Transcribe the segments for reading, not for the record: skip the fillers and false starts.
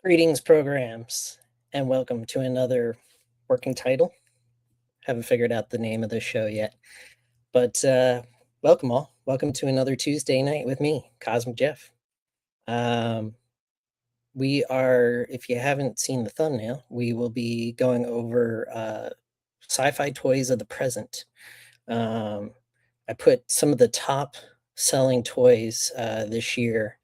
Greetings, programs, and welcome to another working title. Haven't figured out the name of the show yet, but welcome all. Welcome to another Tuesday night with me, Cosmic Jeff. We are, if you haven't seen the thumbnail, we will be going over sci-fi toys of the present. I put some of the top selling toys this year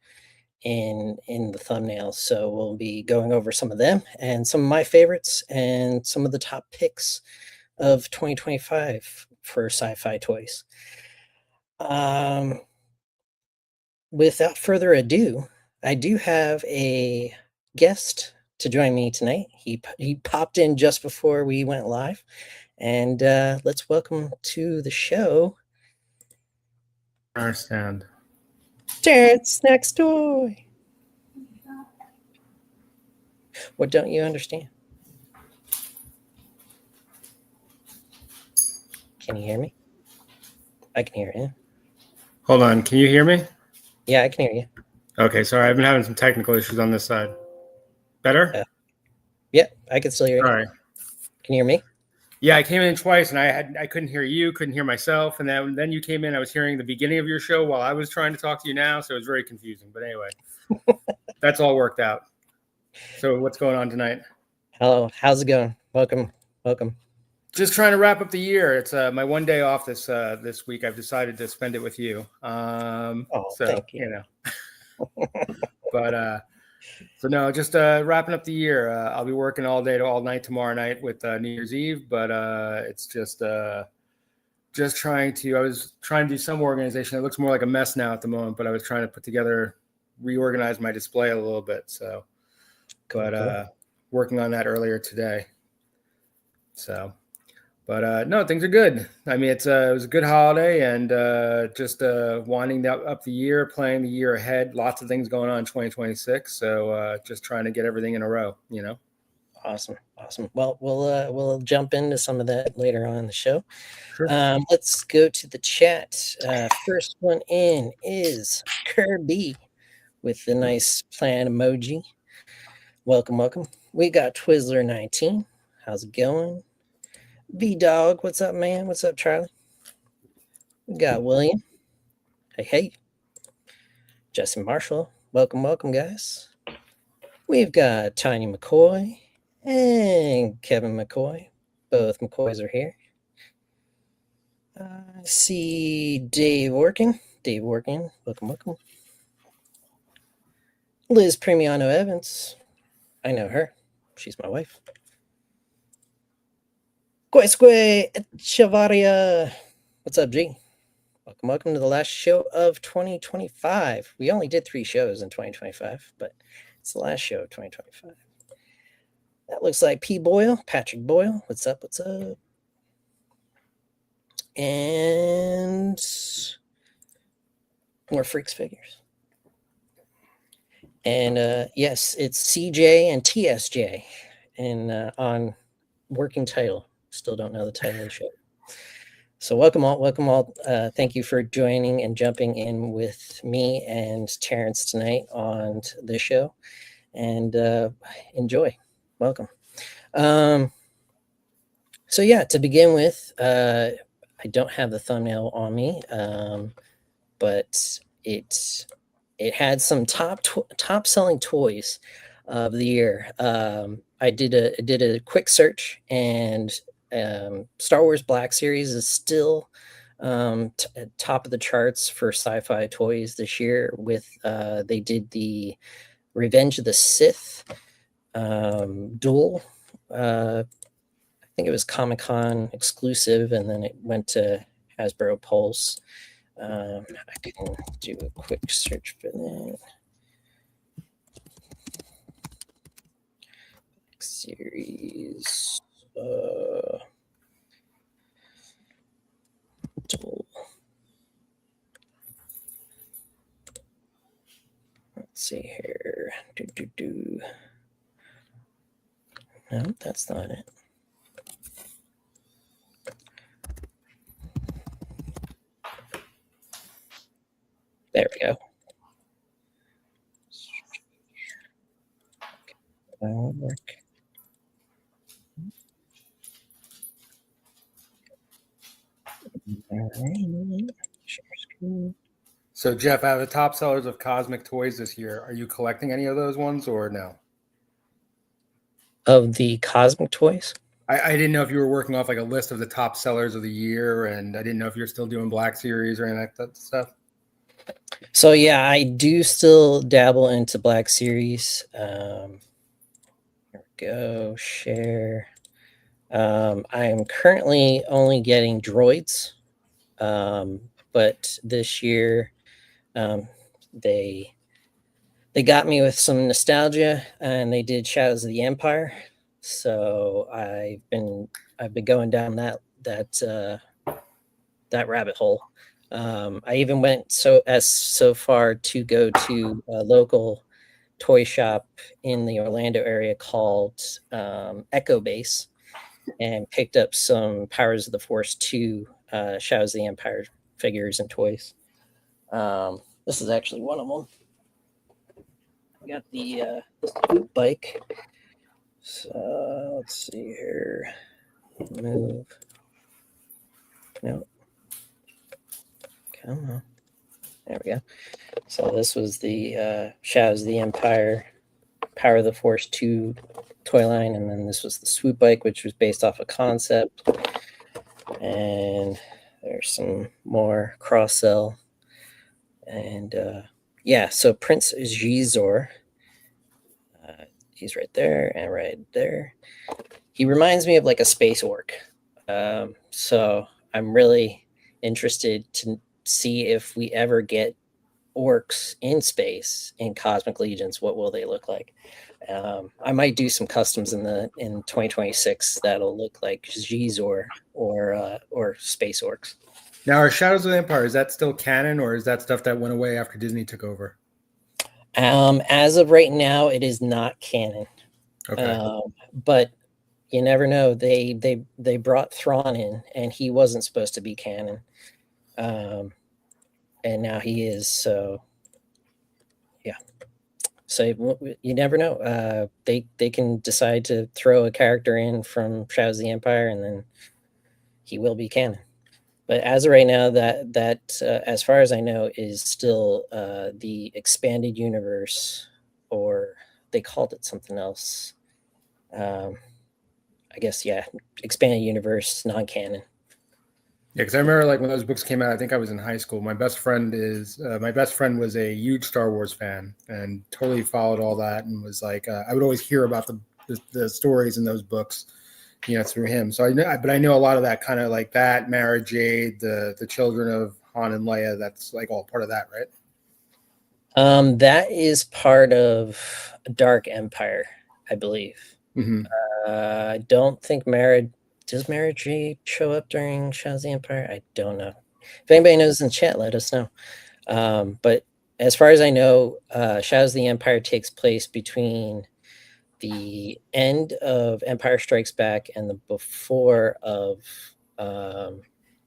in the thumbnail, so we'll be going over some of them and some of my favorites and some of the top picks of 2025 for sci-fi toys. Without further ado, I do have a guest to join me tonight. He popped in just before we went live, and let's welcome to the show. I understand. Terrence next toy. What don't you understand? Can you hear me? I can hear you. Hold on. Can you hear me? Yeah, I can hear you. Okay, sorry. I've been having some technical issues on this side. Better? Yep, I can still hear you. All right. Can you hear me? Yeah, I came in twice and I couldn't hear you, couldn't hear myself, and then you came in. I was hearing the beginning of your show while I was trying to talk to you now, so it was very confusing. But anyway, that's all worked out. So what's going on tonight? Hello, how's it going? Welcome. Just trying to wrap up the year. It's my one day off this week. I've decided to spend it with you. Thank you. But so no, just wrapping up the year. I'll be working all night tomorrow night with New Year's Eve, but it's just trying to. I was trying to do some organization. It looks more like a mess now at the moment, but I was trying to reorganize my display a little bit. So, cool. Working on that earlier today. So. But no, things are good. I mean, it was a good holiday and just winding up the year, playing the year ahead. Lots of things going on in 2026. So just trying to get everything in a row, you know. Awesome. Well, we'll jump into some of that later on in the show. Sure. Let's go to the chat. First one in is Kirby with the nice plan emoji. Welcome. We got Twizzler19. How's it going? V-Dog, what's up, man? What's up, Charlie? We got William. Hey. Justin Marshall. Welcome, guys. We've got Tiny McCoy and Kevin McCoy. Both McCoys are here. I see Dave Working. Welcome. Liz Premiano Evans. I know her. She's my wife. Quesque Chavaria. What's up, G? Welcome to the last show of 2025. We only did 3 shows in 2025, but it's the last show of 2025. That looks like P. Boyle, Patrick Boyle. What's up? And more Freaks figures. And yes, it's CJ and TSJ and on working title. Still don't know the title of the show. So welcome all. Thank you for joining and jumping in with me and Terrence tonight on the show. And enjoy. Welcome. So yeah, to begin with, I don't have the thumbnail on me, but it had some top selling toys of the year. I did a quick search, and Star Wars Black Series is still top of the charts for sci-fi toys this year. With they did the Revenge of the Sith duel. I think it was Comic-Con exclusive, and then it went to Hasbro Pulse. I can do a quick search for that. Series let's see here. No, that's not it. There we go. That won't work. All right. Share screen. So, Jeff, out of the top sellers of cosmic toys this year, are you collecting any of those ones or no? Of the cosmic toys? I didn't know if you were working off like a list of the top sellers of the year, and I didn't know if you're still doing Black Series or any of that stuff. So yeah, I do still dabble into Black Series. Here we go, share. I am currently only getting droids, but this year they got me with some nostalgia, and they did Shadows of the Empire. So I've been going down that rabbit hole. I even went so far to go to a local toy shop in the Orlando area called Echo Base, and picked up some Powers of the Force 2 Shadows of the Empire figures and toys. This is actually one of them. I got the Scoop bike. So let's see here. Move. No. Come on. There we go. So this was the Shadows of the Empire Power of the Force 2 toy line, and then this was the Swoop bike, which was based off a concept. And there's some more cross sell. And yeah, so Prince Gizor, he's right there and right there. He reminds me of like a space orc. So I'm really interested to see if we ever get orcs in space in Cosmic Legions. What will they look like? I might do some customs in 2026 that'll look like Gizor or space orcs. Now, are Shadows of the Empire, is that still canon, or is that stuff that went away after Disney took over? As of right now, it is not canon. Okay. But you never know. They brought Thrawn in, and he wasn't supposed to be canon, and now he is. So yeah. So you never know. They can decide to throw a character in from Shadows of the Empire, and then he will be canon. But as of right now, that as far as I know, is still the expanded universe, or they called it something else. I guess yeah, expanded universe, non-canon. Yeah, because I remember like when those books came out, I think I was in high school. My best friend was a huge Star Wars fan and totally followed all that, and was like, I would always hear about the stories in those books, through him. So I know a lot of that, kind of like that Mara Jade, the children of Han and Leia. That's like all part of that, right? That is part of Dark Empire, I believe. Mm-hmm. I don't think does Mara Jade show up during Shadows of the Empire? I don't know. If anybody knows in the chat, let us know. But as far as I know, Shadows of the Empire takes place between the end of Empire Strikes Back and the before of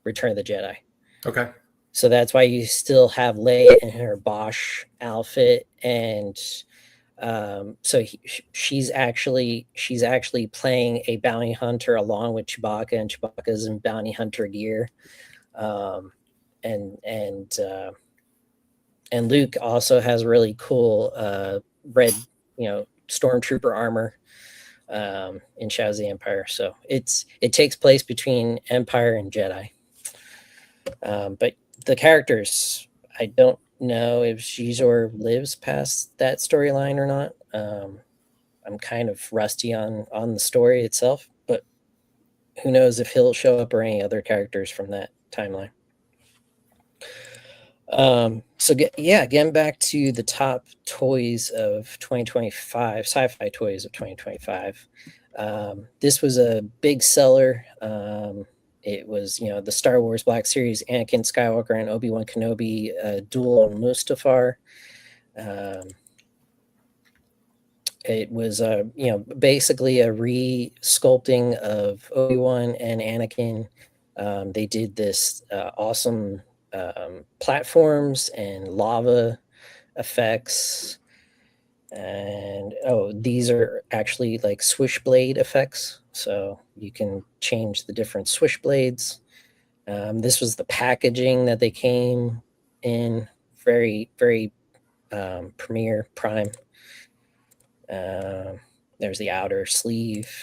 Return of the Jedi. Okay. So that's why you still have Leia in her Bosch outfit, and so she's actually playing a bounty hunter along with Chewbacca, and Chewbacca's in bounty hunter gear, and Luke also has really cool red, stormtrooper armor in Shadows of the Empire. So it takes place between Empire and Jedi. But the characters, I don't know if Xizor lives past that storyline or not. I'm kind of rusty on the story itself, but who knows if he'll show up or any other characters from that timeline. So getting back to the top toys of 2025, sci-fi toys of 2025. This was a big seller. It was, the Star Wars Black Series Anakin Skywalker and Obi-Wan Kenobi duel on Mustafar. It was, basically a re-sculpting of Obi-Wan and Anakin. They did this awesome platforms and lava effects. And these are actually like swishblade effects, so you can change the different swishblades. This was the packaging that they came in, very very premier prime. There's the outer sleeve.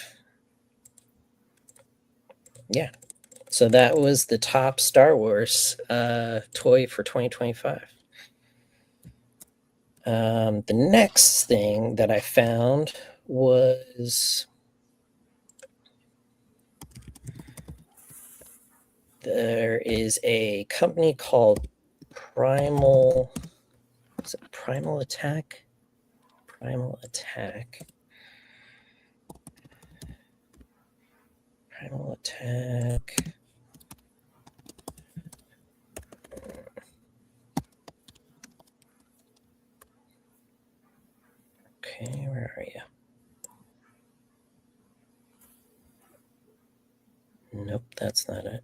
Yeah, so that was the top Star Wars toy for 2025. The next thing that I found was there is a company called Primal. Is it Primal Attack? Primal Attack. Primal Attack. Okay, where are you? Nope, that's not it.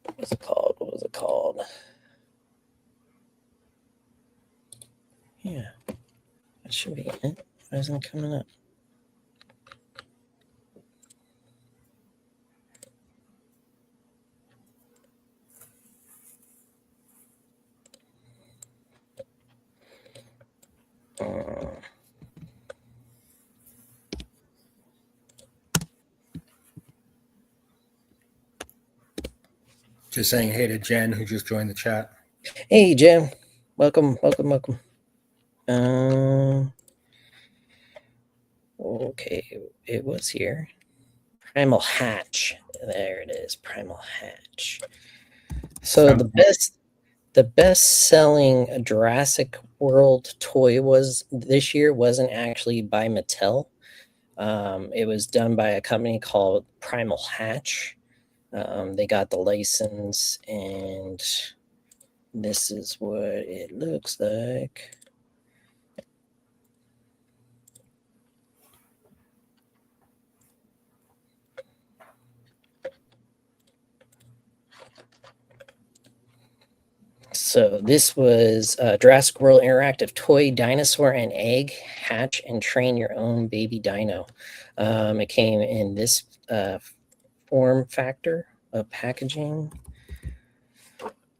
What was it called? What was it called? Yeah, that should be it. Why isn't it coming up? Just saying hey to Jen, who just joined the chat. Hey, Jim. Welcome. Okay, it was here. Primal Hatch. There it is. Primal Hatch. So the best selling Jurassic World toy was this year wasn't actually by Mattel. It was done by a company called Primal Hatch. They got the license, and this is what it looks like. So this was Jurassic World Interactive Toy Dinosaur and Egg Hatch and Train Your Own Baby Dino. It came in this form factor of packaging.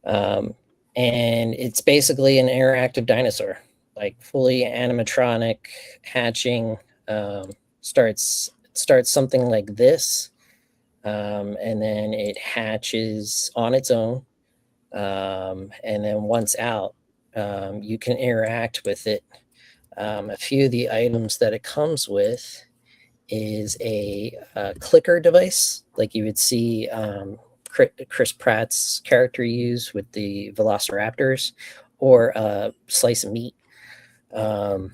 And it's basically an interactive dinosaur, like fully animatronic hatching. Starts something like this, and then it hatches on its own. And then once out, you can interact with it. A few of the items that it comes with is a clicker device, like you would see Chris Pratt's character use with the Velociraptors, or a slice of meat, and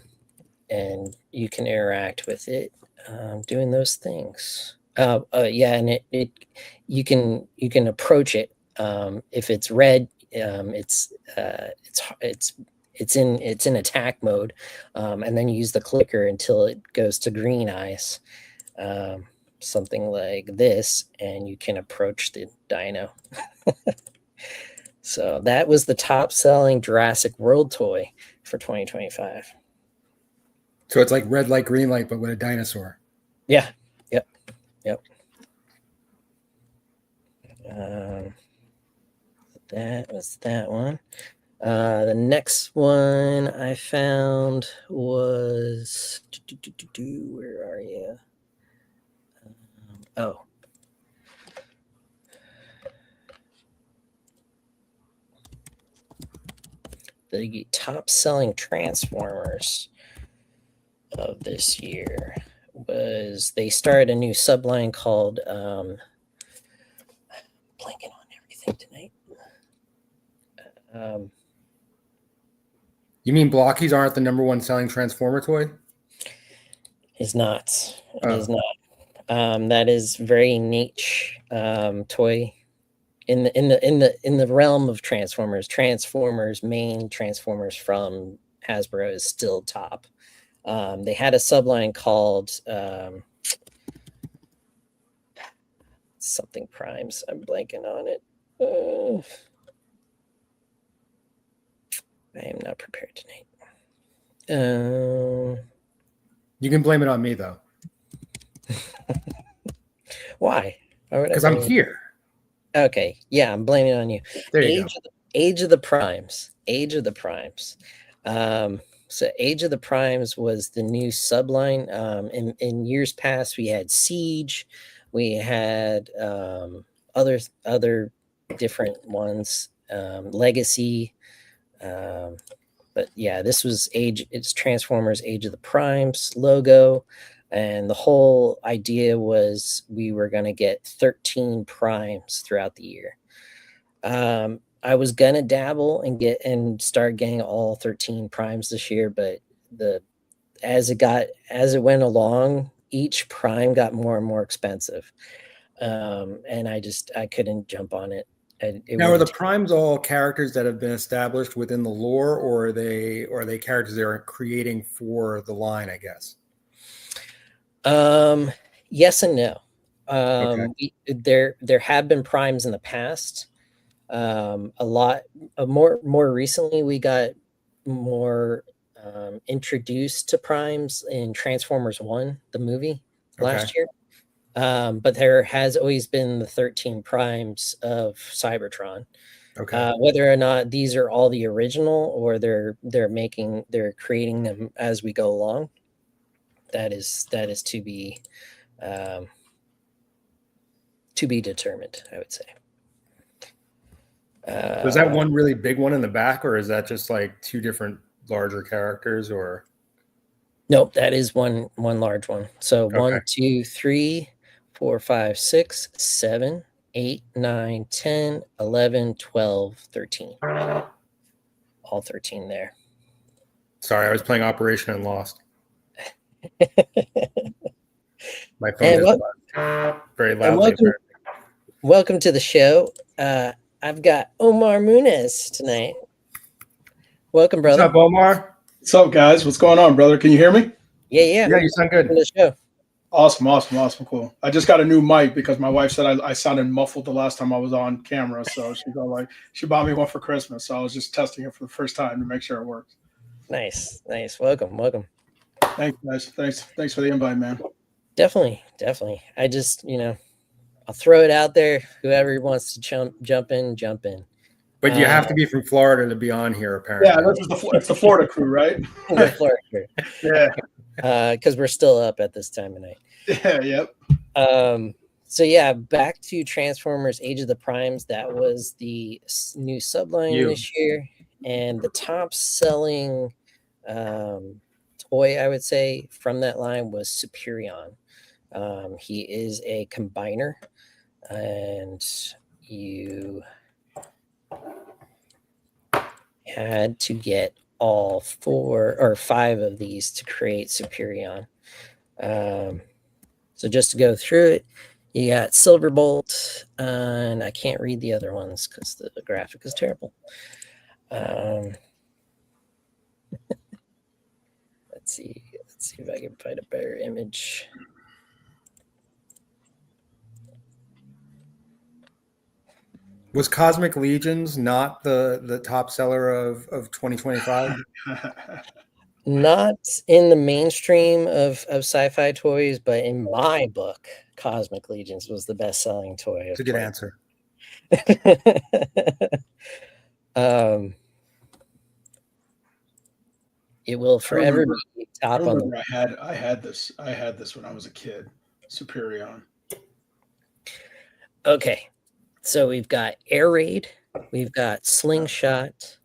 you can interact with it doing those things. Yeah, and it you can approach it. If it's red, it's in attack mode, and then you use the clicker until it goes to green eyes, something like this, and you can approach the dino. So that was the top selling Jurassic World toy for 2025. So it's like red light, green light, but with a dinosaur. Yeah. Yep. That was that one. The next one I found was where are you? The top selling Transformers of this year was, they started a new subline called blanking on everything tonight. You mean Blockies aren't the number one selling Transformer toy? Is not. It is not. That is very niche toy in the realm of Transformers. Main Transformers from Hasbro is still top. They had a subline called something Primes. I'm blanking on it. I am not prepared tonight. Um, You can blame it on me though, why? Why would I because I'm blame you? here. Okay, yeah, I'm blaming it on you. There you go. Age of the Primes. Age of the Primes. So Age of the Primes was the new subline. In years past, we had Siege, we had other different ones, Legacy. Um, but yeah, this was Age. It's Transformers Age of the Primes logo. And the whole idea was we were going to get 13 primes throughout the year. I was gonna dabble and start getting all 13 primes this year, but the as it went along, each prime got more and more expensive. And I couldn't jump on it. It Now, are the wouldn't. primes all characters that have been established within the lore, or are they characters they are creating for the line? I guess. Um, yes and no. Okay. There have been primes in the past. A lot more recently, we got more introduced to primes in Transformers One, the movie Okay. last year. But there has always been the 13 primes of Cybertron. Okay. Whether or not these are all the original or they're creating them as we go along, that is um, to be determined, I would say. So is that Uh, one really big one in the back, or is that just like two different larger characters? Or Nope, that is one large one. So okay. 1, 2, 3, 4, 5, 6, 7, 8, 9, 10, 11, 12, 13. All 13 there. Sorry, I was playing Operation and lost. My phone and just wel- buzzed very and loudly. Apparently. welcome to the show. I've got Omar Munez tonight. Welcome, What's brother. up, Omar? What's up, guys? What's going on, brother? Can you hear me? Yeah. Yeah, you sound Welcome good. to the show. Awesome, cool. I just got a new mic because my wife said I sounded muffled the last time I was on camera, so she bought me one for Christmas. So I was just testing it for the first time to make sure it works. Nice. Welcome. Thanks, guys. Thanks for the invite, man. Definitely. I just, I'll throw it out there. Whoever wants to jump in, jump in. But you have to be from Florida to be on here, apparently. Yeah, it's the Florida crew, right? The Florida crew. Yeah. Because we're still up at this time of night. Yeah. Yep. So yeah, back to Transformers: Age of the Primes. That was the new subline this year, and the top selling toy, I would say, from that line was Superion. He is a combiner, and you had to get all 4 or 5 of these to create Superion. So just to go through it, you got Silverbolt, and I can't read the other ones because the graphic is terrible. Let's see if I can find a better image. Was Cosmic Legions not the top seller of 2025? Not in the mainstream of sci-fi toys, but in my book, Cosmic Legions was the best-selling toy. It's a good answer. It will forever be top on the. I had this when I was a kid. Superion. Okay, so we've got Air Raid, we've got Slingshot,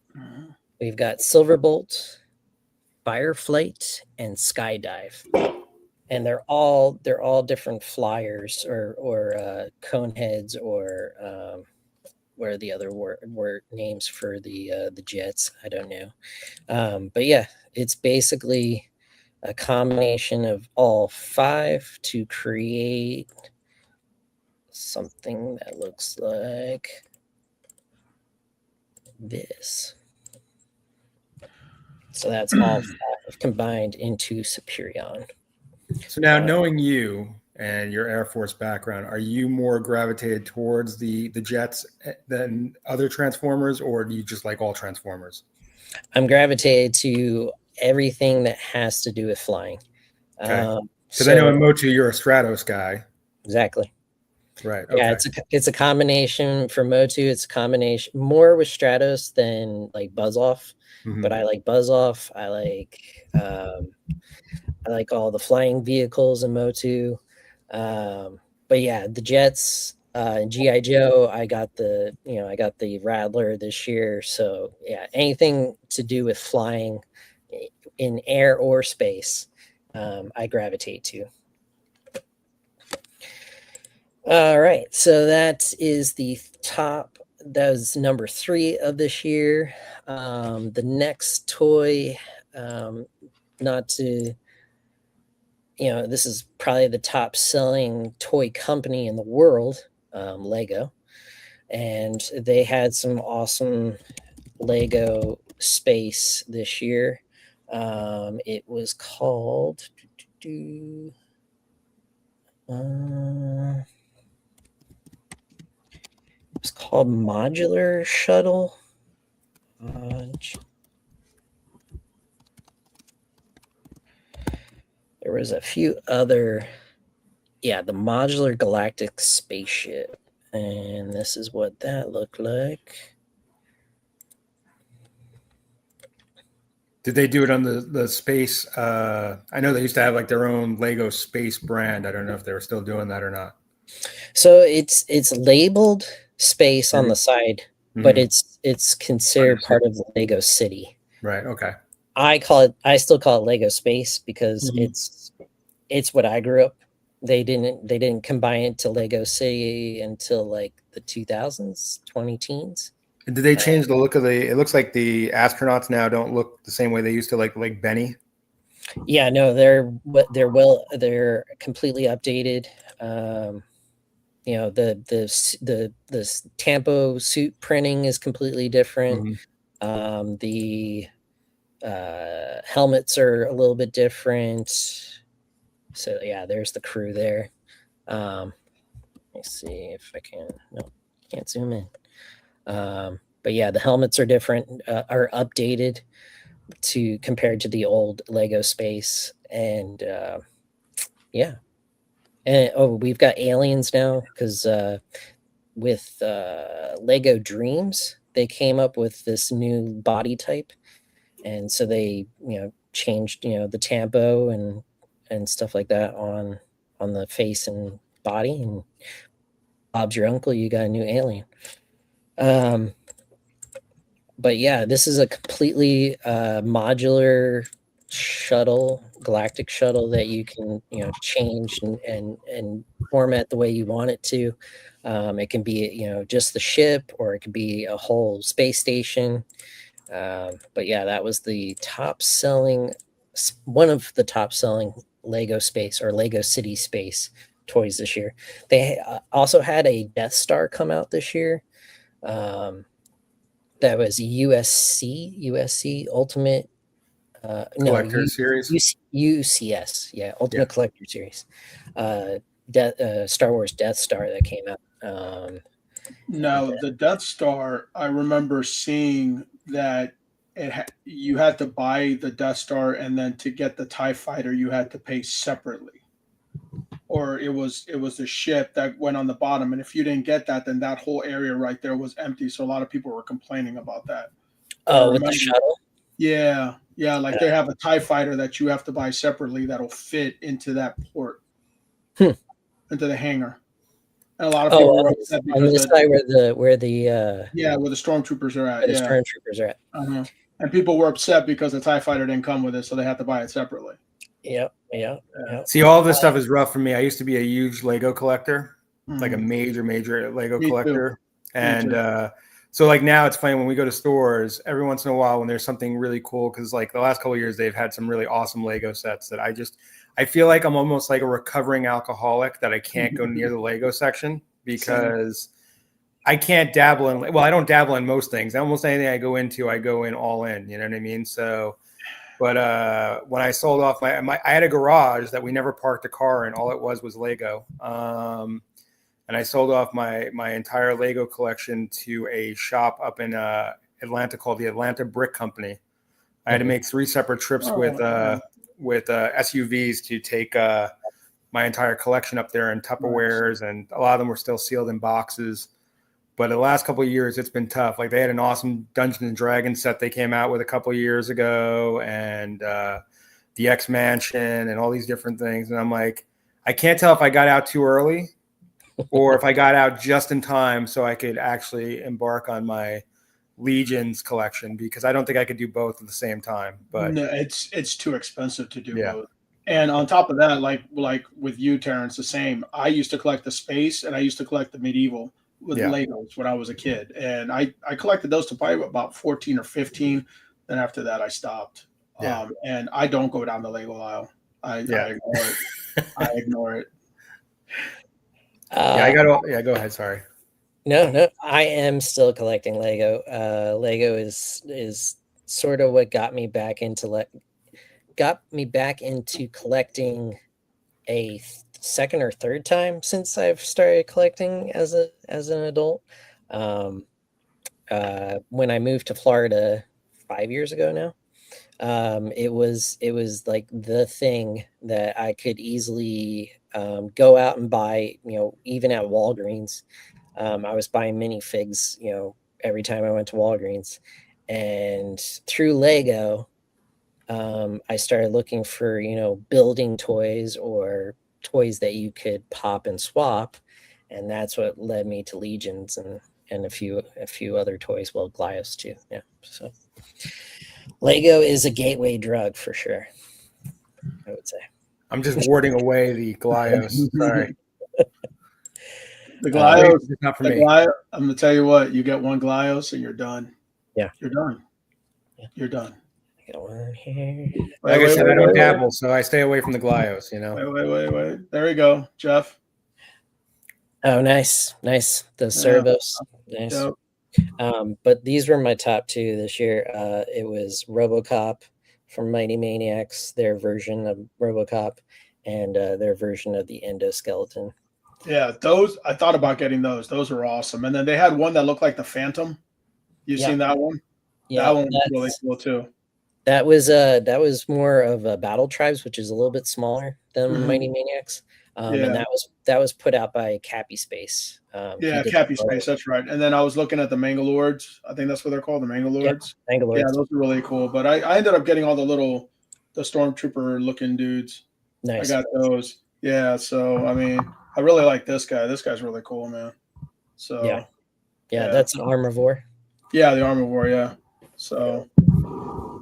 we've got Silverbolt, Fireflight, and Skydive, and they're all different flyers or cone heads or where the other were names for the jets. I don't know, but yeah, it's basically a combination of all 5 to create something that looks like this. So that's all 5 combined into Superion. So now, knowing you and your Air Force background, are you more gravitated towards the jets than other Transformers, or do you just like all Transformers? I'm gravitated to everything that has to do with flying. Okay. Because I know in Motu you're a Stratos guy. Exactly. Right. Okay. Yeah, it's a combination for Motu. It's a combination more with Stratos than like Buzz Off, but I like Buzz Off. I like all the flying vehicles in Motu. But yeah, the jets, GI Joe. I got the Rattler this year. So yeah, anything to do with flying in air or space, I gravitate to. All right, so that is the top. That was number 3 of this year. The next toy, not to, this is probably the top selling toy company in the world, Lego, and they had some awesome Lego space this year. It was called. It's called Modular Shuttle. There was a few other, the Modular Galactic Spaceship, and this is what that looked like. Did they do it on the space? I know they used to have like their own Lego space brand. I don't know if they were still doing that or not. So it's labeled space on the side, but it's considered part of the Lego City. Right. Okay. I still call it Lego Space because it's what I grew up. They didn't combine it to Lego City until like the 2000s, 20 teens. And did they change the look of it looks like the astronauts now don't look the same way they used to, like Benny. Yeah, no, they're completely updated. The Tampo suit printing is completely different. The helmets are a little bit different. So yeah, there's the crew there. Let me see if I can. No, can't zoom in. But yeah, the helmets are different, are updated to compared to the old Lego space, and yeah. And we've got aliens now because with Lego Dreams, they came up with this new body type, and so they changed the Tampo and stuff like that on the face and body. And Bob's your uncle, you got a new alien. But yeah, this is a completely modular shuttle, galactic shuttle that you can change and format the way you want it to. It can be just the ship, or it could be a whole space station. But yeah, that was one of the top selling Lego space or Lego City space toys this year. They also had a Death Star come out this year. That was USC Ultimate Collector Series. UCS, Ultimate Collector Series. Star Wars Death Star that came out. Now the Death Star, I remember seeing that you had to buy the Death Star, and then to get the TIE Fighter, you had to pay separately. Or it was the ship that went on the bottom, and if you didn't get that, then that whole area right there was empty. So a lot of people were complaining about that. With the shuttle. Yeah, like they have a TIE Fighter that you have to buy separately that'll fit into that port, into the hangar. And a lot of people were upset because on the side where the stormtroopers are at. The stormtroopers are at. And people were upset because the TIE Fighter didn't come with it, so they had to buy it separately. Yeah. See, all this stuff is rough for me. I used to be a huge Lego collector, like a major Lego collector. Too. And so like now it's funny when we go to stores every once in a while when there's something really cool, because like the last couple of years they've had some really awesome Lego sets that I feel like I'm almost like a recovering alcoholic that I can't go near the Lego section because I can't dabble in. Well, I don't dabble in most things. Almost anything I go in all in. You know what I mean? So. But when I sold off I had a garage that we never parked a car in. All it was Lego. And I sold off my entire Lego collection to a shop up in Atlanta called the Atlanta Brick Company. I had to make 3 separate trips with SUVs to take my entire collection up there in Tupperwares, and a lot of them were still sealed in boxes. But the last couple of years, it's been tough. Like they had an awesome Dungeons and Dragons set they came out with a couple of years ago, and the X Mansion, and all these different things. And I'm like, I can't tell if I got out too early or if I got out just in time so I could actually embark on my Legions collection, because I don't think I could do both at the same time. But no, it's too expensive to do both. And on top of that, like with you, Terrence, the same. I used to collect the space and I used to collect the medieval with Legos when I was a kid. And I collected those to probably about 14 or 15. Then after that, I stopped. And I don't go down the Lego aisle. I ignore it. I ignore it. Go ahead. Sorry. No, I am still collecting Lego. Lego is sort of what got me back into collecting a second or third time since I've started collecting as an adult. When I moved to Florida 5 years ago now, it was like the thing that I could easily go out and buy, even at Walgreens. I was buying minifigs, every time I went to Walgreens. And through Lego, I started looking for, building toys or toys that you could pop and swap. And that's what led me to Legions and a few other toys. Well, Glyos too. Yeah. So Lego is a gateway drug for sure, I would say. I'm just warding away the Glyos. Sorry. The Glyos, is not for me. I'm going to tell you what, you get one Glyos and you're done. Yeah. You're done. Yeah. You're done. I got one here. Like I said, I don't dabble, so I stay away from the Glyos, Wait. There we go, Jeff. Oh, nice. The servos. Nice. Yep. But these were my top 2 this year. It was RoboCop from Mighty Maniacs, their version of RoboCop, and their version of the endoskeleton. Yeah, those, I thought about getting those. Those were awesome. And then they had one that looked like the Phantom. You've seen that one? Yeah, that one was really cool too. That was more of a Battle Tribes, which is a little bit smaller than Mighty Maniacs. And that was put out by Cappy Space. Cappy Space, that's right. And then I was looking at the Mangalords. I think that's what they're called, the Mangalords. Yeah, Mangalords. Yeah, those are really cool. But I ended up getting all the stormtrooper looking dudes. Nice. I got those. Yeah, so I mean, I really like this guy. This guy's really cool, man. So yeah, that's an Armorvore. Yeah, the Armorvore, yeah. So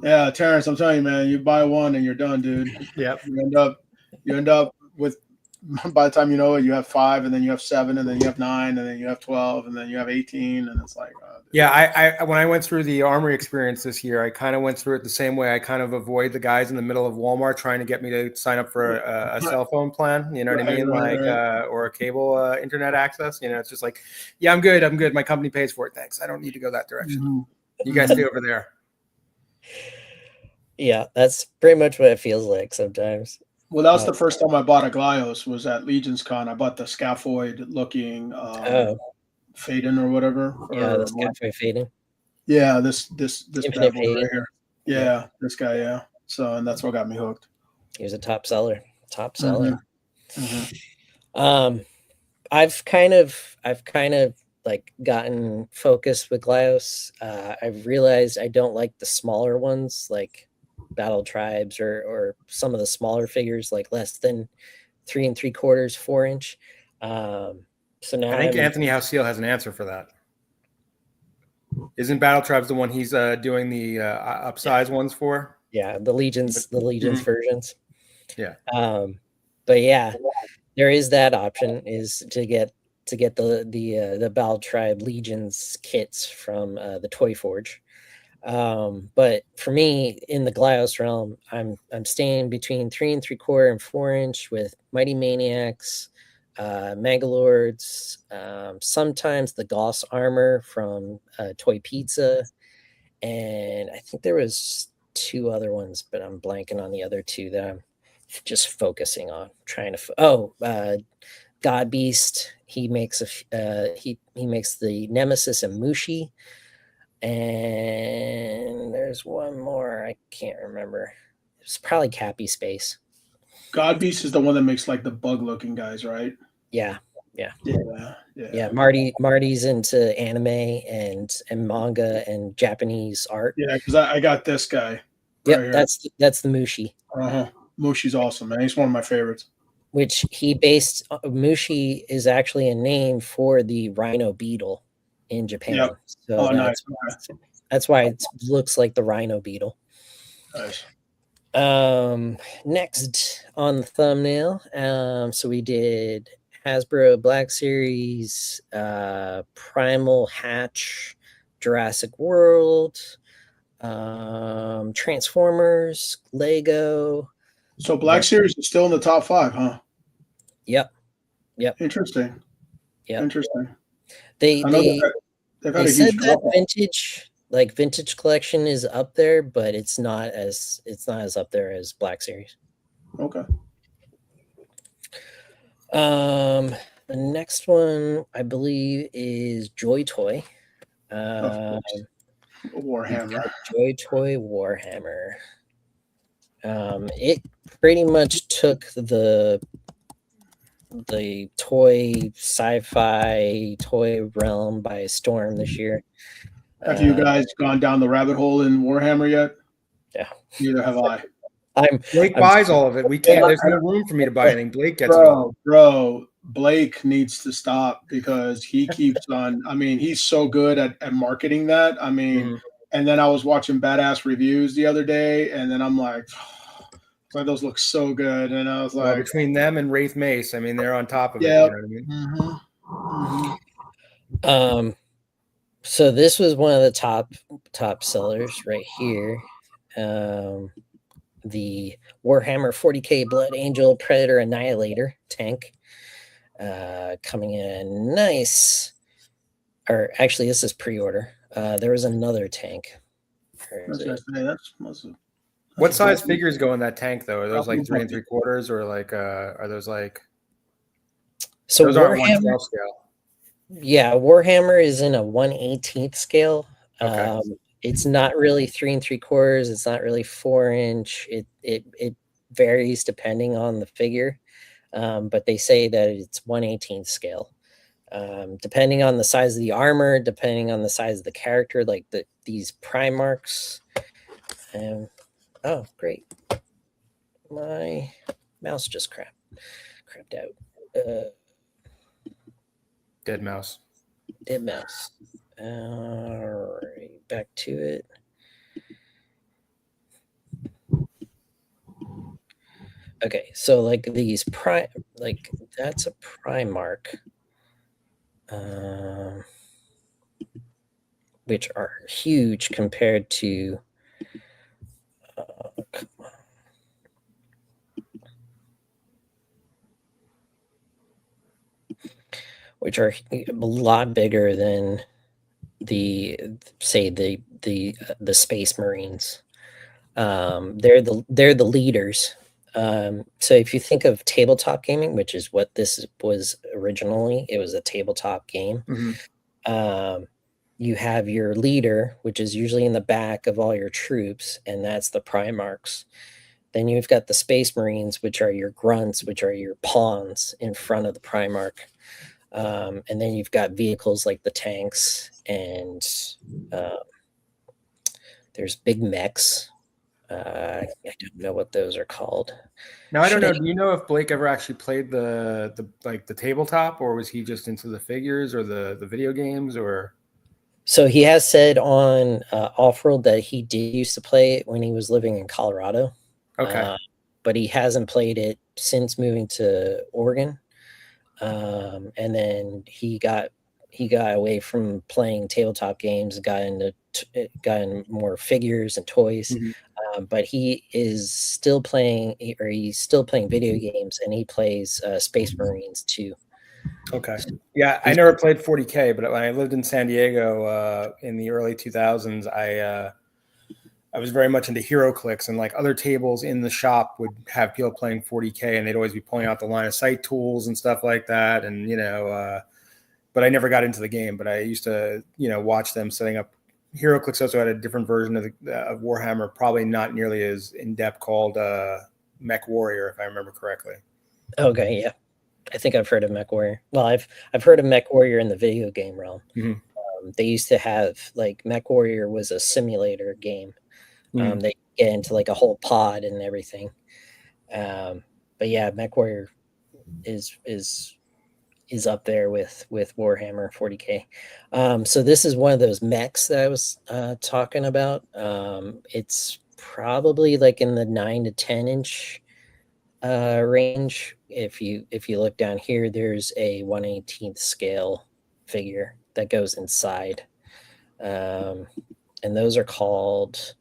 yeah, Terrence, I'm telling you, man, you buy one and you're done, dude. Yep. You end up with, by the time you know it, you have 5, and then you have 7, and then you have 9, and then you have 12, and then you have 18, and it's like, I when I went through the Armory experience this year, I kind of went through it the same way. I kind of avoid the guys in the middle of Walmart trying to get me to sign up for a cell phone plan. You know what I mean? Or a cable internet access. It's just like, yeah, I'm good. My company pays for it. Thanks. I don't need to go that direction. Mm-hmm. You guys stay over there. Yeah, that's pretty much what it feels like sometimes. Well, that was the first time I bought a Glyos, was at Legions Con. I bought the scaphoid looking Faden or whatever. Yeah, the scaphoid Faden. Yeah, this bad boy right here. Yeah, this guy, yeah. So, and that's what got me hooked. He was a top seller. I've kind of like gotten focused with Glyos. I've realized I don't like the smaller ones, like Battle Tribes or some of the smaller figures, like less than 3 3/4, 4 inch. So now I think Anthony Houseal has an answer for that. Isn't Battle Tribes the one he's doing the upsize ones for? Yeah, the Legions versions. Yeah. But yeah, there is that option, is to get the Battle Tribe Legions kits from the Toy Forge. But for me, in the Glyos realm, I'm staying between 3 3/4 and 4 inch with Mighty Maniacs, Mangalords, sometimes the Goss armor from Toy Pizza, and I think there was 2 other ones, but I'm blanking on the other 2 that I'm just focusing on trying to. God Beast. He makes he makes the Nemesis and Mushi. And there's one more. I can't remember. It's probably Cappy Space. God Beast is the one that makes like the bug looking guys, right? Yeah. Yeah. Marty's into anime and manga and Japanese art. Yeah, because I got this guy Yep, right here. that's the Mushi. Mushi's awesome, man. He's one of my favorites. Which he based Mushi is actually a name for the rhino beetle in Japan. Yep. So Nice. that's why it looks like the rhino beetle. Nice. Next on the thumbnail, so we did Hasbro Black Series, Primal Hatch, Jurassic World, Transformers, Lego. So Black Series is still in the top 5, huh? Yep. Interesting. Yep. Interesting. They said that drop-off. vintage collection is up there, but it's not as up there as Black Series. Okay. The next one I believe is Joy Toy. Warhammer. Joy Toy Warhammer. It pretty much took the toy sci-fi toy realm by storm this year. Have you guys gone down the rabbit hole in Warhammer yet? Yeah. Neither have I. Blake buys all of it. We can't. There's no room for me to buy anything. Blake gets it all. Bro, Blake needs to stop because he keeps on. I mean, he's so good at marketing that. I mean, and then I was watching Badass Reviews the other day, and then I'm like, those look so good. And I was like, between them and Wraith Mace, I mean, they're on top of it. You know what I mean? So this was one of the top sellers right here. The Warhammer 40K Blood Angel Predator Annihilator tank, coming in nice. Or actually, this is pre-order. There was another tank. What size figures go in that tank, though? Are those like 3 3/4, or like are those like? So those aren't 1/12 scale. Yeah, Warhammer is in a 1/18 scale. Okay. It's not really 3 3/4. It's not really 4-inch. It varies depending on the figure, but they say that it's 1/18 scale. Depending on the size of the armor, depending on the size of the character, like these Primarchs. Oh, great! My mouse just crapped out. Dead mouse. All right, back to it. Okay, so like these that's a Primarch, which are huge compared to. Come on. Which are a lot bigger than the Space Marines. They're the leaders. So if you think of tabletop gaming, which is what this was originally, it was a tabletop game. You have your leader, which is usually in the back of all your troops, and that's the Primarchs. Then you've got the Space Marines, which are your grunts, which are your pawns in front of the Primarch. And then you've got vehicles like the tanks, and there's big mechs. I don't know what those are called. Now, I don't know. Do you know if Blake ever actually played the tabletop, or was he just into the figures or the video games? Or so he has said on Off-World that he did used to play it when he was living in Colorado. Okay, but he hasn't played it since moving to Oregon. And then he got away from playing tabletop games, got into more figures and toys. But he is still playing, or he's still playing video games, and he plays Space Marines too. Okay. Yeah, I never played 40K, but when I lived in San Diego in the early 2000s, I was very much into Hero Clicks, and like other tables in the shop would have people playing 40K, and they'd always be pulling out the line of sight tools and stuff like that. And, but I never got into the game, but I used to, watch them setting up HeroClix also had a different version of Warhammer, probably not nearly as in depth, called Mech Warrior, if I remember correctly. Okay, yeah, I think I've heard of Mech Warrior. Well, I've heard of Mech Warrior in the video game realm. Mhm. They used to have like Mech Warrior was a simulator game. They get into like a whole pod and everything. But yeah, Mech Warrior is up there with Warhammer 40K. So this is one of those mechs that I was talking about. It's probably like in the 9 to 10 inch range. If you look down here, there's a 1/18th scale figure that goes inside, and those are called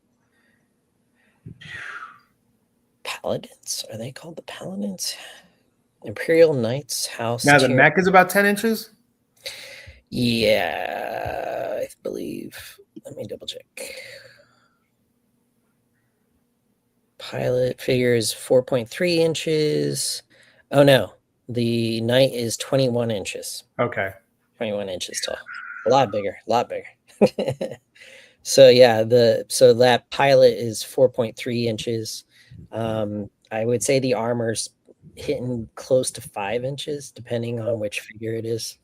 paladins. Are they called the paladins? Imperial Knights House. Now the mech is about 10 inches. Yeah, I believe. Let me double check. Pilot figure is 4.3 inches. Oh no, the knight is 21 inches. Okay. 21 inches tall. A lot bigger, a lot bigger. So yeah, so that pilot is 4.3 inches. I would say the armor's hitting close to 5 inches, depending on which figure it is.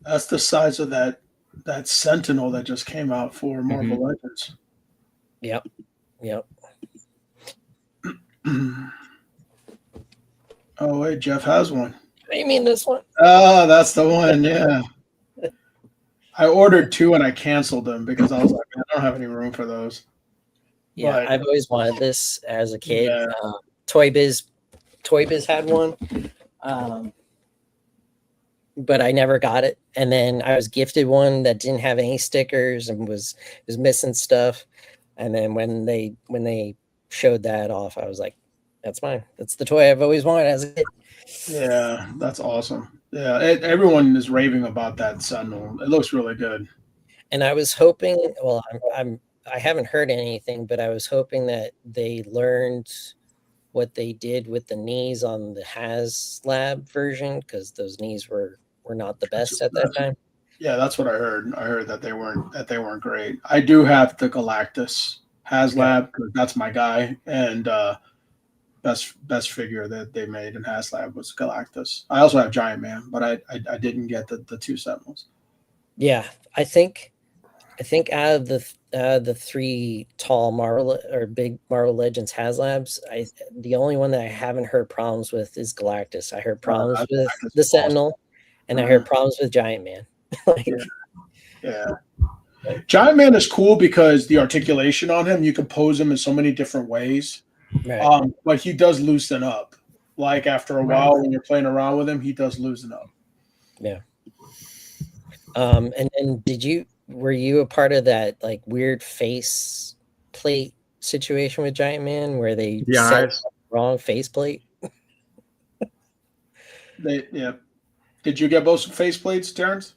That's the size of that Sentinel that just came out for Marvel Legends. Yep. Oh wait, Jeff has one. What do you mean this one? Oh, that's the one. Yeah. I ordered 2 and I canceled them because I was like, I don't have any room for those. Yeah, But, I've always wanted this as a kid. Yeah. Toy Biz had one, but I never got it. And then I was gifted one that didn't have any stickers and was missing stuff. And then when they showed that off, I was like, "That's mine. That's the toy I've always wanted as a kid." Yeah, that's awesome. Yeah, everyone is raving about that Sentinel. It looks really good. And I was hoping. Well, I haven't heard anything, but I was hoping that they learned what they did with the knees on the HasLab version, because those knees were not the best at that time. Yeah, that's what I heard. I heard that they weren't great. I do have the Galactus HasLab because that's my guy, and best figure that they made in HasLab was Galactus. I also have Giant Man, but I didn't get the 2 Sentinels. Yeah, I think out of the 3 tall Marvel or big Marvel Legends HasLabs, the only one that I haven't heard problems with is Galactus. I heard problems with the Sentinel, and I heard problems with Giant Man. Yeah. Giant Man is cool because the articulation on him, you can pose him in so many different ways. Right. But he does loosen up. Like after a while, when you're playing around with him, he does loosen up. Yeah. And were you a part of that like weird face plate situation with Giant Man where they set the wrong face plate? Yeah. Did you get both face plates, Terrence?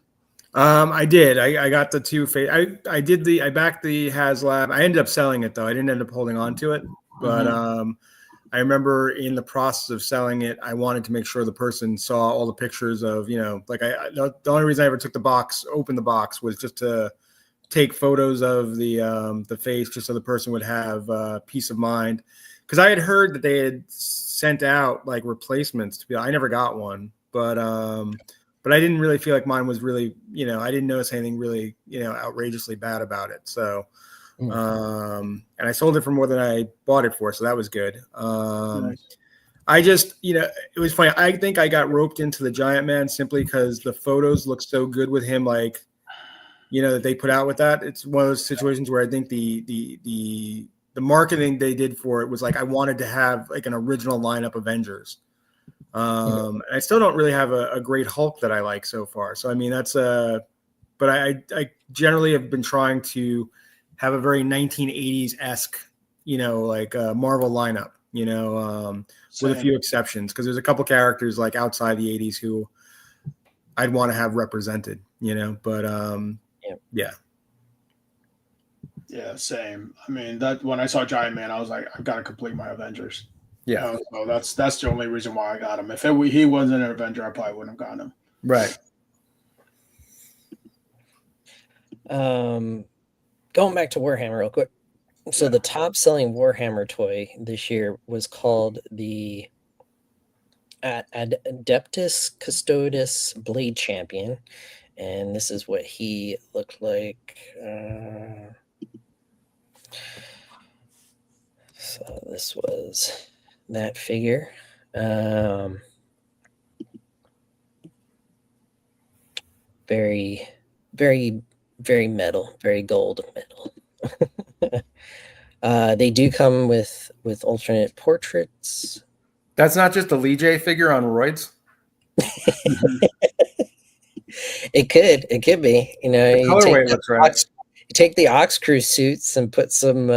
I did. I got the 2 face. I backed the HasLab. I ended up selling it though. I didn't end up holding on to it. But I remember in the process of selling it, I wanted to make sure the person saw all the pictures of, like the only reason I ever opened the box was just to take photos of the face, just so the person would have peace of mind. Because I had heard that they had sent out like replacements to be. I never got one, but I didn't really feel like mine was really, I didn't notice anything really, outrageously bad about it. So. And I sold it for more than I bought it for, so that was good. Nice. I just, it was funny. I think I got roped into the Giant Man simply because the photos look so good with him, like, that they put out with that. It's one of those situations where I think the marketing they did for it was like I wanted to have like an original lineup Avengers. I still don't really have a great Hulk that I like so far. So I mean that's but I generally have been trying to have a very 1980s-esque, Marvel lineup, with a few exceptions, because there's a couple characters like outside the 80s who I'd want to have represented, but yeah. Yeah, same. I mean, that when I saw Giant Man, I was like, I've got to complete my Avengers. Yeah. So that's the only reason why I got him. If he wasn't an Avenger, I probably wouldn't have gotten him. Right. going back to Warhammer real quick. So the top selling Warhammer toy this year was called the Adeptus Custodes Blade Champion, and this is what he looked like. So this was that figure. Very, very, very metal, very gold metal. They do come with alternate portraits. That's not just a Lee J figure on roids. It could be. You know, The you colorway looks right. you take the Ox Crew suits and put some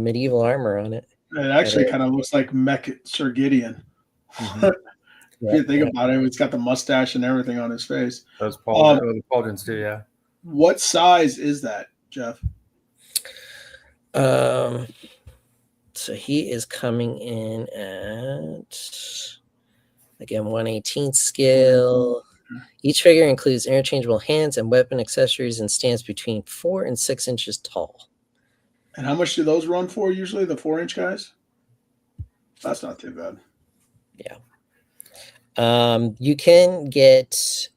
medieval armor on it. It actually kind of looks like Mech Sir Gideon. If you think about it, it's got the mustache and everything on his face. Those pauldrons too, yeah. What size is that, Jeff? So he is coming in at, again, 1/18 scale. Each figure includes interchangeable hands and weapon accessories and stands between 4 and 6 inches tall. And how much do those run for usually, the 4-inch guys? That's not too bad. Yeah. You can get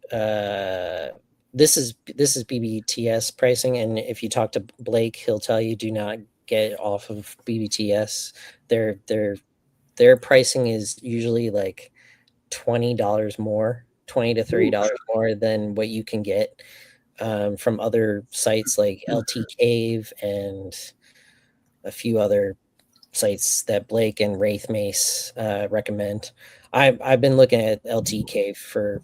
this is BBTS pricing, and if you talk to Blake, he'll tell you do not get off of BBTS. Their pricing is usually like $20 more, $20 to $30 more than what you can get from other sites like LT Cave and a few other sites that Blake and Wraith Mace recommend. I've been looking at LT Cave for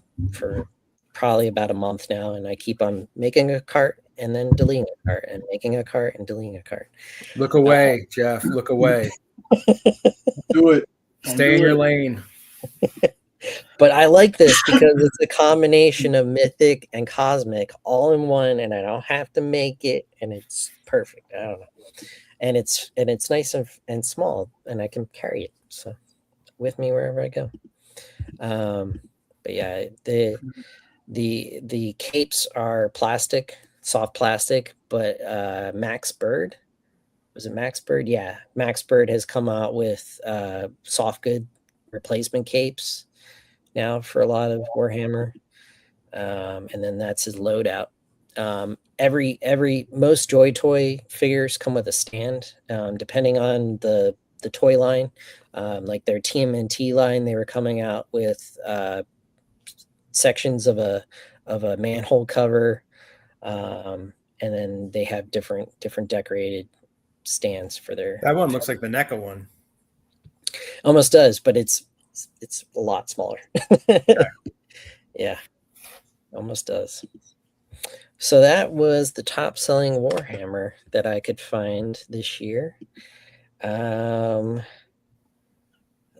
probably about a month now, and I keep on making a cart and then deleting a cart and making a cart and deleting a cart. Look away, Jeff. Look away. Do it. Stay in your lane. But I like this because it's a combination of mythic and cosmic all in one, and I don't have to make it, and it's perfect. I don't know. And it's nice and small, and I can carry it so with me wherever I go. But yeah, the capes are plastic, soft plastic, but Max Bird, was it Max Bird? Yeah, Max Bird has come out with soft good replacement capes now for a lot of Warhammer, and then that's his loadout. Most Joy Toy figures come with a stand, depending on the toy line. Like their TMNT line, they were coming out with sections of a manhole cover, and then they have different decorated stands for their. That one looks like the NECA one. Almost does, but it's a lot smaller. Yeah, almost does. So that was the top selling Warhammer that I could find this year.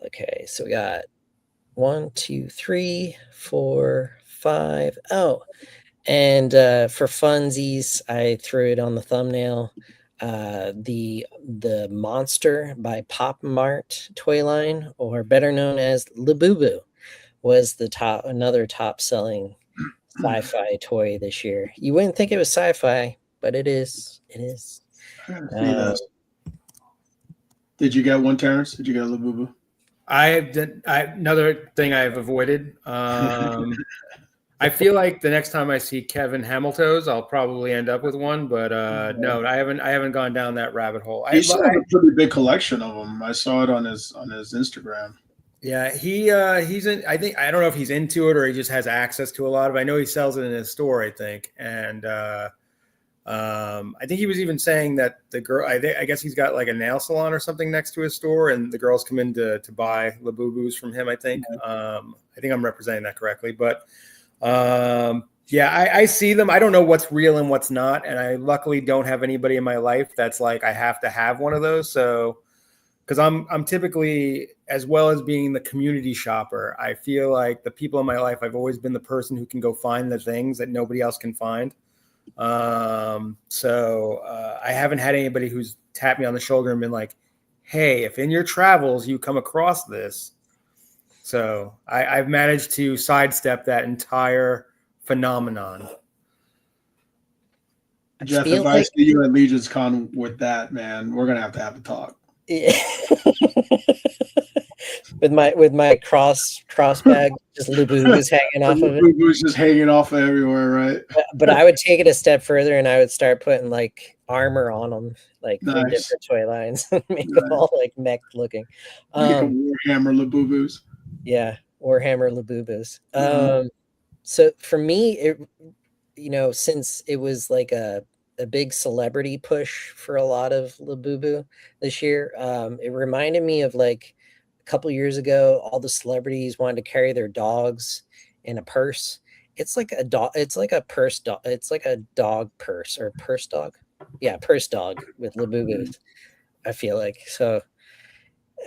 Okay, so we got 1, 2, 3, 4, 5. Oh, and for funsies, I threw it on the thumbnail. The Monster by Pop Mart toy line, or better known as Labubu, was another top selling Sci-Fi toy this year. You wouldn't think it was Sci-Fi, but it is. It is. I gotta see this. Did you get one, Terrence? Did you get a Labubu? Another thing I've avoided. I feel like the next time I see Kevin Hamilton's, I'll probably end up with one. But no, I haven't gone down that rabbit hole. He still has a pretty big collection of them. I saw it on his Instagram. Yeah, he's in. I don't know if he's into it or he just has access to a lot of it. I know he sells it in his store, I think, and I think he was even saying that the girl. I guess he's got like a nail salon or something next to his store, and the girls come in to buy Labubus from him. I think. I think I'm representing that correctly, but yeah, I see them. I don't know what's real and what's not, and I luckily don't have anybody in my life that's like I have to have one of those. So. Because I'm typically, as well as being the community shopper, I feel like the people in my life, I've always been the person who can go find the things that nobody else can find. So I haven't had anybody who's tapped me on the shoulder and been like, hey, if in your travels you come across this. So I've managed to sidestep that entire phenomenon. Jeff, feel if I like see you at Legion's Con with that, man, we're gonna have to have a talk. with my cross bag, just Labubu's hanging off of it. Labubu's just hanging off of everywhere, right? But I would take it a step further, and I would start putting like armor on them, like for Nice. different toy lines, make them all like mech looking. Make a Warhammer Labubus. Yeah, Warhammer Labubus. Uh-huh. So for me, it since it was like a big celebrity push for a lot of Labubu this year, it reminded me of like a couple years ago, all the celebrities wanted to carry their dogs in a purse. It's like a dog. It's like a purse dog. It's like a dog purse or purse dog. Yeah, purse dog with Labubus. I feel like so.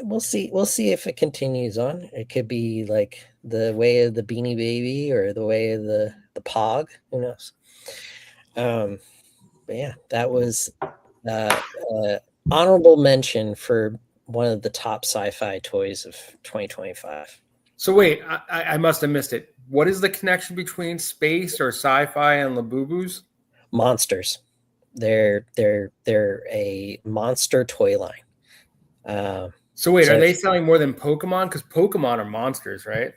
We'll see. We'll see if it continues on. It could be like the way of the Beanie Baby or the way of the Pog. Who knows? But yeah, that was honorable mention for one of the top sci-fi toys of 2025. So wait, I must have missed it. What is the connection between space or sci-fi and Labubus? Monsters. They're a monster toy line. So wait, are they selling more than Pokemon? Because Pokemon are monsters, right?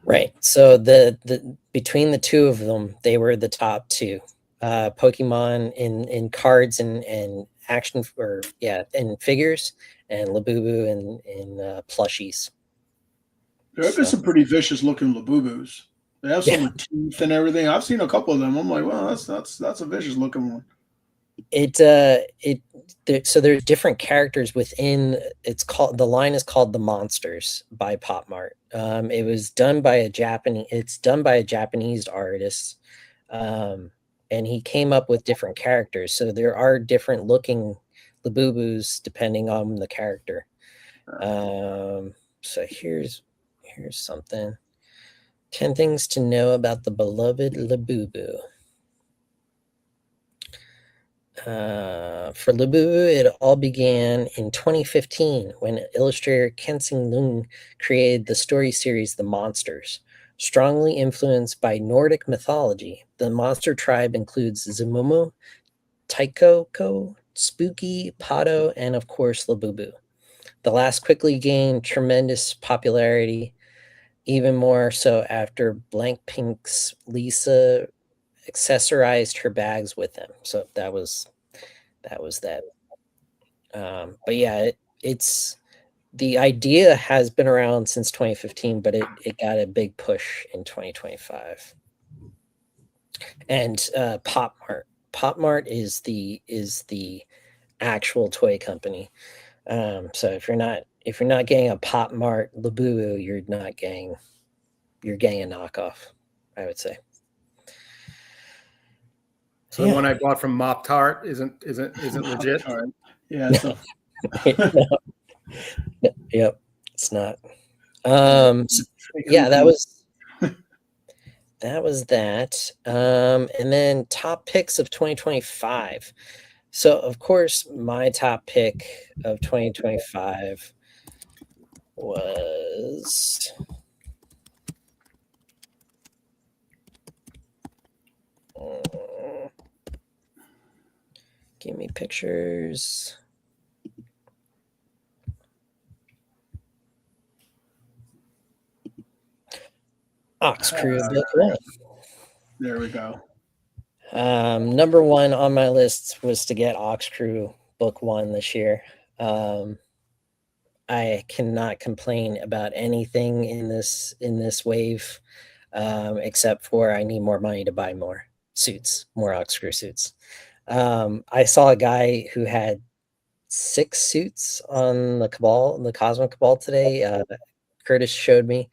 Right. So the between the two of them, they were the top two. Pokemon in cards and action and figures, and Labubu in plushies. There have been some pretty vicious looking Labubus. They have some with teeth and everything. I've seen a couple of them. I'm like, well, that's a vicious looking one. So there's different characters within. The line is called The Monsters by Pop Mart. It was done by a Japanese artist. And he came up with different characters. So there are different looking Labubus depending on the character. So here's something. 10 things to know about the beloved Labubu. For Labubu, it all began in 2015 when illustrator Kensing Lung created the story series The Monsters. Strongly influenced by Nordic mythology, the monster tribe includes Zumumu, Taikoko, Spooky, Pato, and of course Labubu. The last quickly gained tremendous popularity, even more so after Blackpink's Lisa accessorized her bags with them. So that was that. But yeah, it's the idea has been around since 2015, but it got a big push in 2025. And Pop Mart is the actual toy company. So if you're not getting a Pop Mart Labubu, you're getting a knockoff, I would say. So the one I bought from Mop Tart isn't legit. Yeah. So. Yep, it's not. Yeah, that was that. And then top picks of 2025. So of course, my top pick of 2025 was give me pictures. Ox Crew Book 1. There we go. Number one on my list was to get Ox Crew Book 1 this year. I cannot complain about anything in this wave, except for I need more money to buy more suits, more Ox Crew suits. I saw a guy who had 6 suits on the Cosmic Cabal today. Curtis showed me,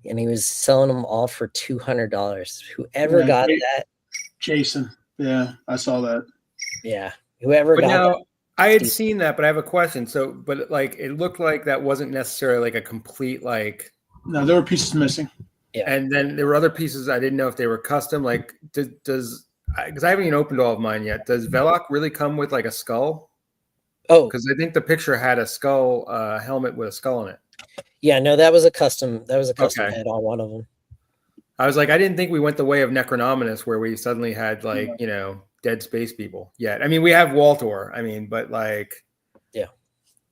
and he was selling them all for $200. Whoever got that, Jason. Yeah, I saw that. Yeah, whoever got that. I had seen that, but I have a question. So, but like, it looked like that wasn't necessarily like a complete like. No, there were pieces missing. Yeah, and then there were other pieces I didn't know if they were custom. Like, does because I haven't even opened all of mine yet. Does Velok really come with like a skull? Oh, because I think the picture had a skull helmet with a skull in it. Yeah, no, that was a custom. Head on one of them. I was like, I didn't think we went the way of Necronominus, where we suddenly had like dead space people yet. I mean, we have Waltor. I mean, but like, yeah.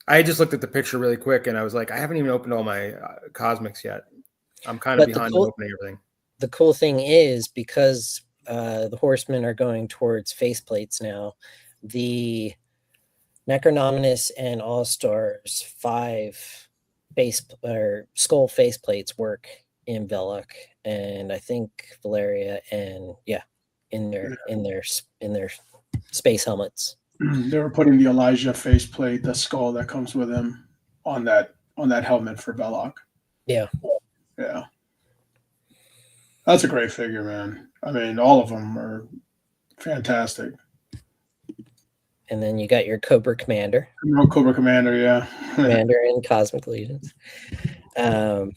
I just looked at the picture really quick and I was like, I haven't even opened all my cosmics yet. I'm kind of But behind on opening everything. the cool thing is, because the Horsemen are going towards faceplates now, the Necronominus and All Stars 5 skull faceplates work in Velok, and I think Valeria, and in their space helmets. They were putting the Elijah faceplate, the skull that comes with him, on that helmet for Belloc. Yeah. That's a great figure, man. I mean, all of them are fantastic. And then you got your Cobra Commander. Cobra Commander, yeah. Commander in Cosmic Legions. But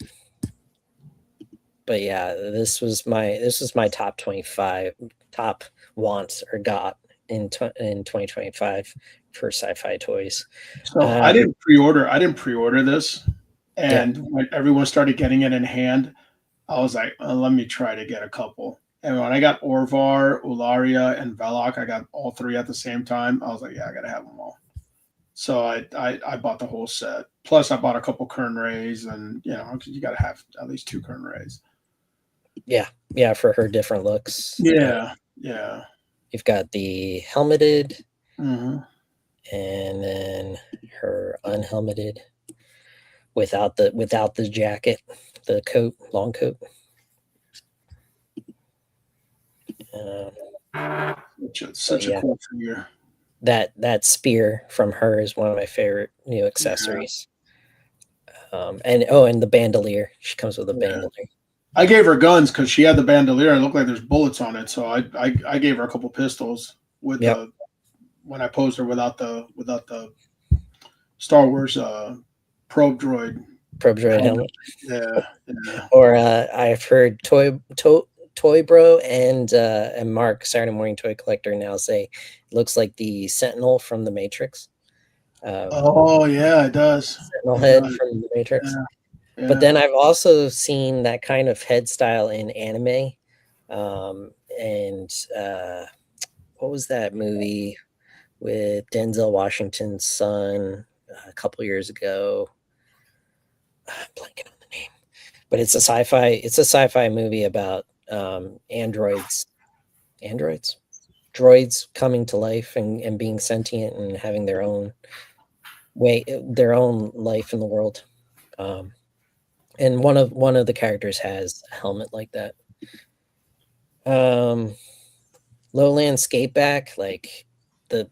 yeah, this was my top 25 top wants or got in 2025 for Sci-Fi toys. So I didn't pre-order this, and when everyone started getting it in hand, I was like, let me try to get a couple. And when I got Orvar, Ularia, and Velok, I got all three at the same time. I was like, yeah, I gotta have them all. So I bought the whole set. Plus, I bought a couple Kern Rays, and you gotta have at least 2 Kern Rays. Yeah, for her different looks. Yeah. You've got the helmeted, Mm-hmm. and then her unhelmeted without the jacket, the coat, long coat. Such a cool figure. That spear from her is one of my favorite new accessories. And the bandolier. She comes with a bandolier. I gave her guns because she had the bandolier. It looked like there's bullets on it, so I gave her a couple pistols with when I posed her without the Star Wars probe droid helmet. Yeah. Or I've heard Toy Bro and Mark, Saturday Morning Toy Collector, now say it looks like the Sentinel from the Matrix. Oh yeah, it does. Sentinel head from the Matrix. Yeah. But then I've also seen that kind of head style in anime. And what was that movie with Denzel Washington's son a couple years ago? I'm blanking on the name. But it's a sci-fi movie about droids coming to life and being sentient and having their own life in the world. And one of the characters has a helmet like that. Lowland Skateback, like the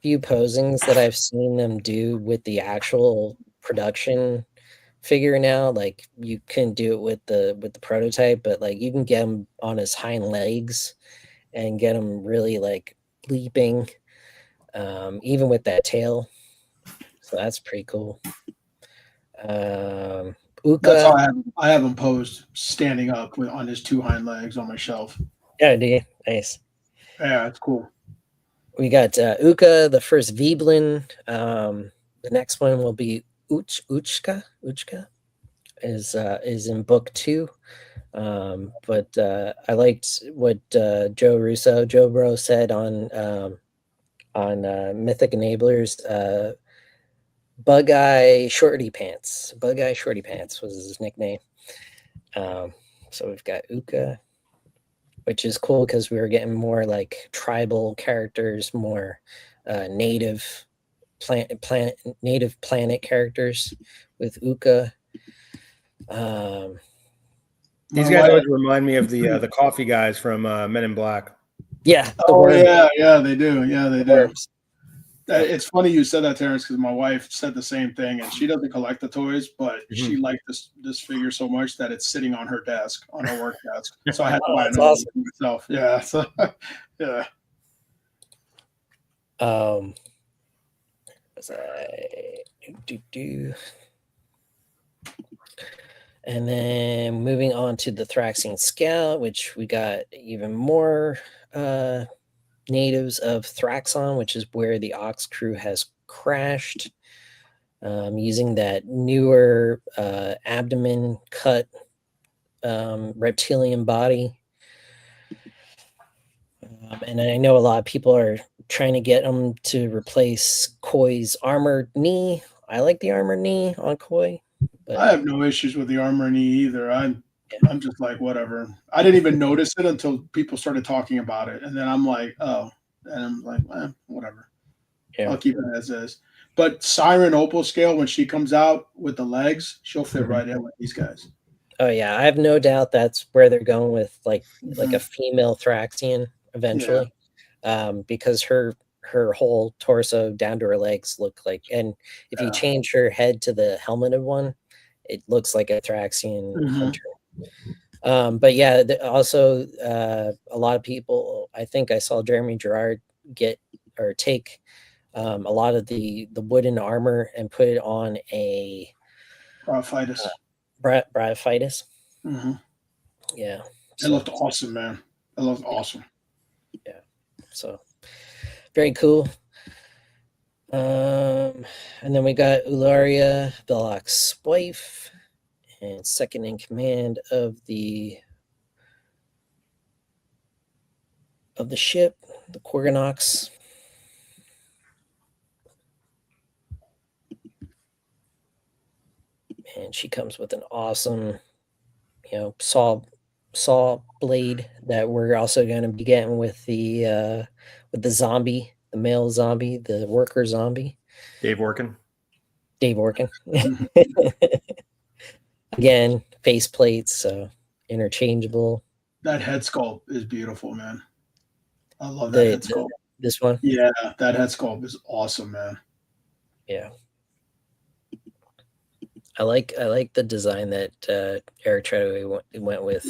few posings that I've seen them do with the actual production figure now, like you can do it with the prototype, but like you can get him on his hind legs and get him really like leaping, even with that tail. So that's pretty cool. Uka, that's how I have him posed standing up on his 2 hind legs on my shelf. Yeah, dude, nice. Yeah, it's cool. We got Uka, the first Veblen. The next one will be Uchka is in book 2. But I liked what Joe Bro said on Mythic Enablers. Bug-Eye Shorty Pants was his nickname. So we've got Uka, which is cool because we were getting more like tribal characters, more native planet characters with Uka. These guys always remind me of the coffee guys from Men in Black. Yeah. Yeah, they do. Yeah, they do. It's funny you said that, Terrence, because my wife said the same thing, and she doesn't collect the toys, but she liked this figure so much that it's sitting on her desk, on her work desk. So I had to buy another one myself. Yeah. So, yeah. And then moving on to the Thraxian Scout, which we got even more natives of Thraxon, which is where the Ox crew has crashed, using that newer abdomen cut reptilian body. And I know a lot of people are trying to get them to replace Koi's armored knee. I like the armored knee on Koi. But I have no issues with the armor knee either. I'm just like whatever. I didn't even notice it until people started talking about it, and then I'm like, oh, and I'm like, whatever. yeah. I'll keep it as is. But Siren Opal scale, when she comes out with the legs, she'll fit right in with these guys. Oh yeah, I have no doubt that's where they're going with like a female Thraxian eventually, because her whole torso down to her legs look like, and if you change her head to the helmeted one, it looks like a Thraxian hunter. But yeah, also a lot of people, I think I saw Jeremy Gerard get or take a lot of the wooden armor and put it on a Bronchitis. Bronchitis. Yeah. It looked awesome, man. It looked awesome. Yeah. So very cool. And then we got Ularia, Belloq's wife, and second in command of the ship, the Korganox. And she comes with an awesome, saw blade that we're also going to be getting with the zombie, the male zombie, the worker zombie. Dave Orkin. Again, face plates, so interchangeable. That head sculpt is beautiful, man. I love that head sculpt. This one? Yeah, that head sculpt is awesome, man. Yeah. I like the design that Eric Treadway went with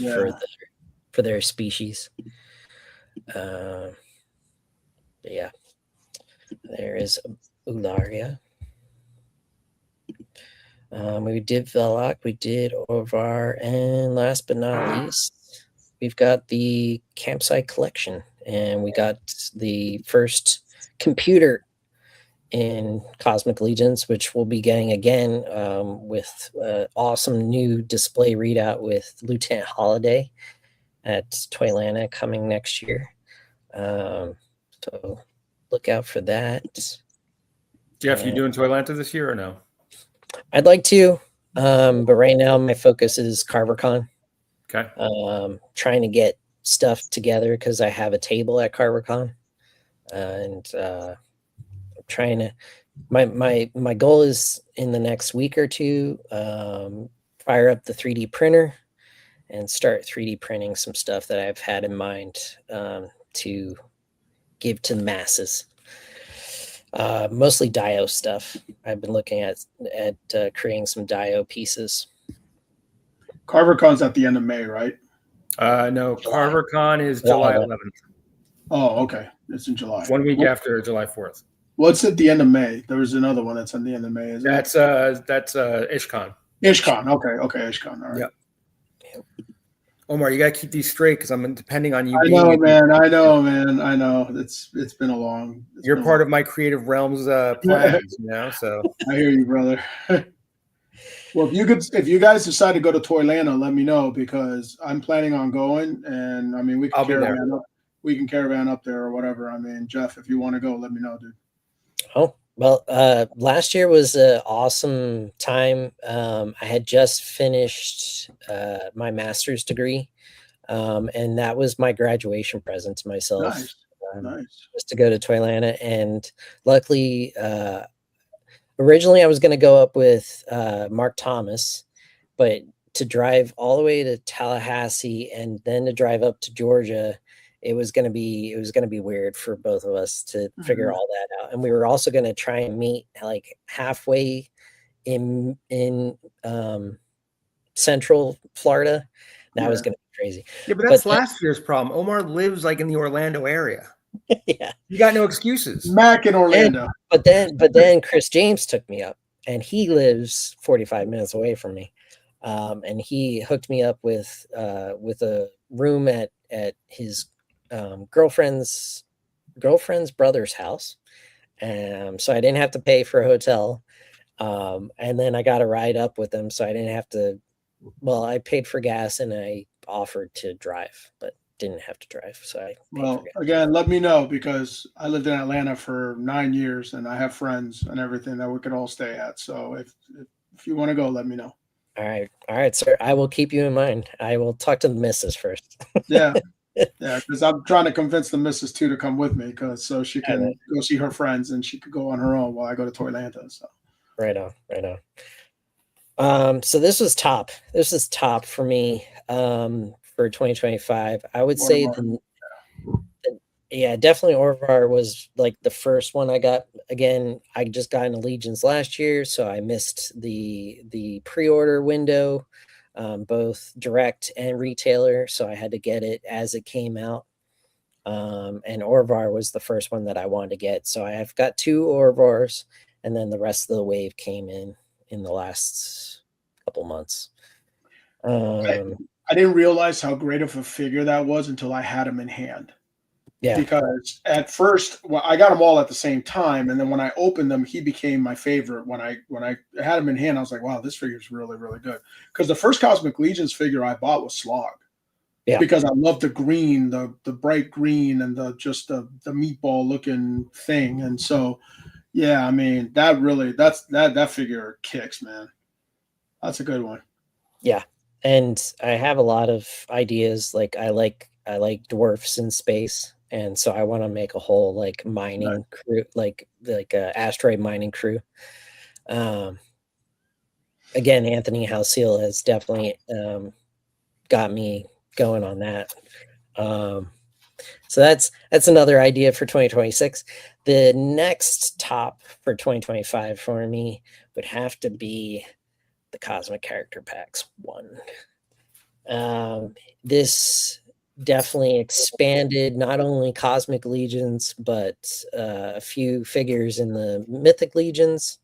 for their species. Yeah, there is Ularia. We did Velok, we did Orvar, and last but not least, we've got the campsite collection, and we got the first computer in Cosmic Legions, which we'll be getting again with awesome new display readout with Lieutenant Holiday at Toylanta coming next year. So look out for that. Jeff, you doing Toylanta this year or no? I'd like to, but right now my focus is CarverCon. Okay. Trying to get stuff together because I have a table at CarverCon, and trying to my goal is in the next week or two fire up the 3D printer and start 3D printing some stuff that I've had in mind to give to the masses. Mostly Dio stuff. I've been looking at creating some Dio pieces. CarverCon's at the end of May, right? No, CarverCon is July 11th. Oh, okay. It's in July. 1 week after July 4th. What's at the end of May? There was another one that's at the end of May. Isn't that's IshCon. IshCon. Okay, IshCon. All right. Yep. Omar, you got to keep these straight because I'm depending on you. I know, man. I know. It's been a long. You're part of my creative realms plans, So I hear you, brother. Well, if you guys decide to go to Toylanta, let me know because I'm planning on going, and I mean we can caravan up there or whatever. I mean, Jeff, if you want to go, let me know, dude. Oh, well, last year was an awesome time. I had just finished my master's degree, and that was my graduation present to myself. Nice. Just to go to Toylanta, and luckily, originally I was going to go up with Mark Thomas, but to drive all the way to Tallahassee and then to drive up to Georgia, it was going to be weird for both of us to figure all that out. And we were also going to try and meet like halfway in Central Florida. That was going to be crazy. Yeah, but that's last year's problem. Omar lives like in the Orlando area. Yeah, you got no excuses. Mac in Orlando. But then Chris James took me up, and he lives 45 minutes away from me. And he hooked me up with a room at his girlfriend's brother's house, so I didn't have to pay for a hotel, and then I got a ride up with him, so I didn't have to. Well, I paid for gas and I offered to drive, but didn't have to drive, so I paid for Well, gas. again, let me know because I lived in Atlanta for 9 years and I have friends and everything that we could all stay at. So if you want to go, let me know. All right, sir. I will keep you in mind. I will talk to the missus first. Yeah, yeah, because I'm trying to convince the missus too to come with me because so she All can right. go see her friends and she could go on her own while I go to Toylanta. So Right on, right on. So this was top. This is top for me for 2025. I would say yeah, definitely Orvar was like the first one I got. Again, I just got an Allegiance last year, so I missed the pre-order window, both direct and retailer. So I had to get it as it came out. And Orvar was the first one that I wanted to get. So I have got 2 Orvars, and then the rest of the wave came in the last couple months. I didn't realize how great of a figure that was until I had him in hand. Yeah, Because at first, well, I got them all at the same time, and then when I opened them, he became my favorite. When I had him in hand, I was like, "Wow, this figure is really really good." Because the first Cosmic Legions figure I bought was Slog. yeah, Because I love the green, the bright green, and the meatball looking thing, and so yeah, I mean that figure kicks, man. That's a good one. yeah. And I have a lot of ideas. Like I like dwarfs in space, and so I want to make a whole like mining crew, like a asteroid mining crew. Um, Again, Anthony Halseal has definitely got me going on that. Um, so that's another idea for 2026. The next top for 2025 for me would have to be the Cosmic Character Packs one. This definitely expanded not only Cosmic Legions, but a few figures in the Mythic Legions.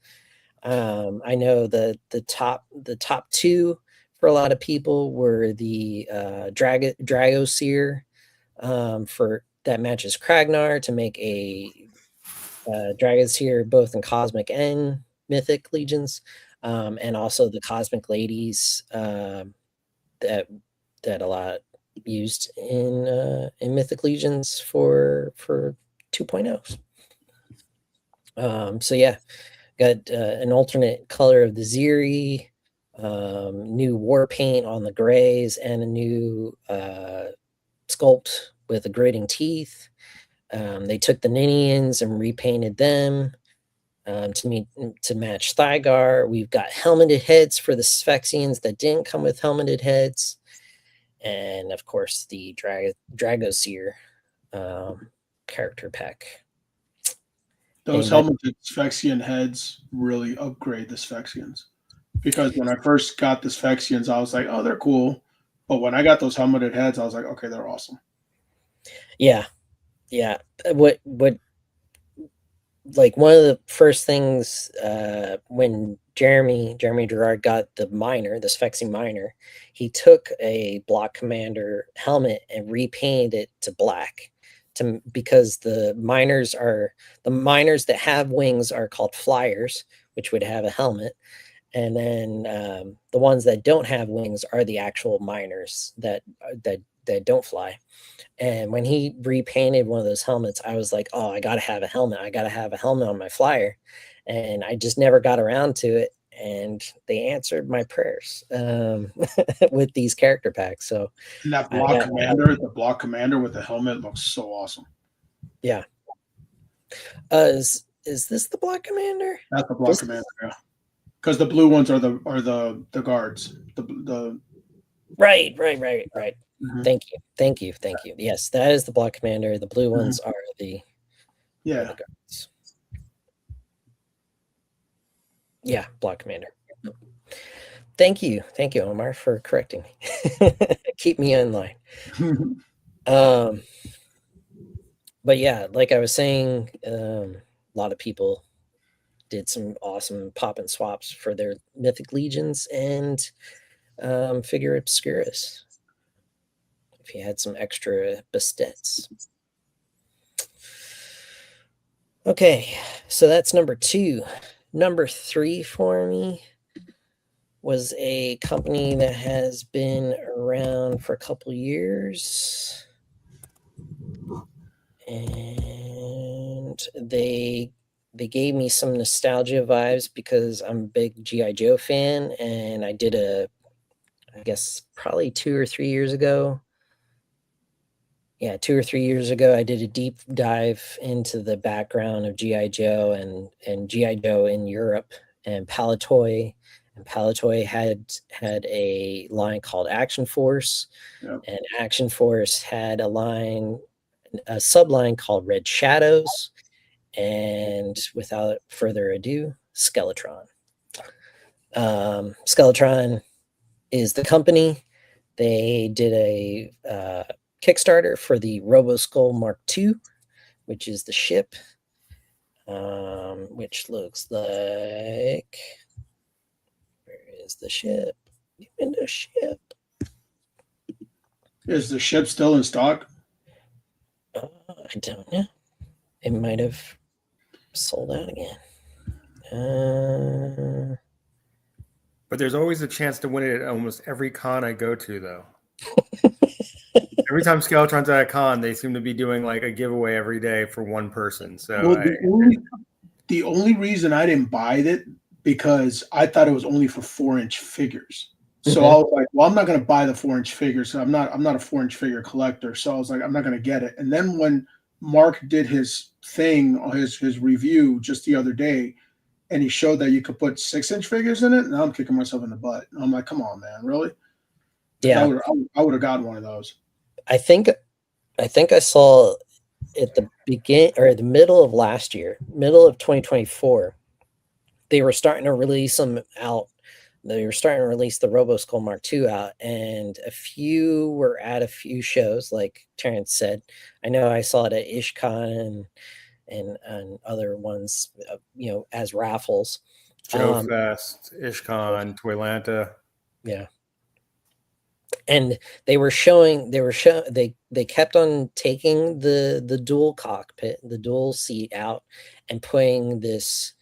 I know the top 2 for a lot of people were the Dragoseer for that matches Kragnar to make a Dragoseer both in Cosmic and Mythic Legions, and also the Cosmic Ladies that a lot used in Mythic Legions for 2.0s. So yeah, got an alternate color of the Ziri, new war paint on the grays, and a new sculpt with the grating teeth. They took the Ninians and repainted them to match Thygar. We've got helmeted heads for the Sphexians that didn't come with helmeted heads, and of course the Dragoseer character pack. Those helmeted Sphexian heads really upgrade the Sphexians. Because when I first got the Sphexians, I was like, "Oh, they're cool," but when I got those helmeted heads, I was like, "Okay, they're awesome." Yeah, yeah. What like one of the first things when Jeremy Gerard got the Sphexian miner, he took a block commander helmet and repainted it to black because the miners that have wings are called flyers, which would have a helmet. And then the ones that don't have wings are the actual miners that don't fly. And when he repainted one of those helmets, I was like, "Oh, I gotta have a helmet. I gotta have a helmet on my flyer," and I just never got around to it. And they answered my prayers with these character packs. So And that the block commander with the helmet looks so awesome. Yeah. Is this the block commander? That's the block commander, yeah. Because the blue ones are the guards. The Right. Mm-hmm. Thank you. Yes, that is the block commander. The blue ones are the guards. Yeah, block commander. Thank you, Omar, for correcting me. Keep me in line. But yeah, like I was saying, a lot of people did some awesome pop and swaps for their Mythic Legions and Figure Obscurus. If you had some extra Bastets. Okay, so that's number 2. Number 3 for me was a company that has been around for a couple years. and they gave me some nostalgia vibes because I'm a big GI Joe fan, and I did I guess probably 2 or 3 years ago. Yeah, 2 or 3 years ago, I did a deep dive into the background of GI Joe and GI Joe in Europe and Palatoy. And Palatoy had a line called Action Force, Yep. and Action Force had a subline called Red Shadows, and without further ado, Skeletron. Skeletron is the company. They did a Kickstarter for the RoboSkull Mark II, which is the ship, which looks like, where is the ship? Even the ship. Is the ship still in stock? I don't know. It might have sold out again. But there's always a chance to win it at almost every con I go to, though. Every time Skeletron's at a con, they seem to be doing like a giveaway every day for one person. So Well, the only reason I didn't buy it because I thought it was only for 4-inch figures. So I was like, well, I'm not going to buy the 4-inch figures. So I'm not a 4-inch figure collector. So I was like, I'm not going to get it. And then when Mark did his thing on his review just the other day, and he showed that you could put 6-inch figures in it, and I'm kicking myself in the butt. And I'm like, come on, man, really? Yeah, I would have gotten one of those. I think I saw at the the middle of last year, middle of 2024, they were starting to release them out. They were starting to release the RoboSkull Mark II out, and a few were at a few shows, like Terrence said. I know I saw it at IshCon and other ones, as raffles. Joe Fest, IshCon, Toylanta. Yeah. And they kept on taking the dual cockpit, the dual seat out, and putting this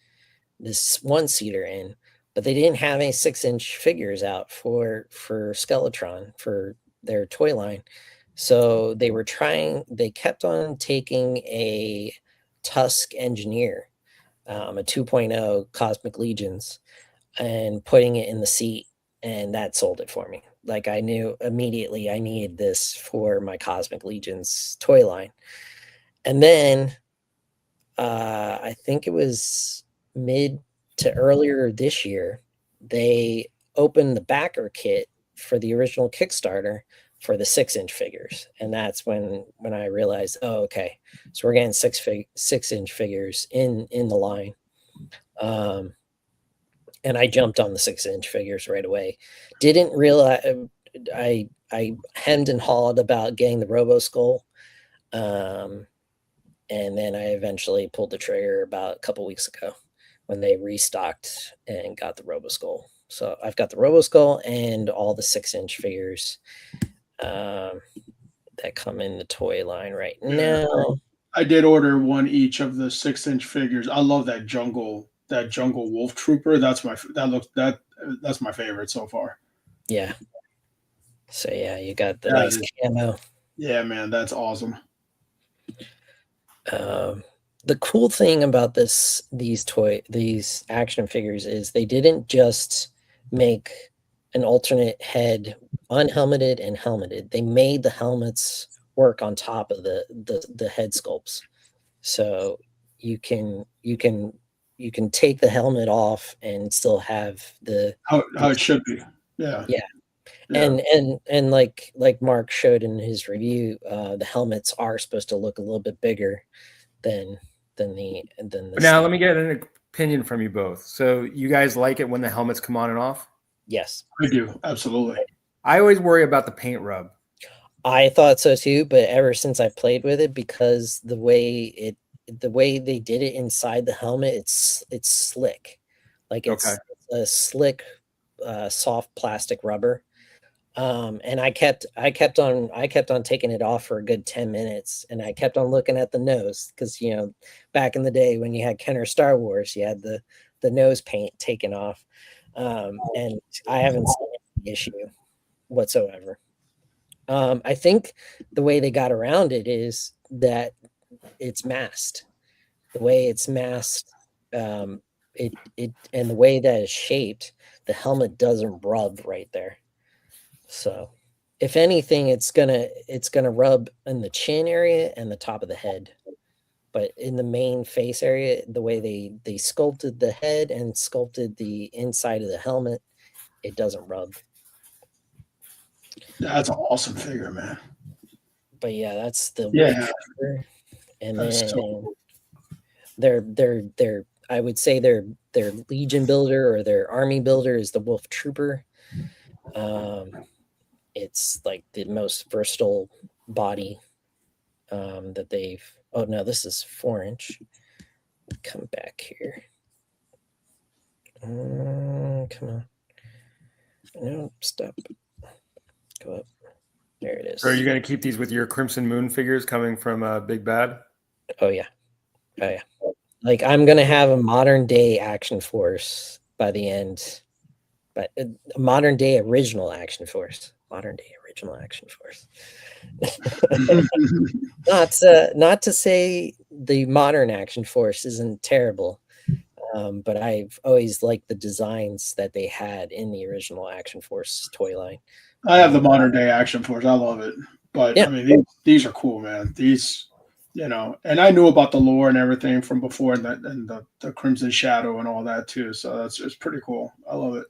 one seater in, but they didn't have any 6-inch figures out for Skeletron for their toy line. So they kept on taking a Tusk Engineer, a 2.0 Cosmic Legions, and putting it in the seat, and that sold it for me. Like, I knew immediately I needed this for my Cosmic Legions toy line. And then I think it was mid to earlier this year, they opened the backer kit for the original Kickstarter for the 6-inch figures, and that's when I realized, oh, okay, so we're getting 6-inch figures in the line. And I jumped on the 6-inch figures right away. Didn't realize I hemmed and hawed about getting the RoboSkull, and then I eventually pulled the trigger about a couple weeks ago when they restocked and got the RoboSkull. So I've got the RoboSkull and all the 6-inch figures that come in the toy line right now. I did order one each of the 6-inch figures. I love that jungle wolf trooper. That's my favorite so far. Yeah. So yeah, you got the nice camo. Yeah, man, that's awesome. The cool thing about these action figures is they didn't just make an alternate head unhelmeted and helmeted. They made the helmets work on top of the head sculpts. So you can take the helmet off and still have how it should be. Yeah. Yeah. And like Mark showed in his review, the helmets are supposed to look a little bit bigger than the. But now let me get an opinion from you both. So you guys like it when the helmets come on and off? Yes, I do. Absolutely. I always worry about the paint rub. I thought so too, but ever since I played with it, because the way they did it inside the helmet, it's slick, like it's a slick, soft plastic rubber. And I kept on taking it off for a good 10 minutes, and I kept on looking at the nose, because back in the day when you had Kenner Star Wars, you had the nose paint taken off, and I haven't seen any issue whatsoever. I think the way they got around it is that it's masked. The way it's masked, it and the way that it's shaped, the helmet doesn't rub right there. So, if anything, it's gonna rub in the chin area and the top of the head. But in the main face area, the way they sculpted the head and sculpted the inside of the helmet, it doesn't rub. That's an awesome figure, man. But yeah, that's the Yeah, Wolf Trooper. And that's then so cool. their I would say their Legion builder or their army builder is the Wolf Trooper. It's like the most versatile body that they've. Oh no, this is 4-inch. Come back here. Come on. No, stop. Go up. There it is. So are you going to keep these with your Crimson Moon figures coming from Big Bad? Oh yeah. Oh yeah. Like I'm gonna have a modern day action force by the end, but a modern day original action force. Modern day original action force. Not to say the modern action force isn't terrible, but I've always liked the designs that they had in the original action force toy line. I have the modern day action force. I love it. But Yeah. I mean, these are cool, man. These, and I knew about the lore and everything from before, and the Crimson Shadow and all that too. So it's pretty cool. I love it.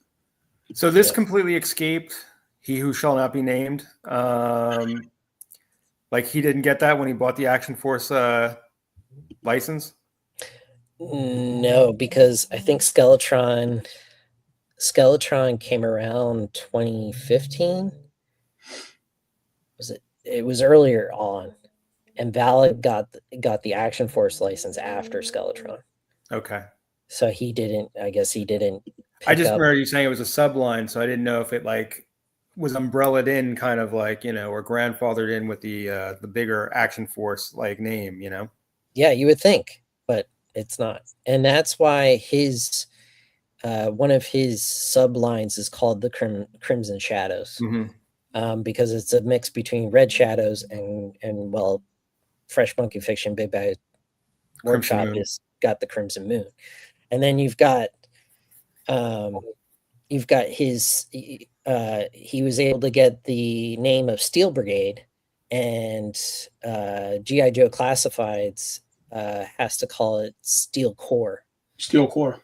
So this completely escaped He Who Shall Not Be Named. Like he didn't get that when he bought the Action Force license. No, because I think Skeletron came around 2015. Was it? It was earlier on, and Valid got the Action Force license after Skeletron. Okay. So he didn't. I guess he didn't. I just remember you saying it was a subline, so I didn't know if it like was umbrellaed in, kind of like or grandfathered in with the bigger Action Force like name. Yeah, you would think, but it's not, and that's why his one of his sublines is called the Crimson Shadows, because it's a mix between Red Shadows and well, Fresh Monkey Fiction Big Bad Workshop has got the Crimson Moon, and then you've got his he was able to get the name of Steel Brigade, and GI Joe Classifieds has to call it Steel Corps. Steel Corps.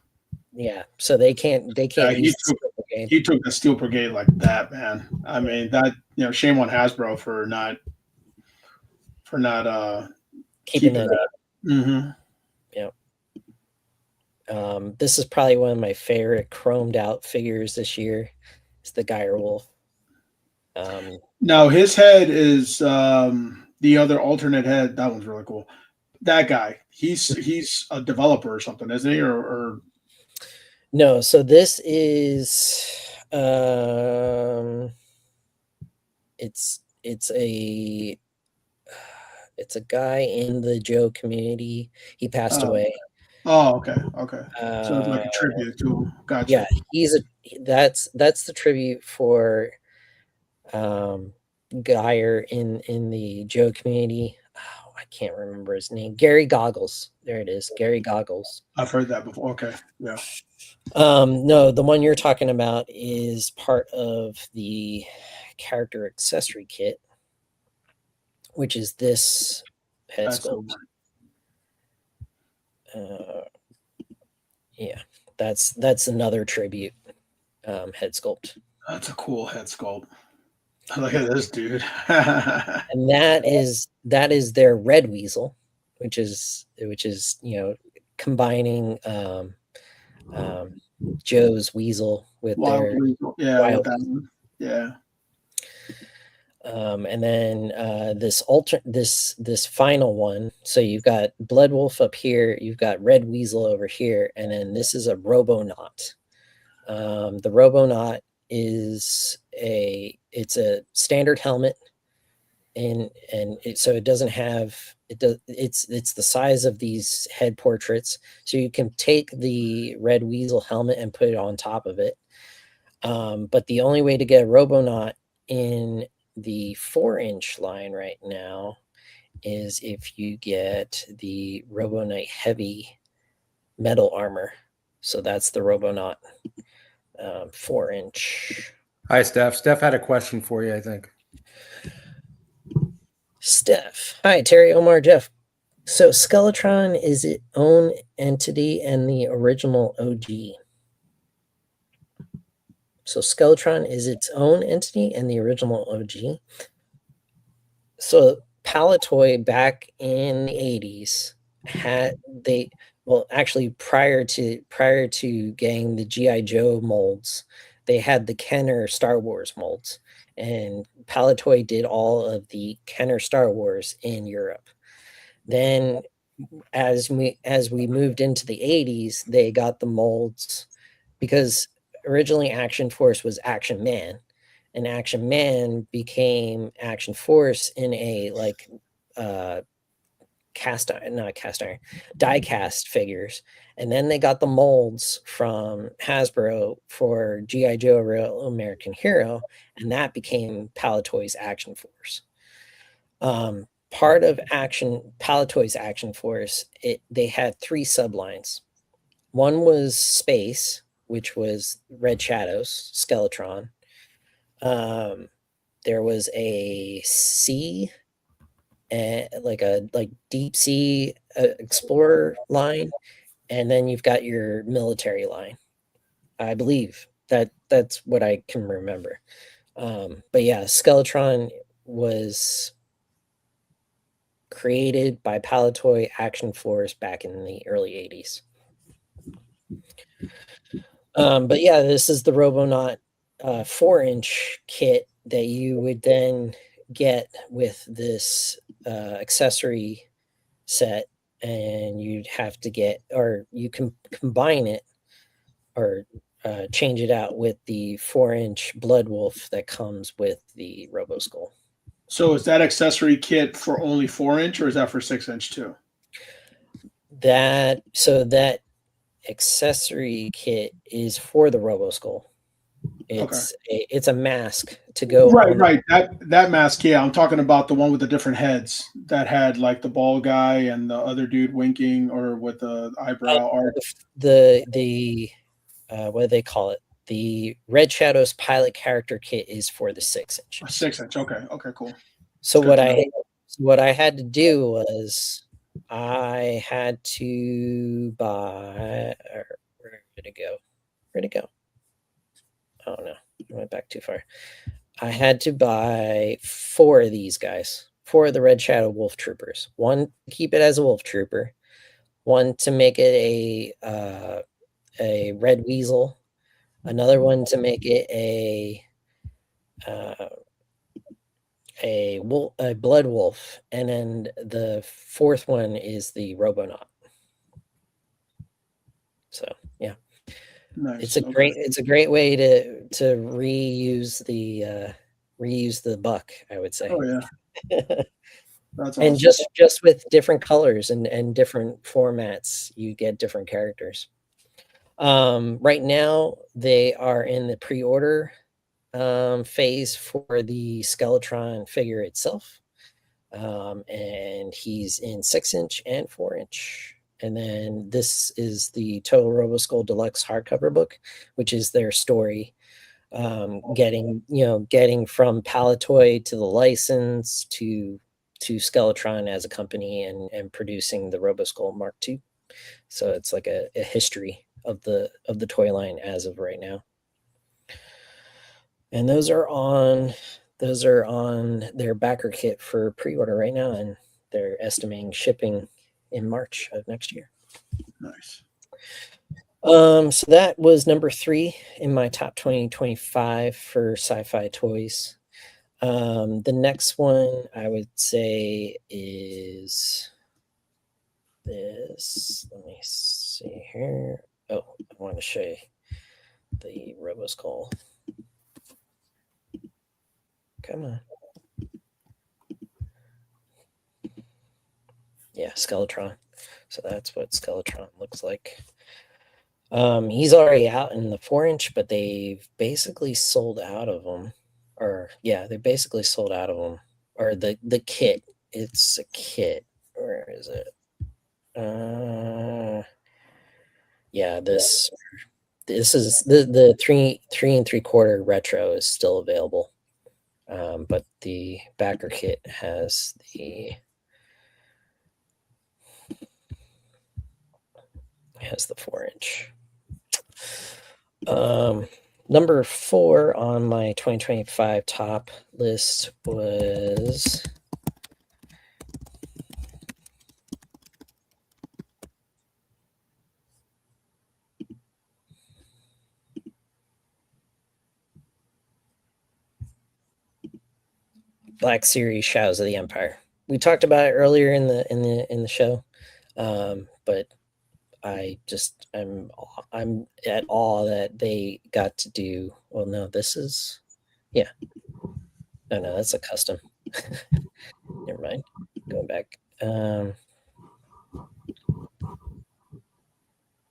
Yeah, so they can't use he took the Steel Brigade like that, man. I mean that shame on Hasbro for not keeping that. Mm-hmm. Yeah. This is probably one of my favorite chromed out figures this year. It's the Geyer Wolf. Now his head is the other alternate head. That one's really cool. That guy, he's a developer or something, isn't he? Or no, so this is it's a guy in the Joe community. He passed away. Oh, okay. So it's like a tribute to him. Gotcha. Yeah, that's the tribute for Geyer in the Joe community. Oh, I can't remember his name. Gary Goggles. There it is. Gary Goggles. I've heard that before. Okay. Yeah. No, the one you're talking about is part of the character accessory kit, which is this head sculpt. Yeah, that's another tribute head sculpt. That's a cool head sculpt. Look at this dude. And that is their Red Weasel, which is combining Joe's Weasel with Wild their Weasel. Yeah, Wild with that one. Yeah. And then this final one. So you've got Blood Wolf up here, you've got Red Weasel over here, and then this is a Robonaut. The Robonaut is a standard helmet, and so it doesn't have it's the size of these head portraits, so you can take the Red Weasel helmet and put it on top of it. But the only way to get a Robonaut in the 4-inch line right now is if you get the Robo Knight Heavy metal armor. So that's the Robonaut 4-inch. Hi, Steph. Steph had a question for you, I think. Steph. Hi, Terry, Omar, Jeff. So Skeletron is its own entity and the original OG. So Skeletron is its own entity and the original OG. So Palitoy back in the 80s had actually prior to getting the G.I. Joe molds, they had the Kenner Star Wars molds. And Palitoy did all of the Kenner Star Wars in Europe. Then as we moved into the 80s, they got the molds because originally Action Force was Action Man, and Action Man became Action Force in a die cast figures. And then they got the molds from Hasbro for G.I. Joe Real American Hero, and that became Palitoy's Action Force. Part of Palitoy's Action Force, they had 3 sublines. One was Space, which was Red Shadows, Skeletron. There was a sea, like deep sea explorer line, and then you've got your military line. I believe that's what I can remember. But yeah, Skeletron was created by Palitoy Action Force back in the early 80s. But yeah, this is the Robonaut 4-inch kit that you would then get with this accessory set, and you'd have to get, or you can combine it or change it out with the 4-inch Blood Wolf that comes with the Robo Skull. So is that accessory kit for only 4-inch, or is that for 6-inch too? That accessory kit is for the Robo Skull. It's a mask to go right. That mask, yeah. I'm talking about the one with the different heads that had like the bald guy and the other dude winking, or with the eyebrow art. The what do they call it? The Red Shadows pilot character kit is for the 6-inch. 6-inch. Okay, cool. So what I had to do was I had to buy. Where did it go? Where'd it go? Oh no, I went back too far. I had to buy 4 of these guys, 4 of the Red Shadow Wolf Troopers. One to keep it as a Wolf Trooper, one to make it a Red Weasel, another one to make it a Blood Wolf, and then the 4th one is the Robonaut. So yeah. Nice. It's a great way to reuse the buck, I would say. Oh yeah. That's awesome. And just with different colors and different formats, you get different characters. Right now they are in the pre-order phase for the Skeletron figure itself. And he's in 6-inch and 4-inch. And then this is the Total Robo Skull Deluxe hardcover book, which is their story, getting from Palitoy to the license to Skeletron as a company and producing the Robo Skull Mark II. So it's like a history of the toy line as of right now. And those are on their backer kit for pre-order right now, and they're estimating shipping in March of next year. Nice. So that was number 3 in my top 2025 for sci-fi toys. The next one I would say is this. Let me see here. Oh, I want to show you the Robo Skull. Come on. Yeah, Skeletron. So that's what Skeletron looks like. He's already out in the 4-inch, but they've basically sold out of them. Or yeah, they basically sold out of them. Or the kit it's a kit. Where is it? Yeah, this is the 3 3/4 retro is still available, but the backer kit has the 4-inch. Number 4 on my 2025 top list was Black Series Shadows of the Empire. We talked about it earlier in the show, but I'm at awe that they got to do. Well, no, this is no, that's a custom. Never mind. Going back.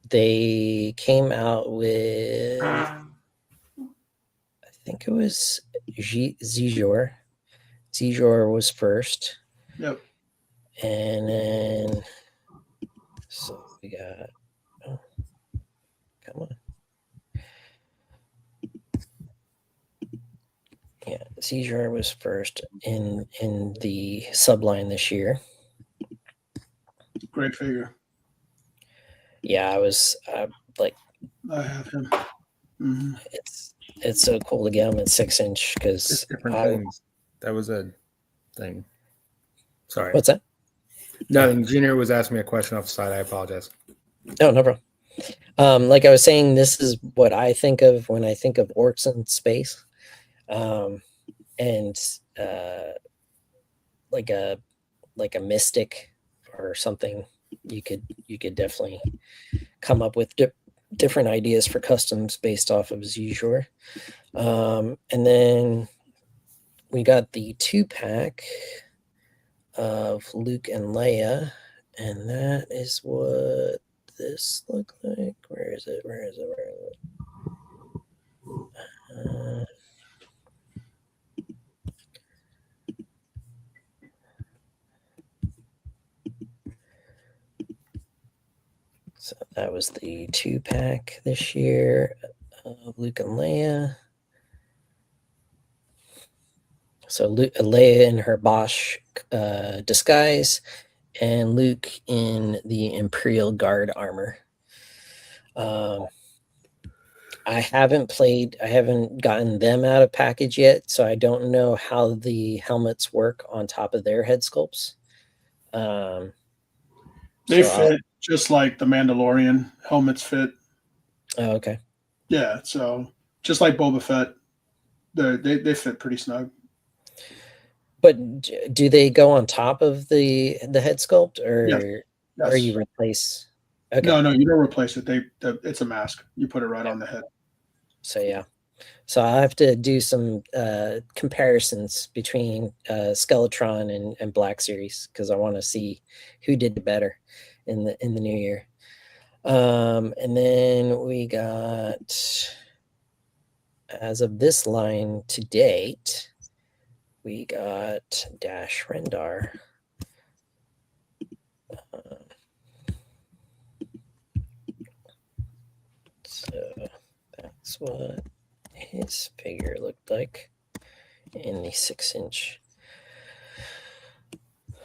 They came out with, I think it was Zijor. Zijor was first. Yep. And then, so we got, oh, come on. Yeah, Zijor was first in the subline this year. Great figure. Yeah, I was like, I have him. Mm-hmm. It's so cool to get them at 6-inch because different things. That was a thing. Sorry. What's that? Nothing. Junior was asking me a question off the side. I apologize. Oh, no problem. Like I was saying, this is what I think of when I think of orcs in space, and like a mystic or something. You could definitely come up with different ideas for customs based off of Zijor. And then we got the 2-pack of Luke and Leia, and that is what this looked like. Where is it? So that was the 2-pack this year of Luke and Leia. So Leia in her Bosch disguise, and Luke in the Imperial Guard armor. I haven't gotten them out of package yet, so I don't know how the helmets work on top of their head sculpts. They fit just like the Mandalorian helmets fit. Oh, okay. Yeah, so just like Boba Fett, they fit pretty snug. But do they go on top of the head sculpt, or Yes. or you replace? Okay. No, you don't replace it. It's a mask. You put it right on the head. So yeah, so I have to do some comparisons between Skeletron and Black Series because I want to see who did it better in the new year. And then we got, as of this line to date, we got Dash Rendar. So that's what his figure looked like in the 6-inch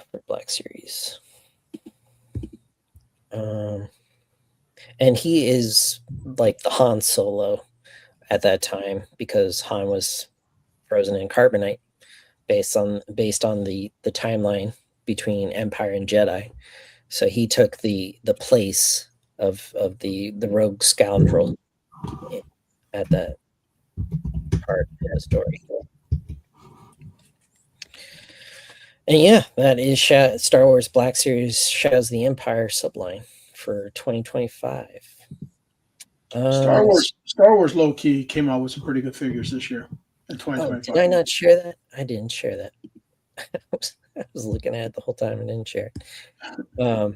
for Black Series. And he is like the Han Solo at that time because Han was frozen in carbonite based on the timeline between Empire and Jedi. So he took the place of the rogue scoundrel at that part of the story. And yeah, that is Star Wars Black Series Shadows of the Empire subline for 2025. Star Wars low key came out with some pretty good figures this year in 2025. Did I not share that? I didn't share that. I was looking at it the whole time and didn't share it.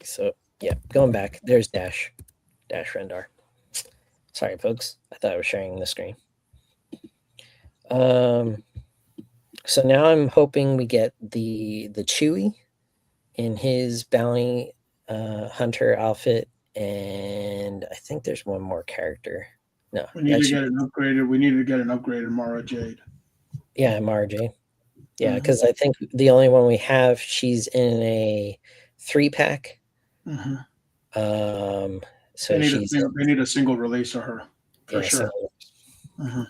So yeah, going back, there's Dash Rendar. Sorry, folks. I thought I was sharing the screen. So now I'm hoping we get the Chewie in his bounty hunter outfit, and I think there's one more character. No, We need to get an upgraded. We need to get an upgraded Mara Jade. yeah, Margie. Yeah, because I think the only one we have, she's in a 3-pack. Mm-hmm. So they need a single release of her for sure. Mm-hmm.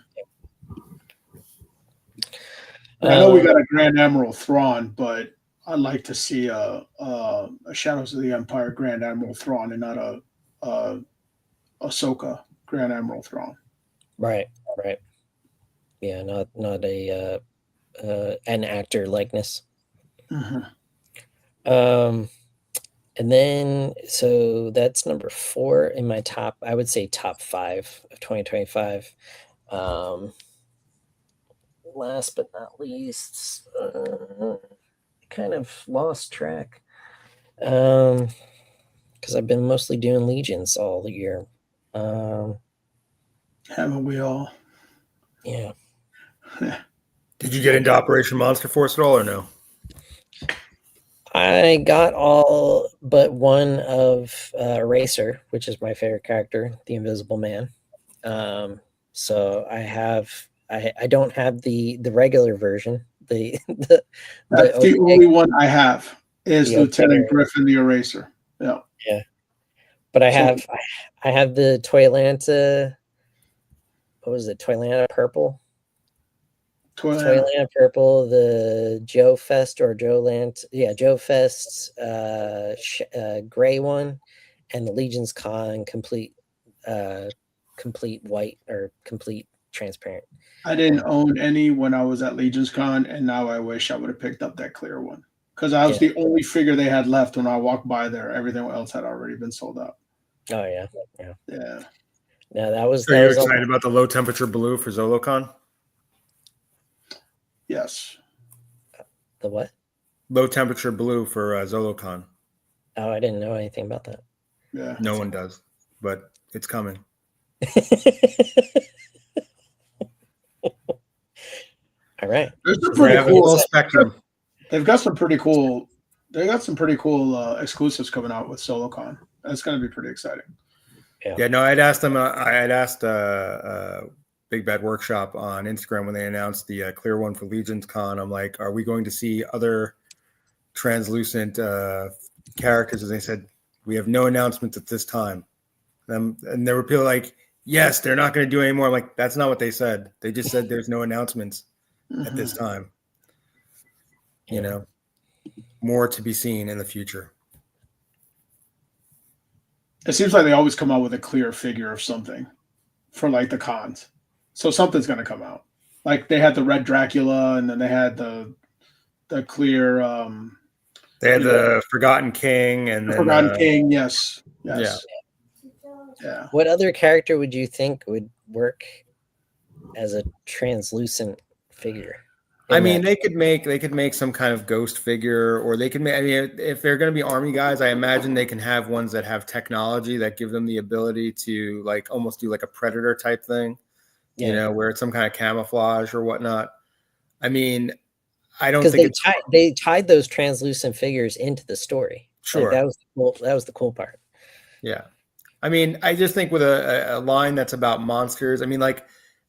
I know we got a Grand Admiral Thrawn, but I'd like to see a Shadows of the Empire Grand Admiral Thrawn and not a Ahsoka Grand Admiral Thrawn. Right. Yeah, not a an actor likeness. Mm-hmm. And then so that's number 4 in my top. I would say top 5 of 2025. Last but not least, kind of lost track because I've been mostly doing Legions all the year. Haven't we all? Yeah. Did you get into Operation Monster Force at all, or no? I got all but one of Eraser, which is my favorite character, the Invisible Man. So I don't have the regular version. That's the only one I have is Lieutenant Griffin the Eraser. Yeah. But I have the Toylanta. What was it? Toylanta Purple. Toylanta Purple, the Joe Fest or Joe Lant, Joe Fest's gray one, and the Legion's Con complete white or complete transparent. I didn't own any when I was at Legion's Con, and now I wish I would have picked up that clear one because I was the only figure they had left when I walked by there. Everything else had already been sold out. Oh yeah. No, that was. So you're excited about the low temperature blue for ZoloCon? Yes. The what? Low temperature blue for ZoloCon. Oh, I didn't know anything about that. Yeah. No one does, but it's coming. All right. There's a pretty cool spectrum. They've got some pretty cool. They got some pretty cool exclusives coming out with ZoloCon. That's going to be pretty exciting. Yeah. No, I'd asked them. I had asked Big Bad Workshop on Instagram when they announced the clear one for Legion's Con. I'm like, are we going to see other translucent characters? And they said, we have no announcements at this time. And there were people like, yes, they're not going to do any more. I'm like, that's not what they said. They just said there's no announcements at this time. You know, more to be seen in the future. It seems like they always come out with a clear figure of something for like the cons. So something's going to come out. Like they had the red Dracula, and then they had the clear. They had the Forgotten King, and then, Forgotten King. Yes. Yeah. What other character would you think would work as a translucent figure? I mean, they could make some kind of ghost figure, or they could make. I mean, if they're going to be army guys, I imagine they can have ones that have technology that give them the ability to like almost do like a predator type thing, you know, where it's some kind of camouflage or whatnot. I mean, I don't think they tied those translucent figures into the story. Sure, like, that was the cool part. Yeah, I mean, I just think with a line that's about monsters. I mean, like.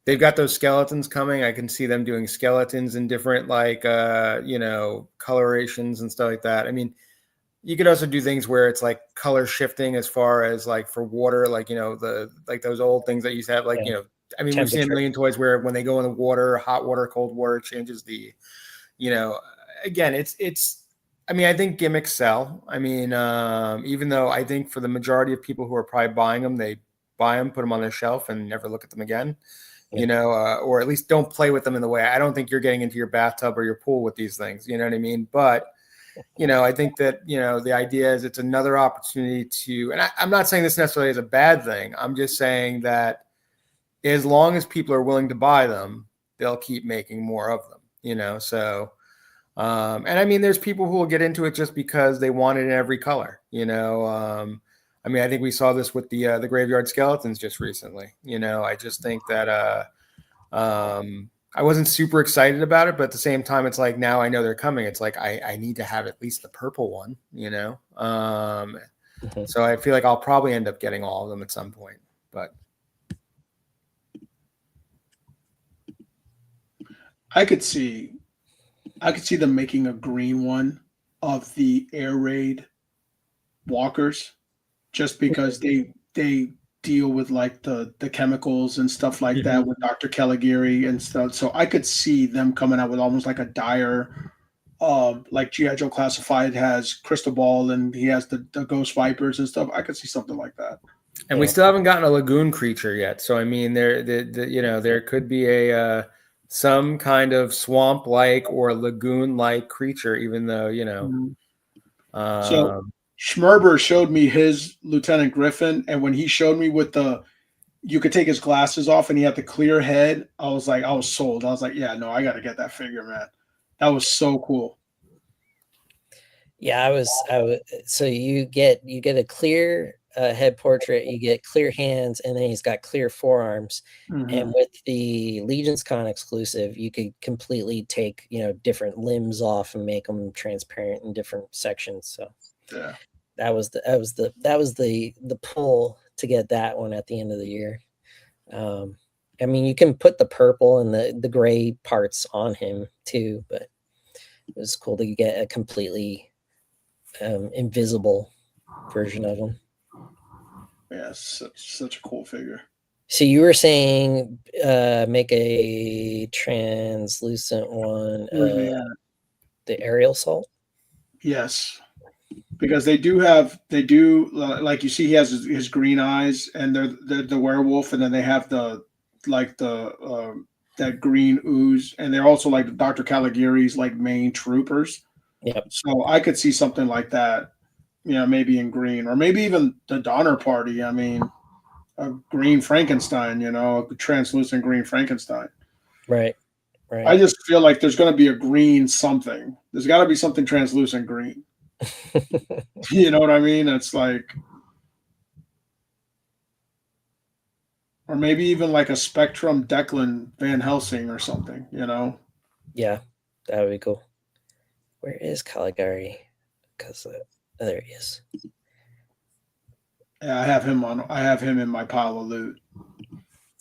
They've got those skeletons coming. I can see them doing skeletons in different, like, colorations and stuff like that. I mean, you could also do things where it's like color shifting as far as like for water, like, you know, those old things that used to have, like, you know, I mean, we've seen a million toys where when they go in the water, hot water, cold water, it changes the, you know, again, it's, I mean, I think gimmicks sell. I mean, even though I think for the majority of people who are probably buying them, they buy them, put them on their shelf and never look at them again. You know, or at least don't play with them in the way. I don't think you're getting into your bathtub or your pool with these things. You know what I mean? But, you know, I think that, you know, the idea is it's another opportunity to, and I'm not saying this necessarily is a bad thing. I'm just saying that as long as people are willing to buy them, they'll keep making more of them, you know? So, and I mean, there's people who will get into it just because they want it in every color, you know? I mean, I think we saw this with the Graveyard Skeletons just recently. You know, I just think that I wasn't super excited about it, but at the same time, it's like now I know they're coming. It's like I need to have at least the purple one, you know. So I feel like I'll probably end up getting all of them at some point. But I could see them making a green one of the air raid walkers, just because they deal with like the chemicals and stuff like that with Dr. Caligari and stuff. So I could see them coming out with almost like a dire, like G.I. Joe Classified has Crystal Ball and he has the Ghost Vipers and stuff. I could see something like that. and we still haven't gotten a lagoon creature yet. So I mean, there could be a some kind of swamp like or lagoon like creature, even though So Schmerber showed me his Lieutenant Griffin, and when he showed me with you could take his glasses off and he had the clear head, I was sold. I was like, yeah, no, I got to get that figure, man. That was so cool. Yeah, I was. So you get a clear head portrait, you get clear hands, and then he's got clear forearms. And with the Legion's Con exclusive, you could completely take different limbs off and make them transparent in different sections. So yeah, that was the pull to get that one at the end of the year. I mean, you can put the purple and the gray parts on him too, but it was cool to get a completely invisible version of him. Yeah, such a cool figure. So you were saying make a translucent one, the aerial salt? Yes, because they do like you see he has his green eyes and they're the werewolf, and then they have that green ooze, and they're also like Dr. Caligari's like main troopers. Yep. So I could see something like that, maybe in green, or maybe even the Donner Party. I mean, a green Frankenstein, a translucent green Frankenstein. Right. I just feel like there's going to be a green something. There's got to be something translucent green. You know what I mean? It's like, or maybe even like a Spectrum Declan Van Helsing or something, Yeah, that would be cool. Where is Caligari? Because there he is. Yeah, I have him in my pile of loot.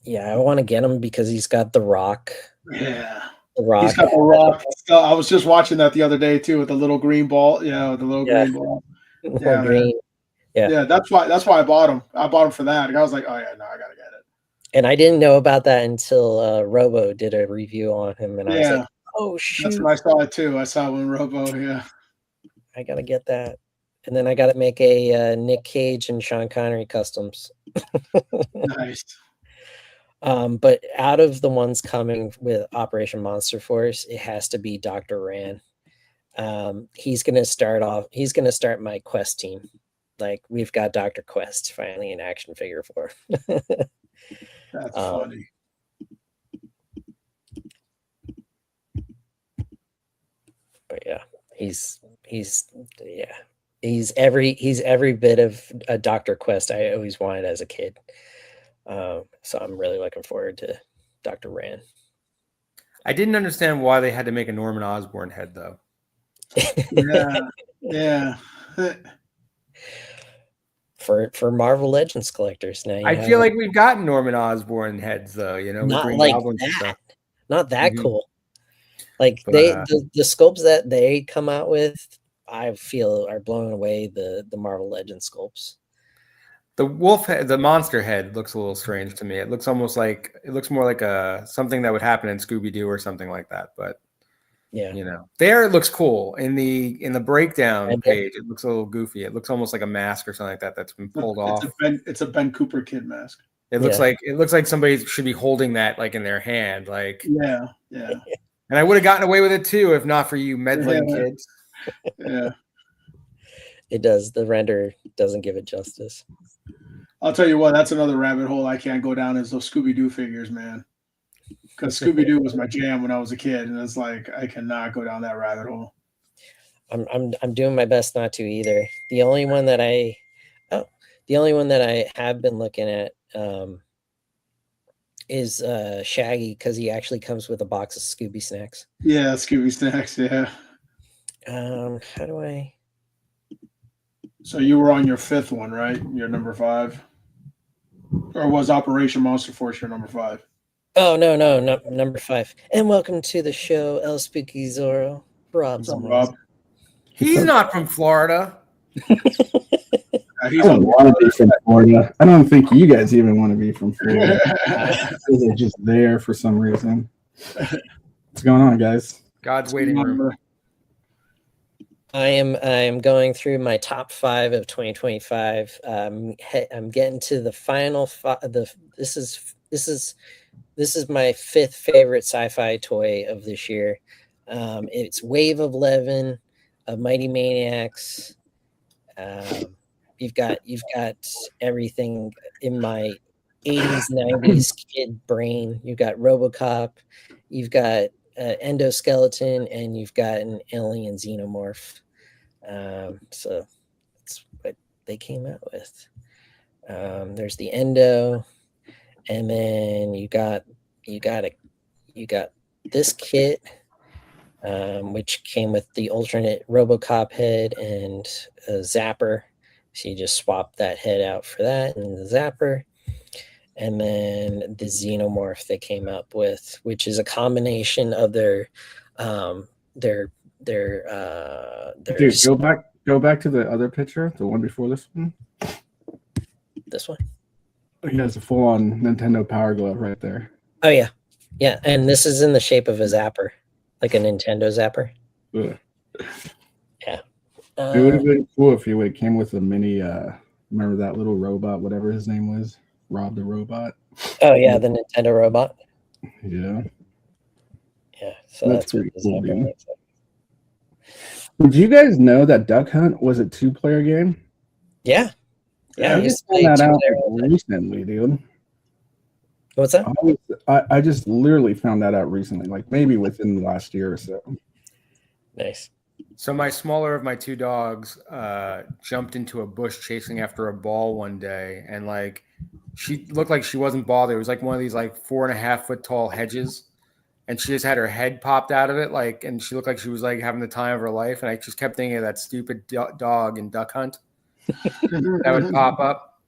Yeah, I want to get him because he's got the rock. Yeah. The rock. He's got the rock. I was just watching that the other day too with the little green ball. Yeah, with the little green ball. Yeah, green. Yeah, that's why I bought him. I bought him for that. And I was like, oh yeah, no, I gotta get it. And I didn't know about that until Robo did a review on him, and I was like, oh shoot. That's when I saw it too. I saw it when Robo, yeah. I gotta get that. And then I gotta make a Nick Cage and Sean Connery customs. Nice. But out of the ones coming with Operation Monster Force, it has to be Dr. Ran. He's gonna start my Quest team. Like, we've got Dr. Quest finally in action figure for. That's funny. But yeah, he's every bit of a Dr. Quest I always wanted as a kid. So I'm really looking forward to Dr. Ran. I didn't understand why they had to make a Norman Osborn head, though. Yeah. For Marvel Legends collectors now. I feel like we've gotten Norman Osborn heads, though. Not like that. Not that cool. Like, the sculpts that they come out with, I feel are blowing away the Marvel Legends sculpts. The wolf head, the monster head looks a little strange to me. It looks more like something that would happen in Scooby-Doo or something like that. But yeah, there it looks cool. In the breakdown page, it looks a little goofy. It looks almost like a mask or something like that that's been pulled off. It's a Ben Cooper kid mask. It looks like somebody should be holding that like in their hand. Like yeah. And I would have gotten away with it too if not for you meddling kids. Yeah. It does. The render doesn't give it justice. I'll tell you what, that's another rabbit hole I can't go down, is those Scooby-Doo figures, man. Because Scooby-Doo was my jam when I was a kid, and it's like I cannot go down that rabbit hole. I'm doing my best not to either. The only one that I have been looking at is Shaggy, because he actually comes with a box of Scooby snacks. Yeah, Scooby Snacks. Yeah. How do I? So you were on your fifth one, right? Your number 5, or was Operation Monster Force your number 5? Oh no, number 5. And welcome to the show, El Spooky Zorro, Rob What's up, Zamora. Rob? He's not from Florida. He's I don't on. want to be from Florida. I don't think you guys even want to be from Florida. They're just there for some reason. What's going on, guys? God's waiting room. I am going through my top 5 of 2025. I'm getting to the final this is my 5th favorite sci-fi toy of this year. It's Wave of 11 of Mighty Maniacs. You've got everything in my 80s 90s kid brain. You've got RoboCop, you've got endoskeleton, and you've got an alien xenomorph. So that's what they came out with. There's the endo, and then you got this kit, which came with the alternate RoboCop head and a zapper. So you just swap that head out for that and the zapper. And then the xenomorph they came up with, which is a combination of their Dude, go back to the other picture, the one before this one. This one. He has a full-on Nintendo Power Glove right there. Oh yeah, and this is in the shape of a zapper, like a Nintendo zapper. Ugh. Yeah. It would have been cool if he came with a mini. Remember that little robot, whatever his name was, Rob the Robot. Oh yeah, the Nintendo robot. Yeah. Yeah. So That's that's pretty what this cool, zapper dude. looks like. Did you guys know that Duck Hunt was a 2-player game? Yeah. Yeah, I I used just to play found that out 2-player all the time. recently, dude. What's that? I just literally found that out recently, like maybe within the last year or so. Nice. So my smaller of my 2 dogs jumped into a bush chasing after a ball one day, and like she looked like she wasn't bothered. It was like one of these like 4.5 foot tall hedges, and she just had her head popped out of it, like, and she looked like she was like having the time of her life. And I just kept thinking of that stupid dog in Duck Hunt that would pop up,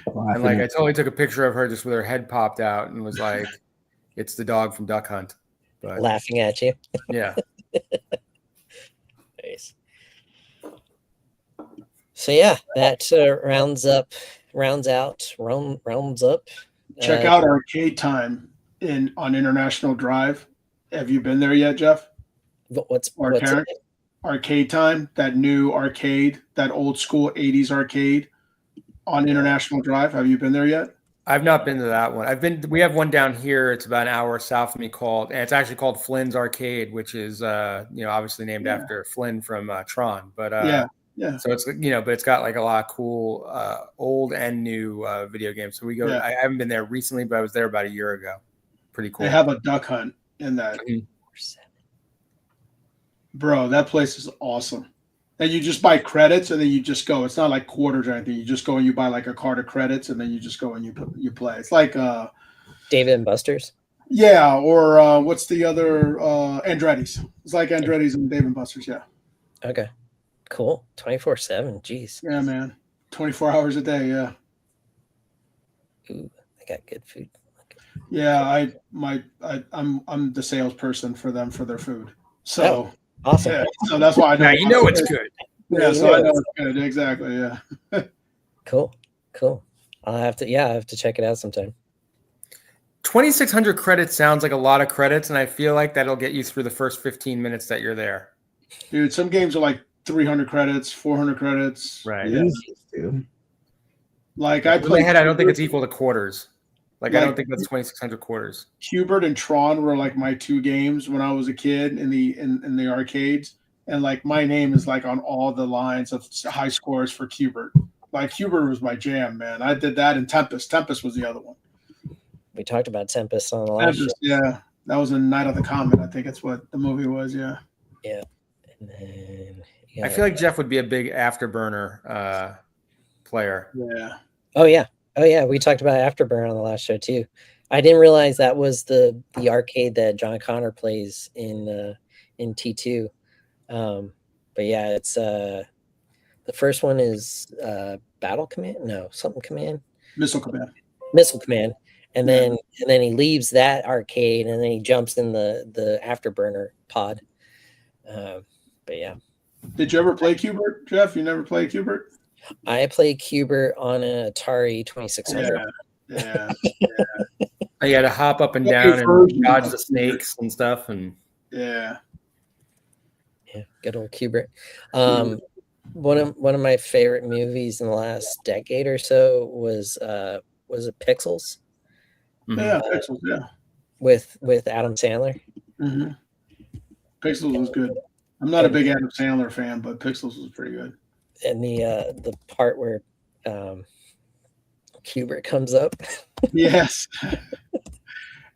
and like I totally took a picture of her just with her head popped out and was like, "It's the dog from Duck Hunt." But Laughing at you. yeah. Nice. So yeah, that rounds up. Check out Arcade Time on International Drive. Have you been there yet, Jeff? What's Karen? it? Arcade Time, that new arcade, that old school 80s arcade on International Drive. Have you been there yet? I've not been to that one. We have one down here. It's about an hour south of me and it's actually called Flynn's Arcade, which is, obviously named after Flynn from Tron. But yeah. So it's, but it's got like a lot of cool old and new video games. So we go. Yeah. I haven't been there recently, but I was there about a year ago. Pretty cool. They have a Duck Hunt in that. Mhm. Bro, that place is awesome. And you just buy credits and then you just go. It's not like quarters or anything. You just go and you buy like a card of credits and then you just go and you play. It's like David and Buster's. Yeah, or what's the other Andretti's? It's like Andretti's and Dave and Buster's. Yeah. Okay. Cool. 24/7. Jeez. Yeah, man. 24 hours a day. Yeah. Ooh, they got good food. Okay. Yeah, I'm the salesperson for them for their food. So awesome. Yeah, so that's why I know. Now you know it's good. Yeah, so I know it's good. Exactly. Yeah. Cool. I have to check it out sometime. 2,600 credits sounds like a lot of credits, and I feel like that'll get you through the first 15 minutes that you're there. Dude, some games are like 300 credits, 400 credits. Right. Yeah. Dude. Like I In my played. head, I don't think it's equal to quarters. I don't think that's 2,600 quarters. Hubert and Tron were like my 2 games when I was a kid in the arcades, and like my name is like on all the lines of high scores for Hubert. Like Hubert was my jam, man. I did that, and Tempest. Tempest was the other one. We talked about Tempest on the last show. Yeah, that was in Night of the Comet. I think it's what the movie was. Yeah. Yeah. And then I feel like Jeff would be a big Afterburner player. Yeah. Oh yeah. We talked about Afterburn on the last show too. I didn't realize that was the arcade that John Connor plays in T2. But yeah, it's the first one is Battle Command, no, something Command, Missile Command. Missile Command, and Yeah. then he leaves that arcade and then he jumps in the Afterburner pod. But yeah, Did you ever play Qbert, Jeff? You never played Qbert? I played Qbert on an Atari 2600. Yeah. I got to hop up and Okay, down and version dodge of the snakes and stuff. And Yeah. Yeah, good old Qbert. One of my favorite movies in the last decade or so was it Pixels Yeah, Pixels, yeah. with Adam Sandler. Mm-hmm. Pixels was good. I'm not a big Adam Sandler fan, but Pixels was pretty good. And the part where Qbert comes up. Yes.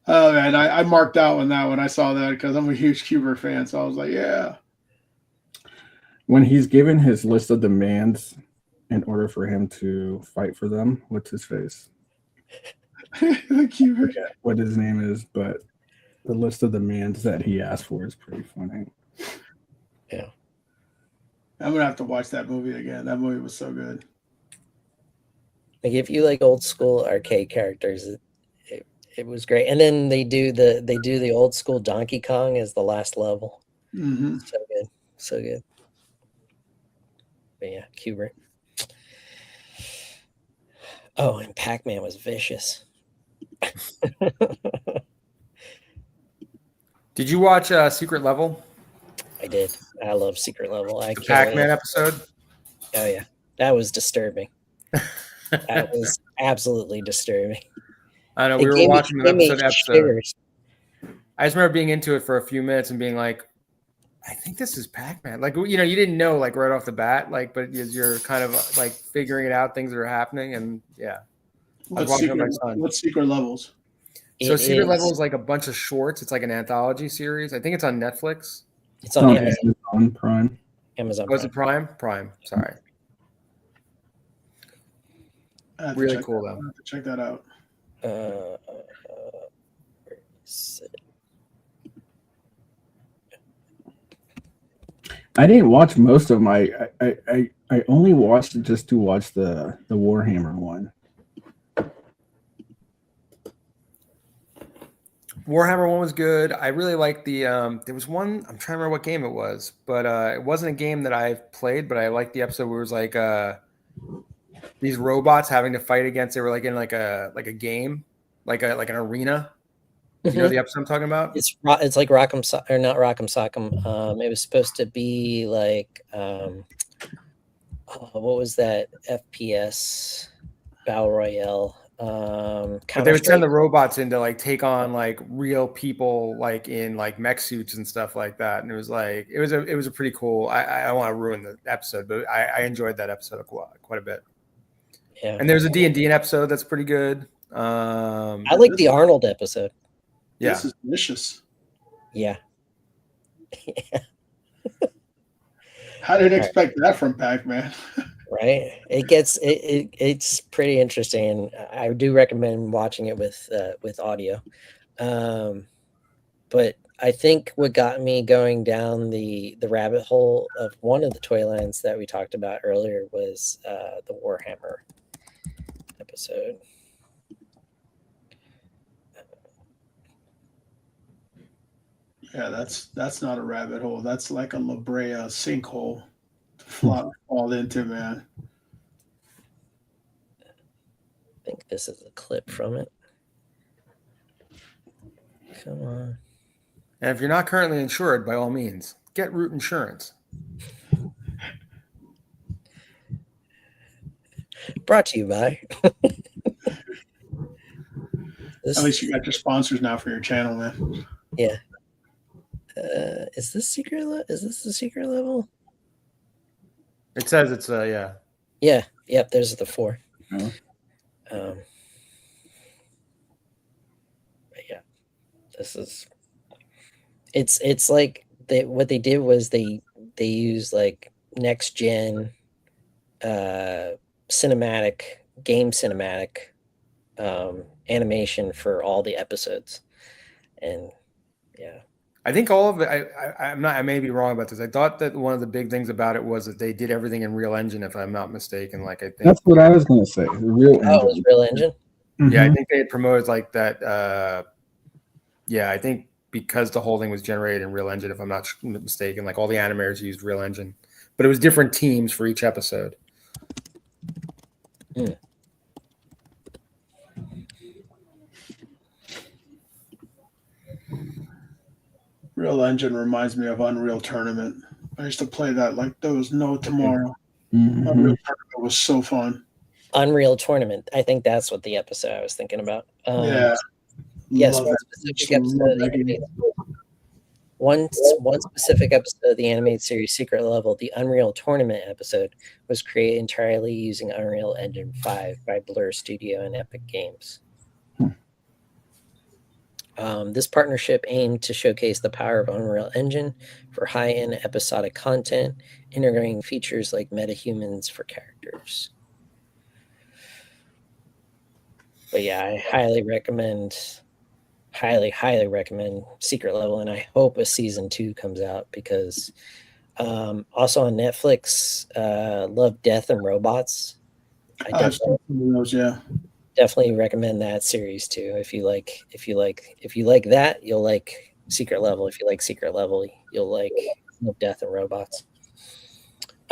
Oh man, I marked out on that when I saw that because I'm a huge Qbert fan. So I was like, yeah. When he's given his list of demands in order for him to fight for them, what's his face? Qbert. Forget what his name is, but the list of demands that he asked for is pretty funny. Yeah. I'm gonna have to watch that movie again. That movie was so good. Like if you like old school arcade characters, it was great. And then they do the old school Donkey Kong as the last level. Mm-hmm. So good. But yeah, Qbert. Oh, and Pac-Man was vicious. did you watch Secret Level? I did. I love Secret Level. I The can't Pac-Man wait. episode? Oh yeah, that was disturbing. That was absolutely disturbing. I know, It we were gave me- watching it an gave me episode. shivers. I just remember being into it for a few minutes and being like, I think this is Pac-Man. Like, you know, you didn't know like right off the bat, like, but you're kind of like figuring it out, things that are happening. And yeah. What's watching with my son. Secret Levels? So It Secret is- Level is like a bunch of shorts. It's like an anthology series. I think it's on Netflix. It's on on Amazon. Amazon Prime. Amazon Was it Prime. Prime? Sorry. I have to Really check cool, that- though. I have to check that out. Where is it? I didn't watch most of my. I only watched it just to watch the Warhammer one. Warhammer 1 was good. I really liked the there was one, I'm trying to remember what game it was, but it wasn't a game that I've played, but I liked the episode where it was like these robots having to fight against, they were like in like a game, like an arena. You know the episode I'm talking about? It's like Rock'em or not Rock'em Sock'em. It was supposed to be like what was that FPS battle royale? But they would send the robots in to like take on like real people, like in like mech suits and stuff like that. And it was like it was a pretty cool. I don't want to ruin the episode, but I enjoyed that episode quite a bit. Yeah. And there's a D&D episode that's pretty good. I like the Arnold episode. Yeah. This is vicious. Yeah. How did I expect that from Pac-Man? Right. It's pretty interesting, and I do recommend watching it with audio. But I think what got me going down the rabbit hole of one of the Toylands that we talked about earlier was the Warhammer episode. Yeah, that's not a rabbit hole. That's like a La Brea sinkhole to fall into, man. I think this is a clip from it. Come on. And if you're not currently insured, by all means, get Root Insurance. Brought to you by. At least you got your sponsors now for your channel, man. Yeah. Is this secret? Is this the secret level? It says it's yeah. Yeah. Yep. There's the 4. Oh. But yeah, this is. It's like what they did was they used like next gen, game cinematic, animation for all the episodes, and yeah. I think all of it. I'm not. I may be wrong about this. I thought that one of the big things about it was that they did everything in Real Engine, if I'm not mistaken. Like I think That's what I was going to say. The Real Oh, it was Engine. Real Engine. Yeah, I Mhm. think they had promoted like that. Yeah, I think because the whole thing was generated in Real Engine, if I'm not mistaken, like all the animators used Real Engine, but it was different teams for each episode. Real Engine reminds me of Unreal Tournament. I used to play that like there was no tomorrow. Mhm. Unreal Tournament was so fun. Unreal Tournament. I think that's what the episode I was thinking about. Yeah. Yes, Love one it. specific Just love episode. Of the that game. animated, one specific episode of the animated series Secret Level, the Unreal Tournament episode, was created entirely using Unreal Engine 5 by Blur Studio and Epic Games. This partnership aimed to showcase the power of Unreal Engine for high-end episodic content, integrating features like metahumans for characters. But yeah, I highly recommend Secret Level, and I hope a season 2 comes out because also on Netflix, Love, Death, and Robots. I I've seen some of those, yeah. definitely recommend that series too. If you like that, you'll like Secret Level. If you like Secret Level, you'll like Love, Death, and Robots.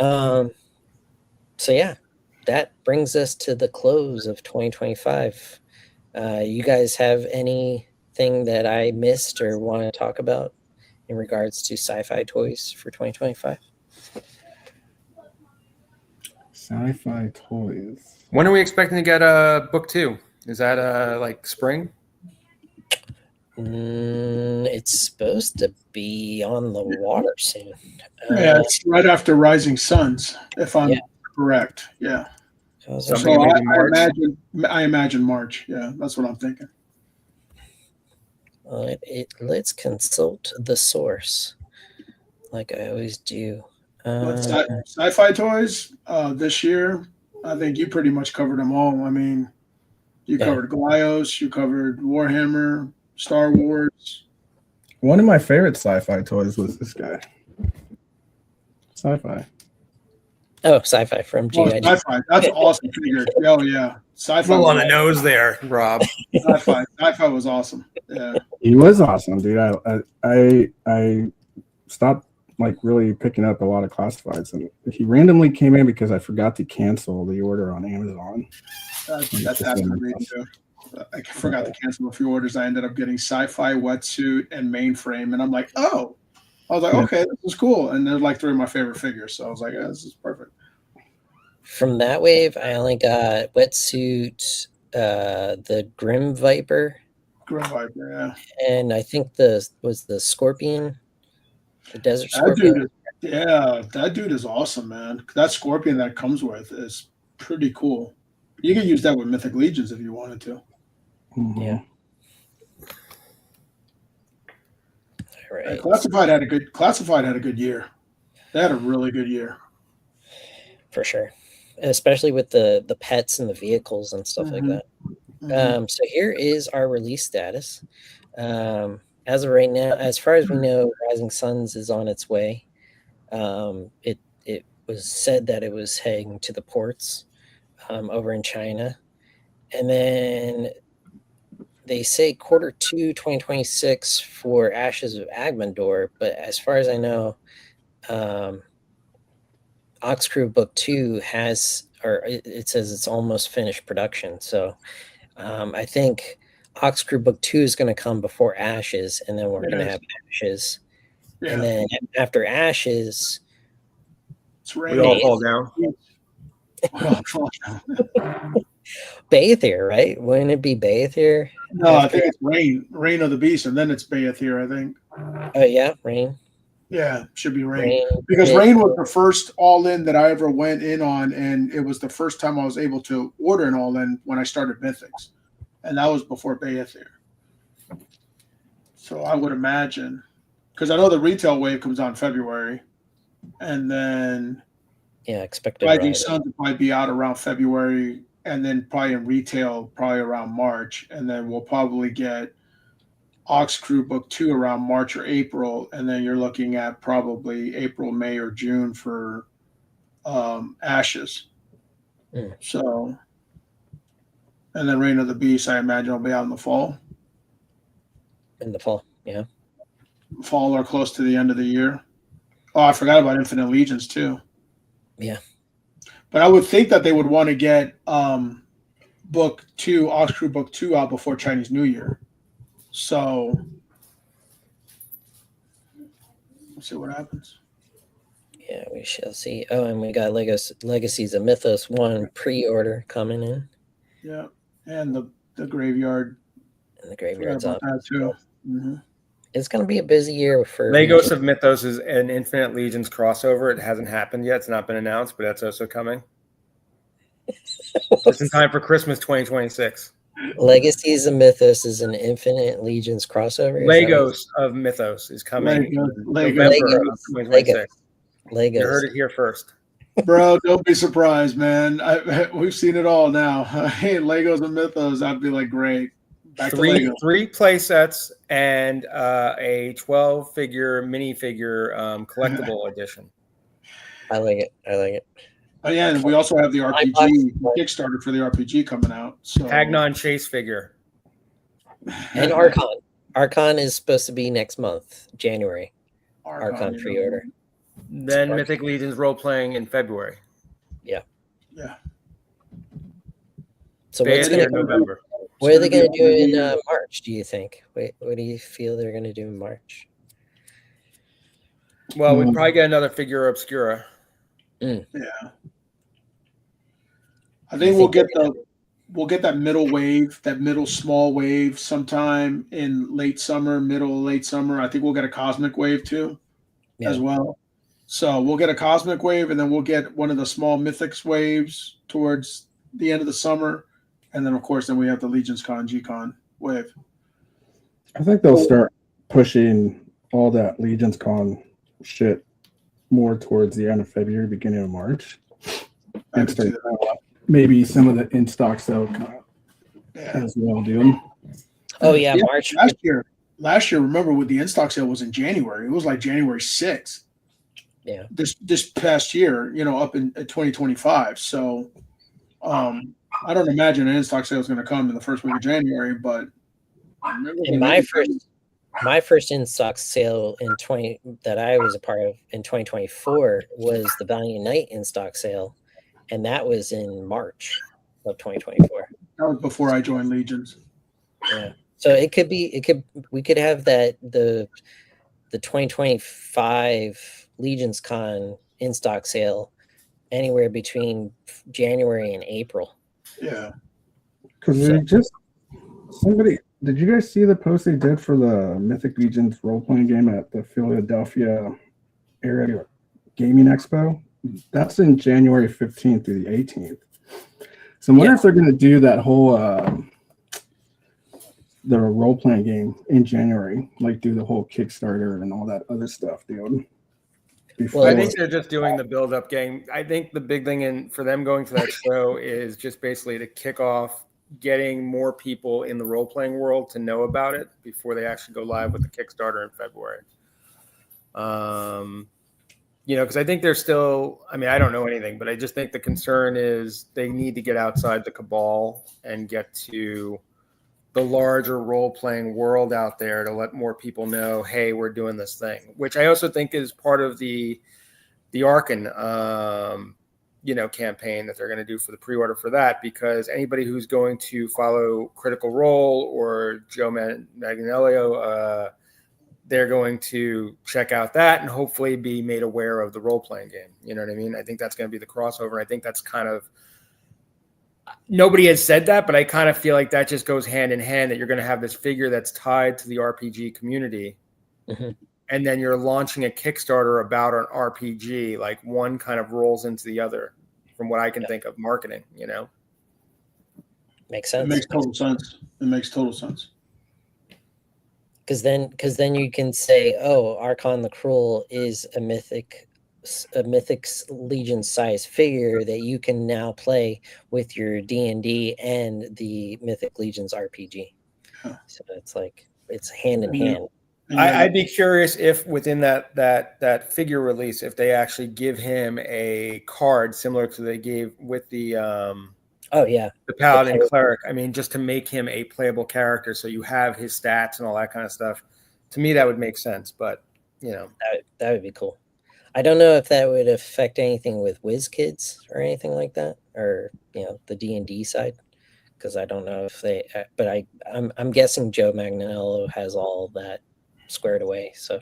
So yeah, that brings us to the close of 2025. You guys have anything that I missed or want to talk about in regards to sci-fi toys for 2025? Sci-fi toys. When are we expecting to get book 2? Is that like spring? It's supposed to be on the water soon. Yeah, it's right after Rising Suns, if I'm Yeah. correct. Yeah. Something So maybe March? I imagine March. Yeah, that's what I'm thinking. Let's consult the source, like I always do. But sci-fi toys this year, I think you pretty much covered them all. I mean, you Yeah. covered Glyos, you covered Warhammer, Star Wars. One of my favorite sci-fi toys was this guy. Sci-fi. Oh, Sci-Fi from Oh, GI. sci-fi. That's an awesome figure. Oh yeah, sci-fi. Full on the Was nose there, Rob. Sci-fi. Sci-fi was awesome. Yeah. He was awesome, dude. I stopped like really picking up a lot of classifieds, and he randomly came in because I forgot to cancel the order on Amazon. That's happened to me too. I forgot to cancel a few orders. I ended up getting sci-fi wetsuit and mainframe, and I'm like, oh, I was like, Yeah. okay, this is cool. And they're like 3 of my favorite figures, so I was like, yeah, this is perfect. From that wave, I only got Wetsuit, the Grim Viper, Grim Viper, yeah. and I think the Scorpion, the Desert That Scorpion. dude, that dude is awesome, man. That scorpion that comes with is pretty cool. You could use that with Mythic Legions if you wanted to. Mhm. Yeah. All right. Classified had a good year. They had a really good year. For sure, especially with the pets and the vehicles and stuff like that. Mhm. So here is our release status. As of right now, as far as we know, Rising Suns is on its way. It was said that it was heading to the ports over in China, and then they say Q2 2026 for Ashes of Agmandor. But as far as I know, Ox Crew Book 2 has, or it says it's almost finished production. So I think Ox Crew Book 2 is going to come before Ashes, and then we're going to have Ashes. Yeah, And then after Ashes, it's We rain. all fall down. Baethir, right? Wouldn't it be Baethir? No, I think it's Rain of the Beast, and then it's Baethir, I think. Oh yeah, Rain. Yeah, should be Rain. Rain. Because Baethir. Rain was the first all-in that I ever went in on, and it was the first time I was able to order an all-in when I started Mythics. And that was before Baethir. So I would imagine, because I know the retail wave comes out in February, and then Yeah, expected. Rising Rise. Suns will probably be out around February and then probably in retail probably around March, and then we'll probably get Ox Crew Book 2 around March or April, and then you're looking at probably April, May, or June for Ashes. Mm. So, and then Reign of the Beast, I imagine, will be out in the fall. In the fall, yeah. Fall or close to the end of the year. Oh, I forgot about Infinite Legions too. Yeah. But I would think that they would want to get Book 2, Ox Crew Book 2 out before Chinese New Year. So let's see what happens. Yeah, we shall see. Oh, and we got Legacies of Mythos 1 pre-order coming in. Yeah. And the graveyard. And the graveyard's up. That too. Mm-hmm. It's going to be a busy year for Legos of Mythos is an Infinite Legions crossover. It hasn't happened yet. It's not been announced, but that's also coming. Just in time for Christmas 2026. Legacies of Mythos is an Infinite Legions crossover. Legos of Mythos is coming November of 2026. Legos. You heard it here first. Bro, don't be surprised, man. We've seen it all now. Hey, Legos of Mythos, I'd be like, great. Back to Lego. Three play sets and a 12-figure minifigure collectible edition. I like it. Oh yeah, and we also have the RPG Kickstarter for the RPG coming out. So Hagnon Chase figure. And Archon. Archon is supposed to be next month, January. Archon pre-order. Then Mythic Legions role-playing in February. Yeah. Yeah. So what's going to November? What are they going to do in March, do you think? What do you feel they're going to do in March? Well, we'd probably get another figure Obscura. Yeah. I think we'll get that middle wave, that middle small wave sometime in late summer. I think we'll get a cosmic wave too, as well. So we'll get a cosmic wave, and then we'll get one of the small mythics waves towards the end of the summer. And then, of course, then we have the Legions Con, G-Con wave. I think they'll start pushing all that Legions Con shit more towards the end of February, beginning of March. And start, maybe some of the in-stock sale as well, dude. Oh, yeah, March. Last year, remember, with the in-stock sale was in January. It was like January 6th. Yeah. This past year, up in 2025. So I don't imagine an in-stock sale is going to come in the first week of January, but my first in-stock sale that I was a part of in 2024 was the Valiant Knight in-stock sale, and that was in March of 2024. That was before I joined Legions. Yeah. So we could have the 2025 Legions Con in-stock sale anywhere between January and April. Yeah. Because did you guys see the post they did for the Mythic Legions role-playing game at the Philadelphia area gaming expo? That's in January 15th through the 18th. So I'm wondering if they're going to do that whole the role-playing game in January, like do the whole Kickstarter and all that other stuff, dude. I think they're just doing the build-up game. I think the big thing for them going to that show is just basically to kick off getting more people in the role-playing world to know about it before they actually go live with the Kickstarter in February. Because I think they're still, I don't know anything, but I just think the concern is they need to get outside the cabal and get to the larger role-playing world out there to let more people know, hey, we're doing this thing, which I also think is part of the Arkan, campaign that they're going to do for the pre-order for that, because anybody who's going to follow Critical Role or Joe Manganiello, they're going to check out that and hopefully be made aware of the role-playing game. You know what I mean? I think that's going to be the crossover. I think that's kind of, nobody has said that, but I kind of feel like that just goes hand in hand, that you're going to have this figure that's tied to the RPG community. Mm-hmm. And then you're launching a Kickstarter about an RPG, like one kind of rolls into the other from what I can think of marketing, Makes sense. It makes total sense. Because then you can say, oh, Archon the Cruel is a mythic a Mythic Legion size figure that you can now play with your D&D and the Mythic Legions RPG. Huh. So it's like it's hand in And you- hand. And you're I'd be curious if within that figure release, if they actually give him a card similar to they gave with the Oh yeah, Paladin Cleric. I mean, just to make him a playable character, so you have his stats and all that kind of stuff. To me, that would make sense. But you know, that would be cool. I don't know if that would affect anything with WizKids or anything like that, or the D&D side, because I don't know if they. But I'm guessing Joe Magnello has all that squared away. So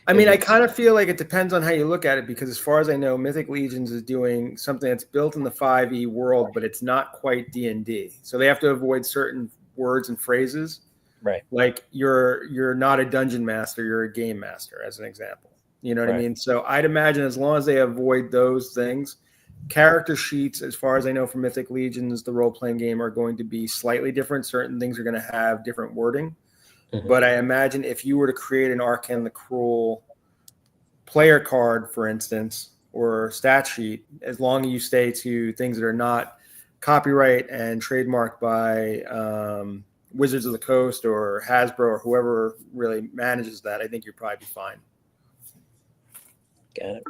I mean, I kind of feel like it depends on how you look at it, because as far as I know, Mythic Legions is doing something that's built in the 5e world, but it's not quite D&D. So they have to avoid certain words and phrases. Right. Like you're not a dungeon master, you're a game master, as an example. You know what I mean? So I'd imagine as long as they avoid those things, character sheets, as far as I know from Mythic Legions, the role-playing game, are going to be slightly different. Certain things are going to have different wording. Mhm. But I imagine if you were to create an Arcane the Cruel player card, for instance, or stat sheet, as long as you stay to things that are not copyright and trademarked by Wizards of the Coast or Hasbro or whoever really manages that, I think you'd probably be fine. Got it.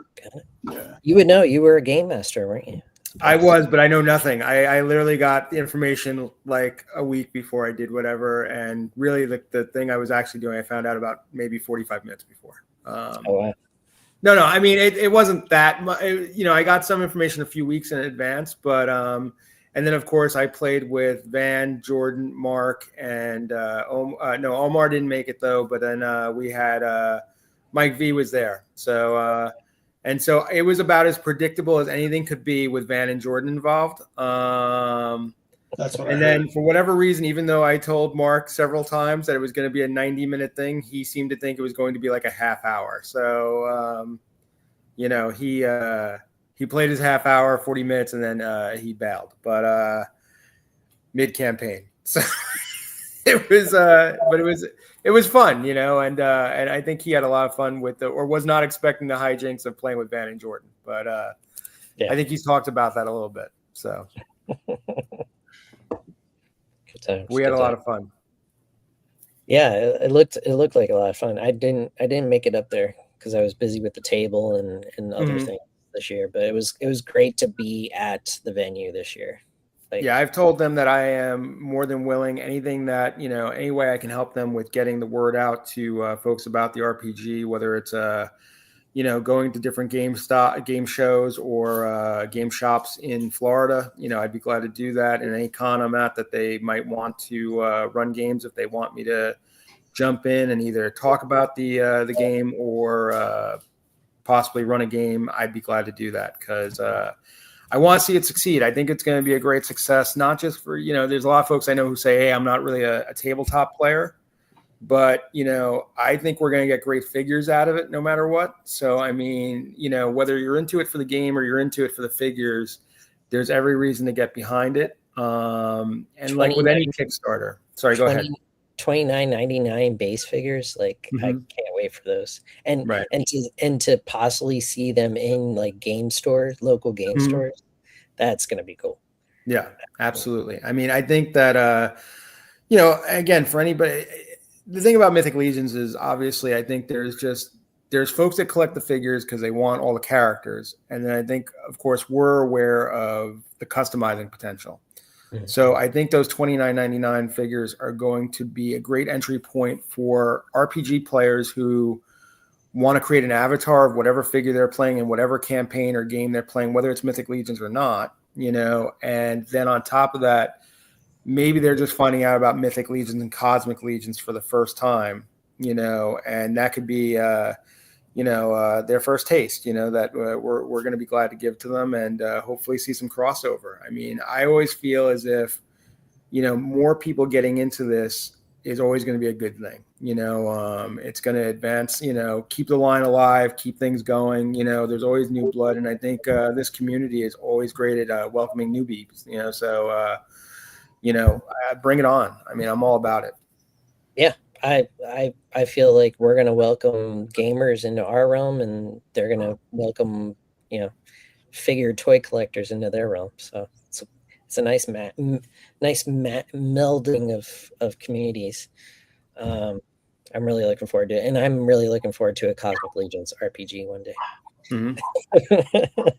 Yeah. You would know. You were a game master, weren't you? I was, but I know nothing. I literally got the information like a week before I did whatever. And really the thing I was actually doing, I found out about maybe 45 minutes before. Oh wow. No, I mean, it wasn't that much. I got some information a few weeks in advance, but and then of course I played with Van, Jordan, Mark, and no, Omar didn't make it though. But then we had Mike V was there, so and so it was about as predictable as anything could be with Van and Jordan involved. That's what I And heard. then for whatever reason, even though I told Mark several times that it was going to be a 90-minute thing, he seemed to think it was going to be like a half hour. So, he played his half hour, 40 minutes, and then he bailed, but mid-campaign. So it was, but it was fun, and I think he had a lot of fun with or was not expecting the hijinks of playing with Van and Jordan, but Yeah. I think he's talked about that a little bit. So Good times. we had a lot of fun. Yeah, it looked like a lot of fun. I didn't make it up there because I was busy with the table and other Mhm. things this year. But it was great to be at the venue this year. Like, Yeah, I've told them that I am more than willing. Anything that any way I can help them with getting the word out to folks about the RPG, whether it's going to different game shows or game shops in Florida. I'd be glad to do that. And any con I'm at that they might want to run games, if they want me to jump in and either talk about the game or possibly run a game, I'd be glad to do that, because I want to see it succeed. I think it's going to be a great success, not just for, there's a lot of folks I know who say, hey, I'm not really a tabletop player, but, I think we're going to get great figures out of it no matter what. So, I mean, whether you're into it for the game or you're into it for the figures, there's every reason to get behind it. And like with any Kickstarter, sorry, go ahead. $29.99 base figures, like I can't wait for those, and Right. and to possibly see them in like local game stores. That's gonna be cool. Yeah, absolutely. I mean, I think that again, for anybody, the thing about Mythic Legions is obviously I think there's folks that collect the figures because they want all the characters, and then I think of course we're aware of the customizing potential. So I think those $29.99 figures are going to be a great entry point for RPG players who want to create an avatar of whatever figure they're playing in whatever campaign or game they're playing, whether it's Mythic Legions or not, and then on top of that, maybe they're just finding out about Mythic Legions and Cosmic Legions for the first time, and that could be, their first taste, that we're going to be glad to give to them, and hopefully see some crossover. I mean, I always feel as if, more people getting into this is always going to be a good thing. It's going to advance, keep the line alive, keep things going. There's always new blood. And I think this community is always great at welcoming newbies, so bring it on. I mean, I'm all about it. Yeah, I feel like we're gonna welcome gamers into our realm, and they're gonna welcome, figure toy collectors into their realm. So it's a nice melding of communities. I'm really looking forward to it, and I'm really looking forward to a Cosmic Legions RPG one day.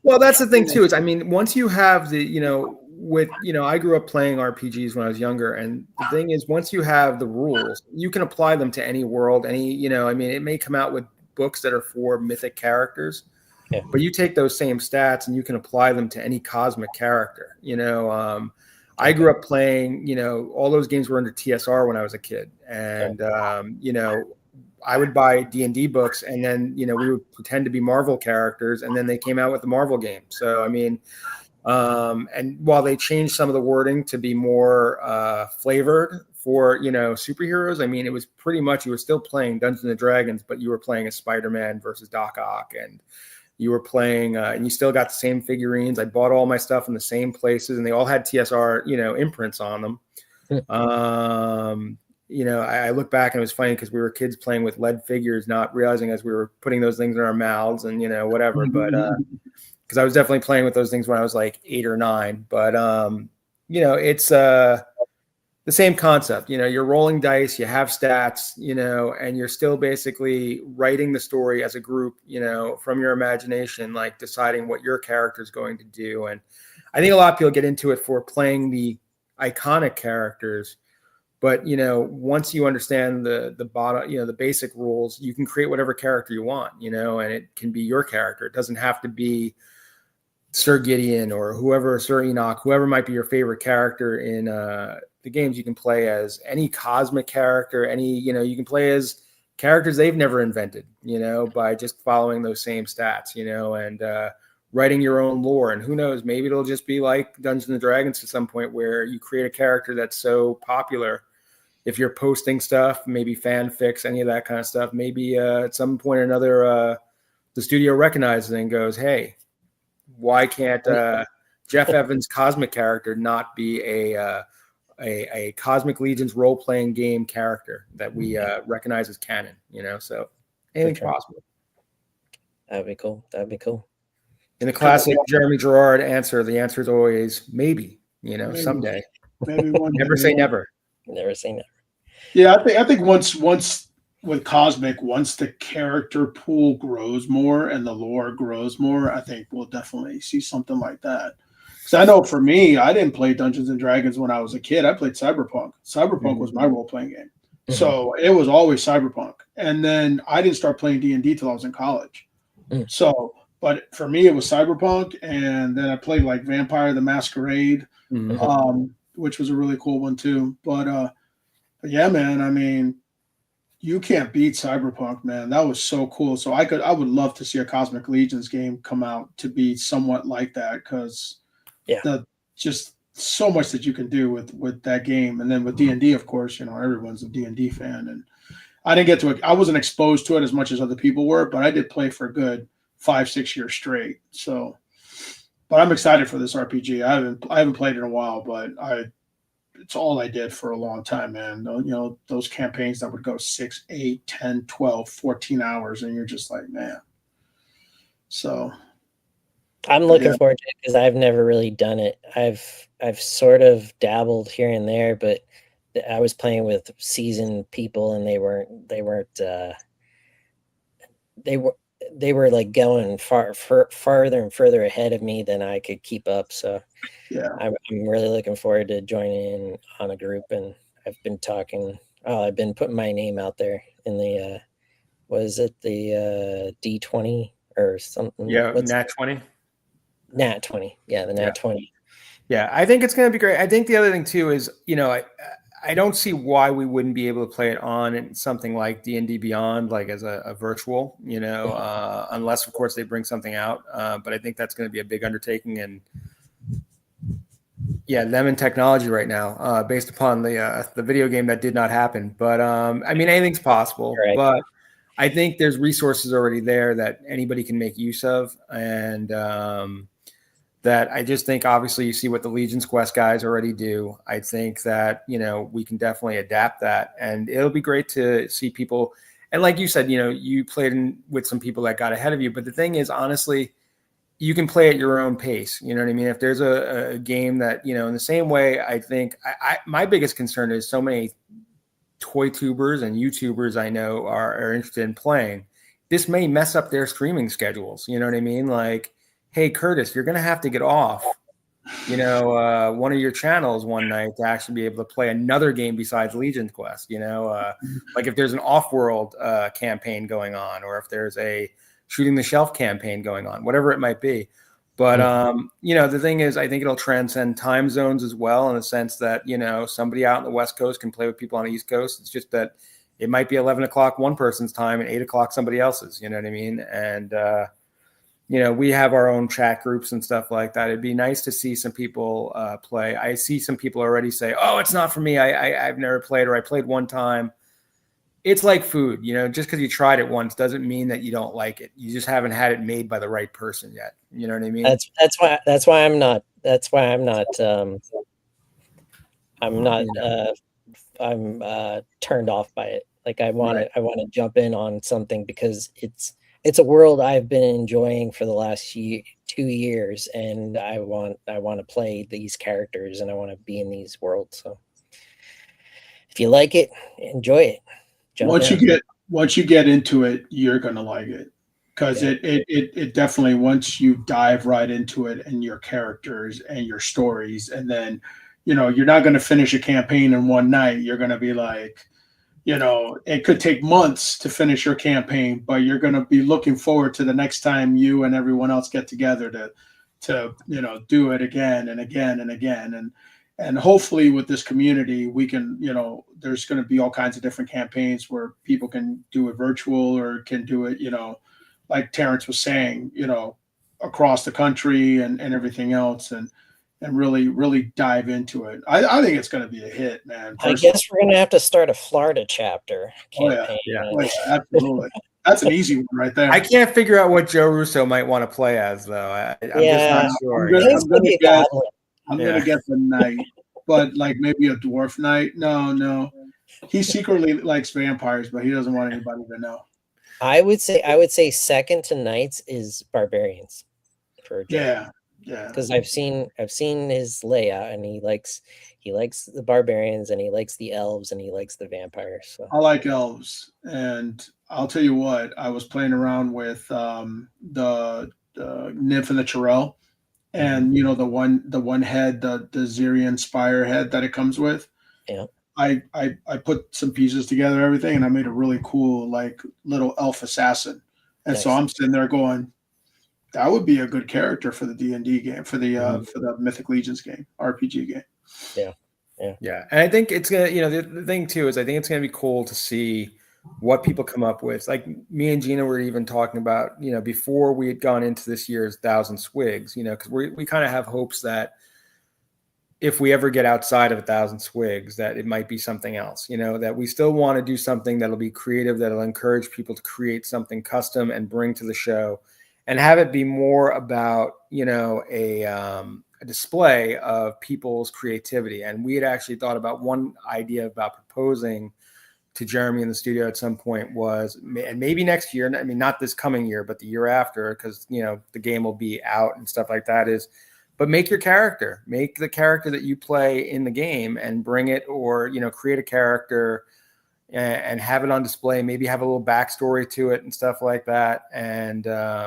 Well, that's the thing too. Is I mean, once you have I grew up playing RPGs when I was younger, and the thing is, once you have the rules, you can apply them to any world. I mean, it may come out with books that are for mythic characters, Yeah. but you take those same stats and you can apply them to any cosmic character. I grew up playing, all those games were under TSR when I was a kid, and I would buy D&D books, and then we would pretend to be Marvel characters, and then they came out with the Marvel game. So I mean, and while they changed some of the wording to be more flavored for superheroes, I mean, it was pretty much, you were still playing Dungeons and Dragons, but you were playing as Spider-Man versus Doc Ock, and you were playing, and you still got the same figurines. I bought all my stuff in the same places, and they all had TSR, imprints on them. I look back and it was funny because we were kids playing with lead figures, not realizing as we were putting those things in our mouths and, whatever. But because I was definitely playing with those things when I was like 8 or 9. But, it's the same concept. You're rolling dice, you have stats, and you're still basically writing the story as a group, from your imagination, like deciding what your character is going to do. And I think a lot of people get into it for playing the iconic characters. But, once you understand the bottom, the basic rules, you can create whatever character you want, and it can be your character. It doesn't have to be Sir Gideon or Sir Enoch, whoever might be your favorite character in the games. You can play as any cosmic character, you can play as characters they've never invented, by just following those same stats, and writing your own lore. And who knows, maybe it'll just be like Dungeons and Dragons to some point where you create a character that's so popular. If you're posting stuff, maybe fanfics, any of that kind of stuff, maybe at some point or another, the studio recognizes it and goes, hey, why can't Jeff Evans' cosmic character not be a Cosmic Legions role-playing game character that we recognize as canon? So anything's possible. That'd be cool. In the classic Jeremy Gerard answer, the answer is always maybe, someday. Maybe one day. Never say never. Never say never. Yeah, I think once with Cosmic, once the character pool grows more and the lore grows more, I think we'll definitely see something like that. Because I know for me, I didn't play Dungeons and Dragons when I was a kid. I played Cyberpunk. Cyberpunk was my role-playing game. So it was always Cyberpunk. And then I didn't start playing D&D till I was in college. So, but for me, it was Cyberpunk. And then I played like Vampire the Masquerade, which was a really cool one too. But yeah, man, I mean, you can't beat Cyberpunk, man. That was so cool. So I would love to see a Cosmic Legions game come out to be somewhat like that, because just so much that you can do with that game. And then with D&D, of course, everyone's a D&D fan, and I wasn't exposed to it as much as other people were, but I did play for a good 5-6 years straight. So, but I'm excited for this RPG. I haven't played it in a while, but it's all I did for a long time, man. Those campaigns that would go 6, 8, 10, 12, 14 hours, and you're just like, man. So I'm looking forward to it because I've never really done it. I've sort of dabbled here and there, but I was playing with seasoned people, and they were like going farther and further ahead of me than I could keep up. So yeah, I'm really looking forward to joining in on a group. And I've been putting my name out there in the the D20 or something? Yeah, Nat 20. Nat 20. Yeah, the Nat 20. Yeah, I think it's going to be great. I think the other thing too is, I don't see why we wouldn't be able to play it on something like D&D Beyond, like as a virtual, unless of course they bring something out. But I think that's going to be a big undertaking, and them and technology right now, based upon the video game that did not happen. But I mean, anything's possible. Right. But I think there's resources already there that anybody can make use of, and that I just think obviously you see what the Legion's Quest guys already do. I think that, we can definitely adapt that, and it'll be great to see people. And like you said, you played with some people that got ahead of you. But the thing is, honestly, you can play at your own pace. You know what I mean? If there's a game that, in the same way, I think my biggest concern is so many toy tubers and YouTubers I know are interested in playing. This may mess up their streaming schedules. You know what I mean? Like, hey, Curtis, you're going to have to get off, one of your channels one night to actually be able to play another game besides Legion's Quest, like if there's an off-world campaign going on, or if there's a shooting the shelf campaign going on, whatever it might be. But, the thing is, I think it'll transcend time zones as well, in the sense that, somebody out on the West Coast can play with people on the East Coast. It's just that it might be 11 o'clock one person's time and 8 o'clock somebody else's, you know what I mean? And, we have our own chat groups and stuff like that. It'd be nice to see some people play. I see some people already say, oh, it's not for me. I've never played, or I played one time. It's like food, just because you tried it once doesn't mean that you don't like it. You just haven't had it made by the right person yet. You know what I mean? That's why I'm not turned off by it. Like I want to jump in on something because it's a world I've been enjoying for the last 2 years, and I want to play these characters, and I want to be in these worlds. So if you like it, enjoy it. Once you get into it, you're gonna like it, because it definitely, once you dive right into it and your characters and your stories, and then you're not going to finish a campaign in one night. You're going to be like, it could take months to finish your campaign, but you're going to be looking forward to the next time you and everyone else get together to do it again and again and again. And hopefully with this community, we can, there's going to be all kinds of different campaigns where people can do it virtual, or can do it, like Terrence was saying, across the country and everything else, and really, really dive into it. I think it's going to be a hit, man. Personally. I guess we're going to have to start a Florida chapter campaign. Oh, yeah, absolutely. That's an easy one right there. I can't figure out what Joe Russo might want to play as, though. I'm just not sure. I'm going to get the knight, but like maybe a dwarf knight. No. He secretly likes vampires, but he doesn't want anybody to know. I would say second to knights is barbarians. For Joe. Yeah. Because I've seen his layout, and he likes the barbarians, and he likes the elves, and he likes the vampires. So. I like elves, and I'll tell you what, I was playing around with the nymph and the Chirel, and the one head, the Zirian Spire head that it comes with. Yeah. I put some pieces together, everything, and I made a really cool like little elf assassin. And so I'm sitting there going, that would be a good character for the D&D game, for the Mythic Legions game, RPG game. Yeah. And I think it's gonna, the thing too is I think it's gonna be cool to see what people come up with. Like me and Gina were even talking about, before we had gone into this year's 1,000 Swigs, because we kind of have hopes that if we ever get outside of 1,000 Swigs, that it might be something else, that we still want to do something that'll be creative, that'll encourage people to create something custom and bring to the show, and have it be more about, a display of people's creativity. And we had actually thought about one idea about proposing to Jeremy in the studio at some point was, and maybe next year, I mean, not this coming year, but the year after, because, the game will be out and stuff like that, but make your character, make the character that you play in the game and bring it, or, create a character and have it on display, maybe have a little backstory to it and stuff like that. And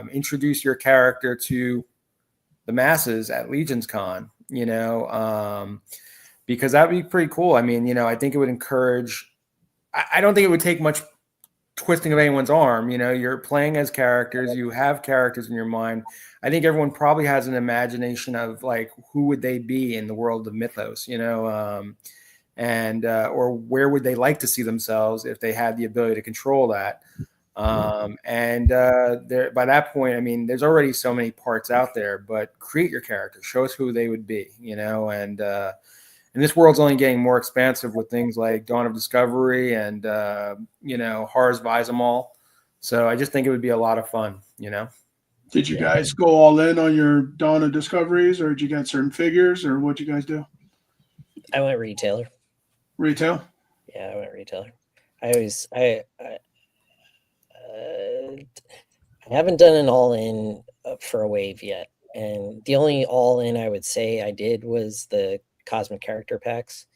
introduce your character to the masses at Legion's Con, because that would be pretty cool. I mean, I think it would encourage, I don't think it would take much twisting of anyone's arm. You're playing as characters, you have characters in your mind. I think everyone probably has an imagination of like, who would they be in the world of Mythos, and or where would they like to see themselves if they had the ability to control that. There, by that point, I mean, there's already so many parts out there, but create your character, show us who they would be, and this world's only getting more expansive with things like Dawn of Discovery and, Horus Visamal. So I just think it would be a lot of fun, Did you guys go all in on your Dawn of Discoveries, or did you get certain figures, or what'd you guys do? I went retailer. Retail? Yeah, I went retailer. I haven't done an all in for a wave yet, and the only all in I would say I did was the cosmic character packs,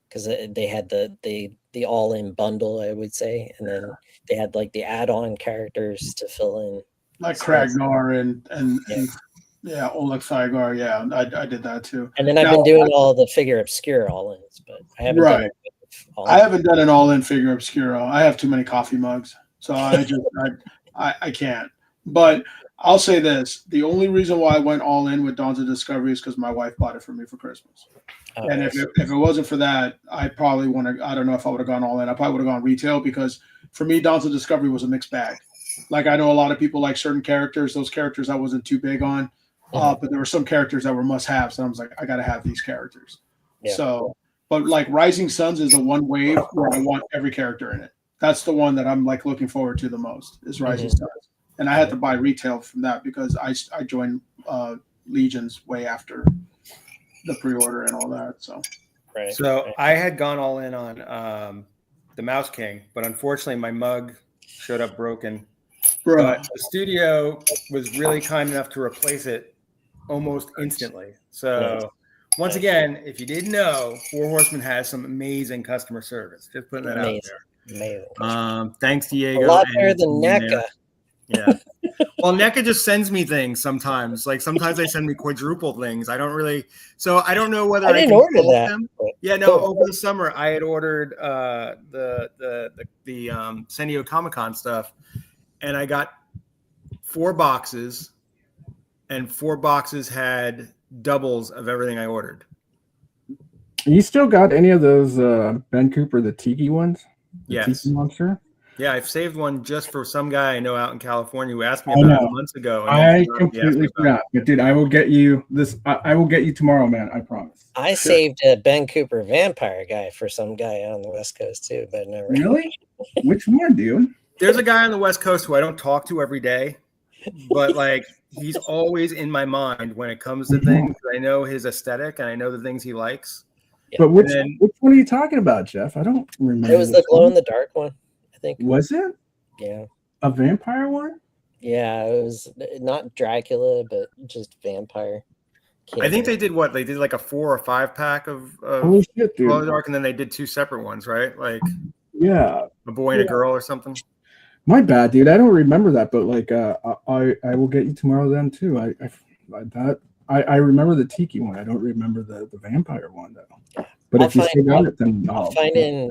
because they had the all in bundle, I would say, and then they had like the add on characters to fill in. Like space. Kragnar and Yeah. Oleg Cygar. Yeah, I did that too. And then I've been doing all the figure obscure all ins, but I haven't done Right. all I haven't done an all-in figure obscuro. I have too many coffee mugs, so I can't. But I'll say this: the only reason why I went all in with Dawns of Discovery is because my wife bought it for me for Christmas. Oh, And nice. if it wasn't for that, I probably want to. I don't know if I would have gone all in. I probably would have gone retail, because for me, Dawns of Discovery was a mixed bag. Like, I know a lot of people like certain characters. Those characters I wasn't too big on, but there were some characters that were must-haves, and I was like, I got to have these characters. Yeah. So, but like Rising Suns is a one wave where I want every character in it. That's the one that I'm like looking forward to the most, is Rising Suns. And I had to buy retail from that because I joined Legions way after the pre-order and all that. So I had gone all in on the Mouse King, but unfortunately my mug showed up broken. But the studio was really kind enough to replace it almost instantly. So once again, if you didn't know, Four Horsemen has some amazing customer service. Just putting that out there. Amazing. Thanks, Diego. A lot better than NECA. Yeah. Well, NECA just sends me things sometimes. Like sometimes they send me quadruple things. I don't really. So I don't know whether I didn't order that. Them. Yeah, no. Over the summer, I had ordered the San Diego Comic-Con stuff, and I got 4 boxes, and 4 boxes had doubles of everything I ordered. You still got any of those Ben Cooper, the Tiki ones? Yes. Tiki Monster? Yeah, I've saved one just for some guy I know out in California who asked me about it months ago. And I completely forgot. But dude, I will get you this. I will get you tomorrow, man. I promise. I saved a Ben Cooper vampire guy for some guy on the West Coast too, but never. Really? Which one, dude? There's a guy on the West Coast who I don't talk to every day, but like he's always in my mind when it comes to things. I know his aesthetic and I know the things he likes. Yeah. But which one are you talking about, Jeff? I don't remember. It was the glow in the dark one, I think. Was it? Yeah. A vampire one? Yeah, it was not Dracula, but just vampire. I think they did what? They did like a 4 or 5 pack of holy shit, dude. Glow in the Dark, and then they did 2 separate ones, right? Like a boy and a girl or something. My bad, dude. I don't remember that, but like I will get you tomorrow then too. I remember the Tiki one. I don't remember the vampire one though. But if you still got it, then I'll find it.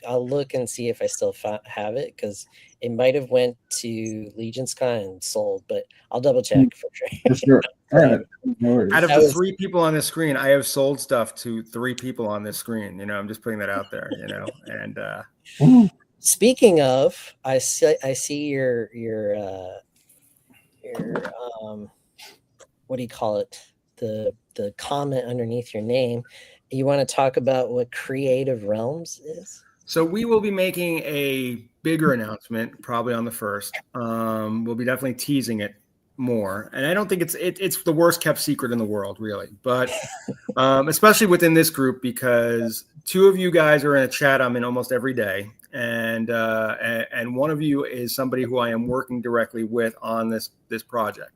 I'll look and see if I still have it, because it might have went to Legion's Con and sold, but I'll double check for sure. For sure. All right. No worries. Out of the 3 people on this screen, I have sold stuff to 3 people on this screen. You know, I'm just putting that out there. You know, and speaking of, I see your what do you call it? The comment underneath your name. You want to talk about what Creative Realms is? So we will be making a bigger announcement probably on the 1st. We'll be definitely teasing it more, and I don't think it's the worst kept secret in the world, really. But especially within this group, because 2 of you guys are in a chat I'm in almost every day, and one of you is somebody who I am working directly with on this project.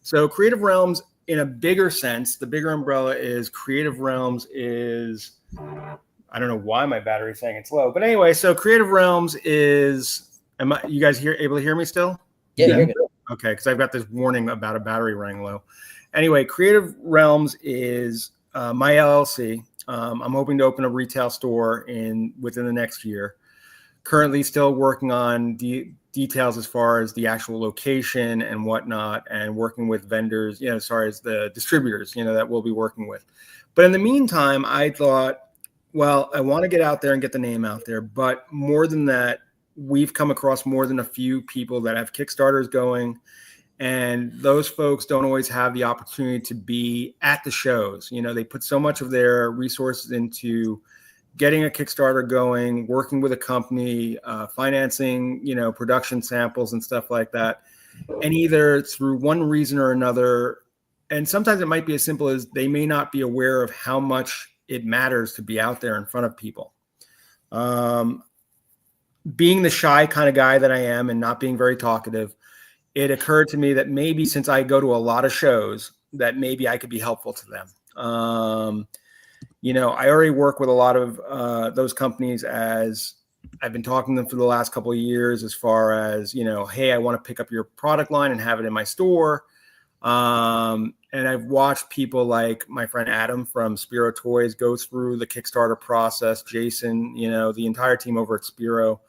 So Creative Realms, in a bigger sense, the bigger umbrella is Creative Realms is, I don't know why my battery's saying it's low, but anyway, so Creative Realms is, you guys able to hear me still? Yeah. You're good. Okay, because I've got this warning about a battery running low. Anyway, Creative Realms is my LLC. I'm hoping to open a retail store within the next year. Currently still working on details as far as the actual location and whatnot, and working with vendors, as far as the distributors, that we'll be working with. But in the meantime, I thought, well, I want to get out there and get the name out there. But more than that, we've come across more than a few people that have Kickstarters going, and those folks don't always have the opportunity to be at the shows. They put so much of their resources into getting a Kickstarter going, working with a company, financing, production samples and stuff like that. and either through one reason or another, and sometimes it might be as simple as they may not be aware of how much it matters to be out there in front of people. Being the shy kind of guy that I am and not being very talkative, it occurred to me that maybe since I go to a lot of shows, that maybe I could be helpful to them. I already work with a lot of those companies, as I've been talking to them for the last couple of years, as far as, hey, I want to pick up your product line and have it in my store. And I've watched people like my friend Adam from Spiro Toys go through the Kickstarter process, Jason, the entire team over at Spiro.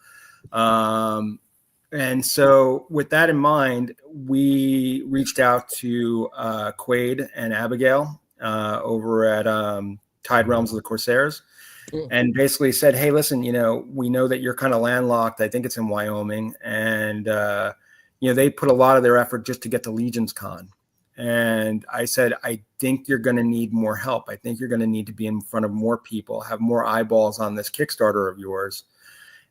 And so with that in mind, we reached out to Quaid and Abigail over at Tide Realms of the Corsairs, and basically said, hey, listen, we know that you're kind of landlocked. I think it's in Wyoming. And, they put a lot of their effort just to get to Legion's Con. And I said, I think you're going to need more help. I think you're going to need to be in front of more people, have more eyeballs on this Kickstarter of yours.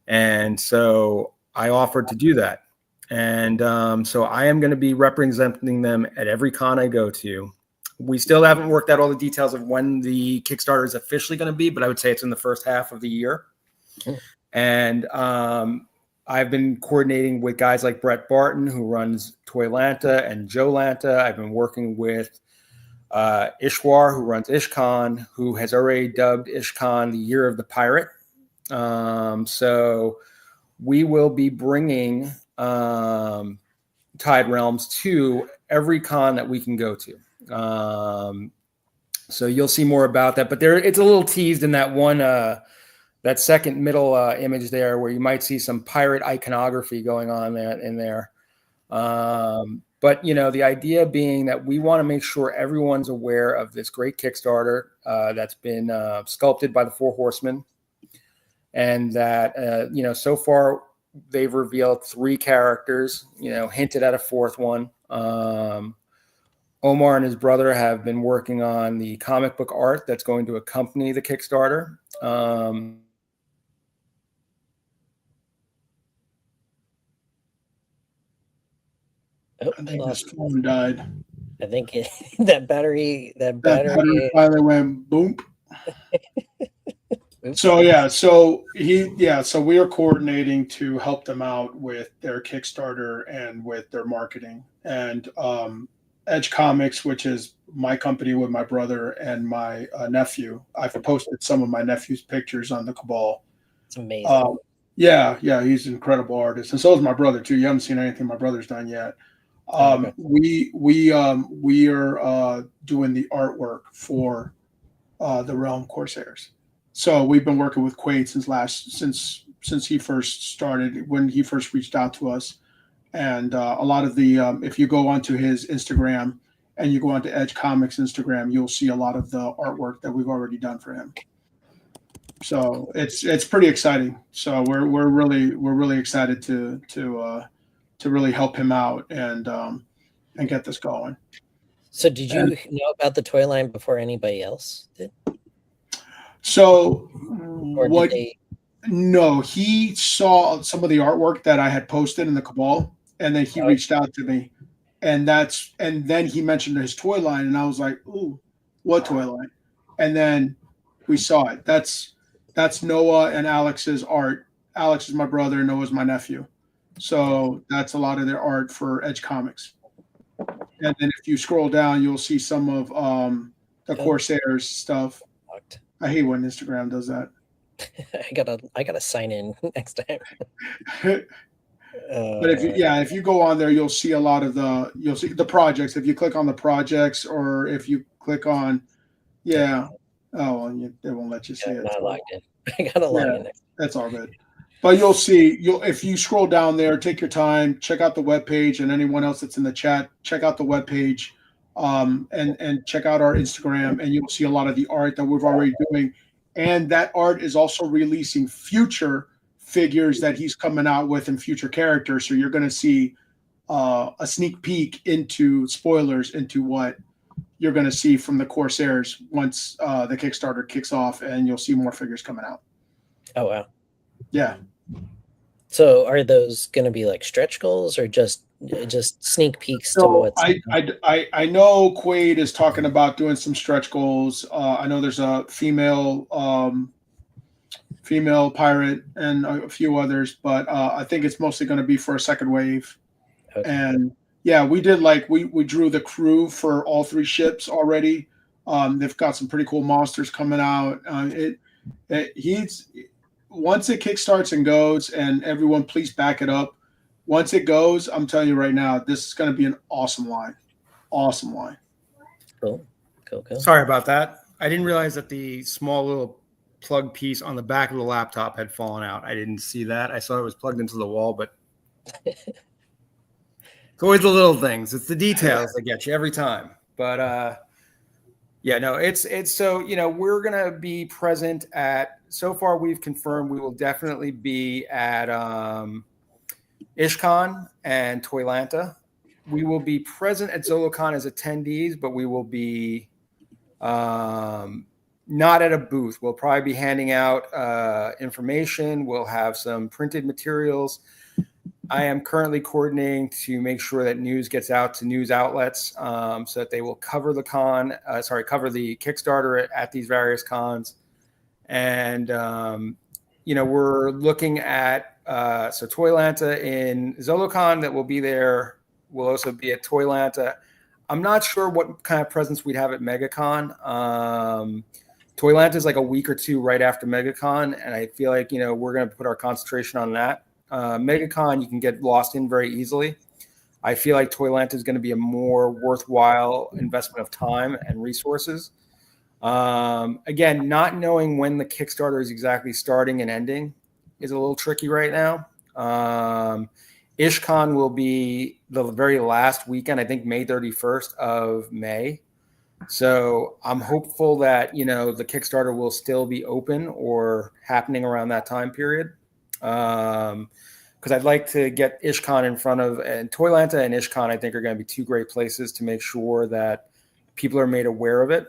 And so I offered to do that. And so I am going to be representing them at every con I go to. We still haven't worked out all the details of when the Kickstarter is officially going to be, but I would say it's in the first half of the year. And I've been coordinating with guys like Brett Barton, who runs Toylanta, and Joe Lanta. I've been working with Ishwar, who runs IshCon, who has already dubbed IshCon the Year of the Pirate. So we will be bringing Tide Realms to every con that we can go to. So you'll see more about that, but it's a little teased in that one, that second middle image there, where you might see some pirate iconography going on in there. But the idea being that we want to make sure everyone's aware of this great Kickstarter that's been sculpted by the Four Horsemen, and that so far they've revealed 3 characters, hinted at a 4th one. Omar and his brother have been working on the comic book art that's going to accompany the Kickstarter. I think his phone died. I think that battery finally went boom. So we are coordinating to help them out with their Kickstarter and with their marketing. And Edge Comics, which is my company with my brother and my nephew, I've posted some of my nephew's pictures on the Cabal. It's amazing. Yeah, he's an incredible artist, and so is my brother too. You haven't seen anything my brother's done yet. Okay. We are doing the artwork for the Realm Corsairs. So we've been working with Quaid since he first started, when he first reached out to us. And a lot of the if you go onto his Instagram and you go onto Edge Comics Instagram, you'll see a lot of the artwork that we've already done for him. So it's pretty exciting. So we're really excited to really help him out and get this going. So did you know about the toy line before anybody else did? So Or what? did they... No, he saw some of the artwork that I had posted in the Cabal, and then he reached out to me, and then he mentioned his toy line, and I was like, "Ooh, what toy line?" And then we saw it. That's Noah and Alex's art. Alex is my brother, Noah's my nephew. So that's a lot of their art for Edge Comics. And then if you scroll down, you'll see some of the Corsairs stuff. I hate when Instagram does that. I gotta sign in next time. But if you go on there, you'll see the projects. If you click on the projects, or if you click on, they won't let you see it. Not logged in. I gotta log in. That's all good. But you'll see, if you scroll down there, take your time, check out the webpage, and anyone else that's in the chat, check out the webpage, and check out our Instagram, and you'll see a lot of the art that we're already doing. And that art is also releasing future figures that he's coming out with, and future characters. So you're going to see a sneak peek into spoilers into what you're going to see from the Corsairs once the Kickstarter kicks off, and you'll see more figures coming out. Oh, wow. Yeah. So are those going to be like stretch goals or just just sneak peeks to So what's I know Quaid is talking about doing some stretch goals. I know there's a female pirate and a few others, but I think it's mostly going to be for a second wave. okay. And yeah, we did we drew the crew for all three ships already. They've got some pretty cool monsters coming out. He's once it kickstarts and goes, and everyone please back it up. Once it goes, I'm telling you right now, this is going to be an awesome line. Awesome line. Cool. Sorry about that. I didn't realize that the small little plug piece on the back of the laptop had fallen out. I didn't see that. I saw it was plugged into the wall, but it's always the little things. It's the details that get you every time. But yeah, no, it's so, we're going to be present at, so far we've confirmed we will definitely be at IshCon and Toylanta. We will be present at ZoloCon as attendees, but we will be not at a booth. We'll probably be handing out information. We'll have some printed materials. I am currently coordinating to make sure that news gets out to news outlets so that they will cover the cover the Kickstarter at these various cons. And, we're looking at, so Toylanta in ZoloCon that will be there. We'll also be at Toylanta. I'm not sure what kind of presence we'd have at MegaCon. Toylanta is like a week or two right after MegaCon, and I feel like, we're going to put our concentration on that. MegaCon, you can get lost in very easily. I feel like Toylanta is going to be a more worthwhile investment of time and resources. Again, not knowing when the Kickstarter is exactly starting and ending is a little tricky right now. IshCon will be the very last weekend, I think May 31st of May. So I'm hopeful that, the Kickstarter will still be open or happening around that time period. Because I'd like to get IshCon in front of, and Toylanta and IshCon, I think, are going to be two great places to make sure that people are made aware of it.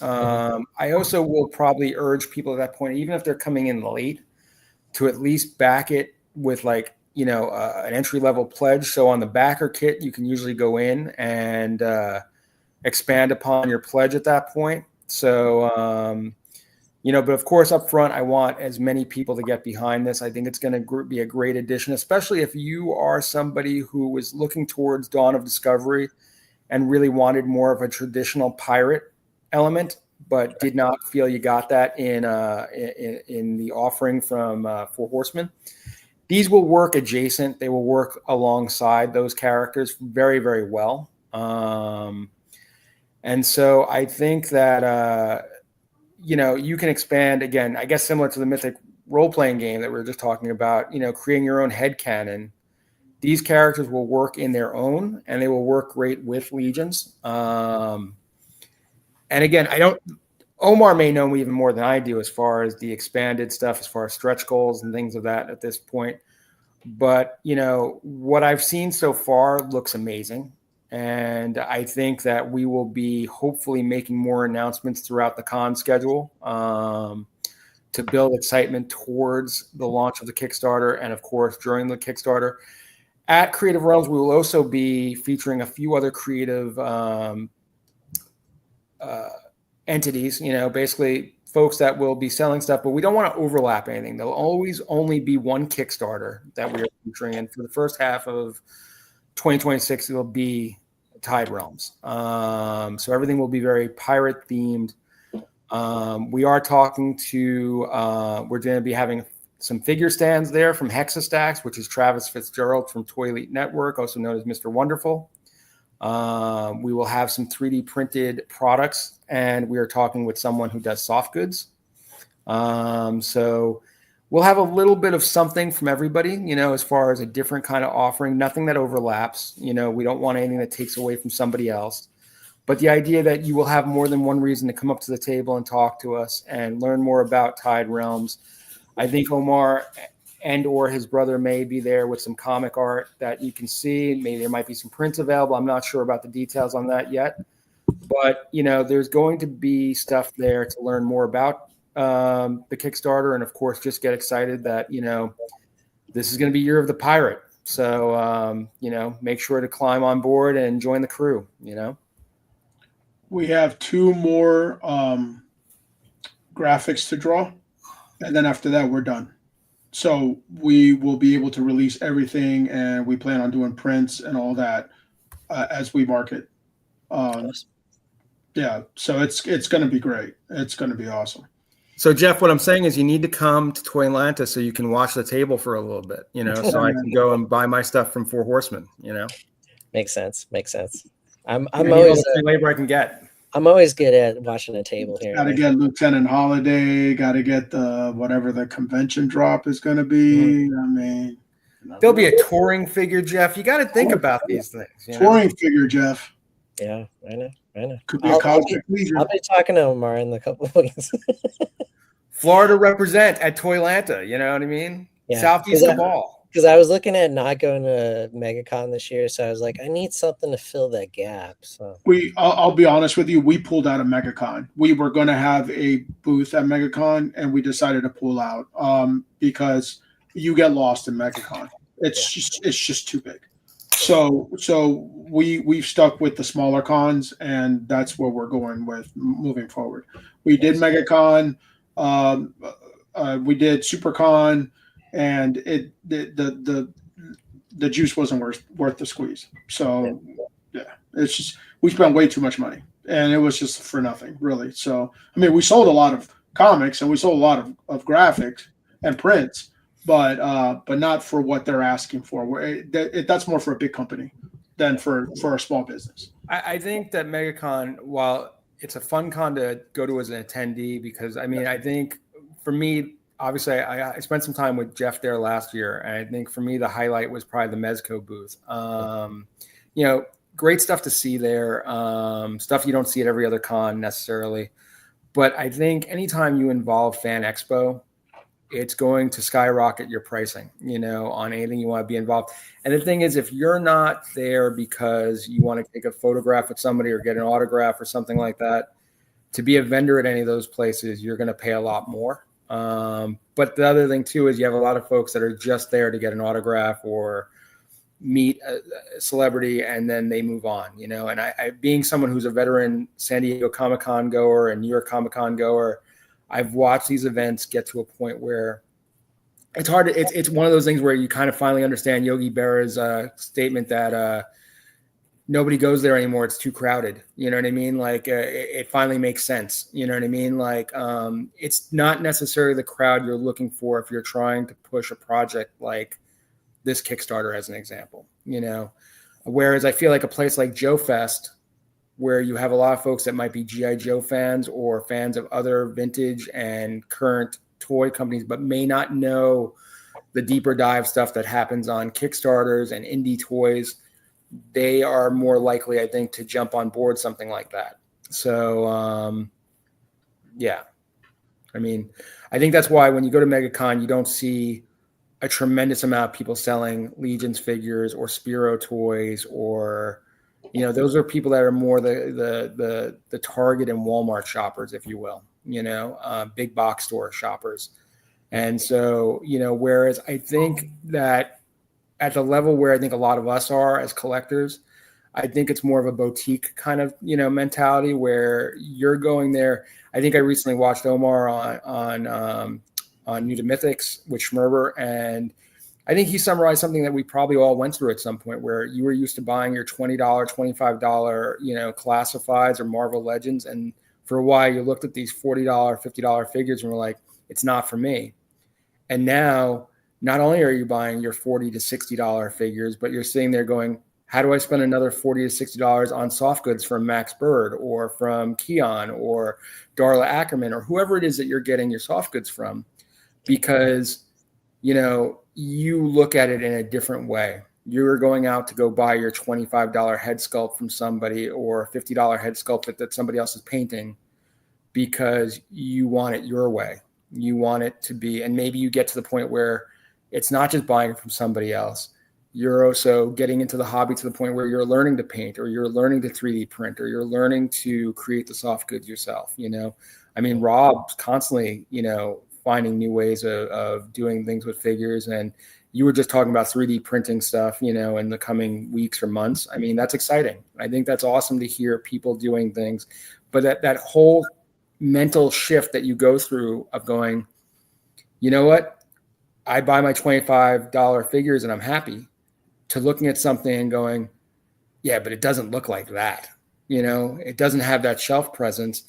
I also will probably urge people at that point, even if they're coming in late, to at least back it with an entry-level pledge. So on the backer kit, you can usually go in and expand upon your pledge at that point. So, but of course, up front, I want as many people to get behind this. I think it's going to be a great addition, especially if you are somebody who was looking towards Dawn of Discovery and really wanted more of a traditional pirate element, but did not feel you got that in the offering from Four Horsemen. These will work adjacent. They will work alongside those characters very, very well. And so I think that, you can expand, again, I guess similar to the Mythic role-playing game that we were just talking about, creating your own headcanon. These characters will work in their own, and they will work great with legions. And again, Omar may know me even more than I do as far as the expanded stuff, as far as stretch goals and things of that at this point. But, what I've seen so far looks amazing. And I think that we will be hopefully making more announcements throughout the con schedule to build excitement towards the launch of the Kickstarter. And of course, during the Kickstarter at Creative Realms, we will also be featuring a few other creative entities, basically folks that will be selling stuff, but we don't want to overlap anything. There'll always only be one Kickstarter that we are featuring. And for the first half of 2026, it'll be Tide Realms. So everything will be very pirate themed. We are talking to, we're going to be having some figure stands there from Hexastacks, which is Travis Fitzgerald from Toy Elite Network, also known as Mr. Wonderful. We will have some 3D printed products, and we are talking with someone who does soft goods. So we'll have a little bit of something from everybody, as far as a different kind of offering, nothing that overlaps. We don't want anything that takes away from somebody else. But the idea that you will have more than one reason to come up to the table and talk to us and learn more about Tide Realms. I think Omar and or his brother may be there with some comic art that you can see. Maybe there might be some prints available. I'm not sure about the details on that yet. But, there's going to be stuff there to learn more about the Kickstarter. And, of course, just get excited that, this is going to be Year of the Pirate. So, make sure to climb on board and join the crew, We have 2 more graphics to draw, and then after that, we're done. So we will be able to release everything, and we plan on doing prints and all that as we market. Yeah, so it's going to be great. It's going to be awesome. So, Jeff, what I'm saying is you need to come to Toy Atlanta so you can watch the table for a little bit, so I can go and buy my stuff from Four Horsemen, Makes sense. I'm I need all always the free labor I can get. I'm always good at watching a table here. Got to get Lieutenant Holiday. Got to get whatever the convention drop is going to be. I mean, there'll be a touring figure, Jeff. You got to think about these things. Touring figure, Jeff. Yeah, I know. Could be a cosmic leisure. I'll be talking to Omar in a couple of weeks. Florida represent at Toy Atlanta. You know what I mean? Yeah. Southeast of all. Because I was looking at not going to MegaCon this year, so I was like, I need something to fill that gap. So I'll be honest with you, we pulled out of MegaCon. We were going to have a booth at MegaCon, and we decided to pull out because you get lost in MegaCon. It's just too big. So we've stuck with the smaller cons, and that's what we're going with moving forward. We did MegaCon, we did SuperCon, and the juice wasn't worth the squeeze. So yeah, it's just we spent way too much money, and it was just for nothing, really. So I mean, we sold a lot of comics and we sold a lot of graphics and prints, but not for what they're asking for. That's more for a big company than for a small business. I think that MegaCon, while it's a fun con to go to as an attendee, because I think for me, obviously I spent some time with Jeff there last year, and I think for me the highlight was probably the Mezco booth. Great stuff to see there, stuff you don't see at every other con necessarily. But I think anytime you involve Fan Expo, it's going to skyrocket your pricing, on anything you want to be involved. And the thing is, if you're not there because you want to take a photograph with somebody or get an autograph or something like that, to be a vendor at any of those places, you're going to pay a lot more. But the other thing too is you have a lot of folks that are just there to get an autograph or meet a celebrity and then they move on, and I being someone who's a veteran San Diego Comic-Con goer and New York Comic-Con goer, I've watched these events get to a point where it's hard to, it's one of those things where you kind of finally understand Yogi Berra's statement that nobody goes there anymore. It's too crowded. You know what I mean? Like it finally makes sense. You know what I mean? Like it's not necessarily the crowd you're looking for if you're trying to push a project like this Kickstarter as an example, whereas I feel like a place like Joe Fest, where you have a lot of folks that might be G.I. Joe fans or fans of other vintage and current toy companies, but may not know the deeper dive stuff that happens on Kickstarters and indie toys, they are more likely, I think, to jump on board something like that. So, yeah. I mean, I think that's why when you go to MegaCon, you don't see a tremendous amount of people selling Legions figures or Spiro toys or, those are people that are more the Target and Walmart shoppers, if you will, big box store shoppers. And so, whereas I think that at the level where I think a lot of us are as collectors, I think it's more of a boutique kind of, mentality where you're going there. I think I recently watched Omar on New to Mythics with Schmerber, and I think he summarized something that we probably all went through at some point, where you were used to buying your $20, $25, classifieds or Marvel Legends. And for a while you looked at these $40, $50 figures and were like, it's not for me. And now not only are you buying your $40 to $60 figures, but you're sitting there going, how do I spend another $40 to $60 on soft goods from Max Bird or from Keon or Darla Ackerman or whoever it is that you're getting your soft goods from? Because, you look at it in a different way. You're going out to go buy your $25 head sculpt from somebody or $50 head sculpt that somebody else is painting because you want it your way. You want it to be, and maybe you get to the point where it's not just buying it from somebody else. You're also getting into the hobby to the point where you're learning to paint or you're learning to 3D print or you're learning to create the soft goods yourself. Rob's constantly, finding new ways of doing things with figures. And, you were just talking about 3D printing stuff, in the coming weeks or months. I mean, that's exciting. I think that's awesome to hear people doing things, but that whole mental shift that you go through of going, you know what, I buy my $25 figures and I'm happy, to looking at something and going, yeah, but it doesn't look like that. It doesn't have that shelf presence,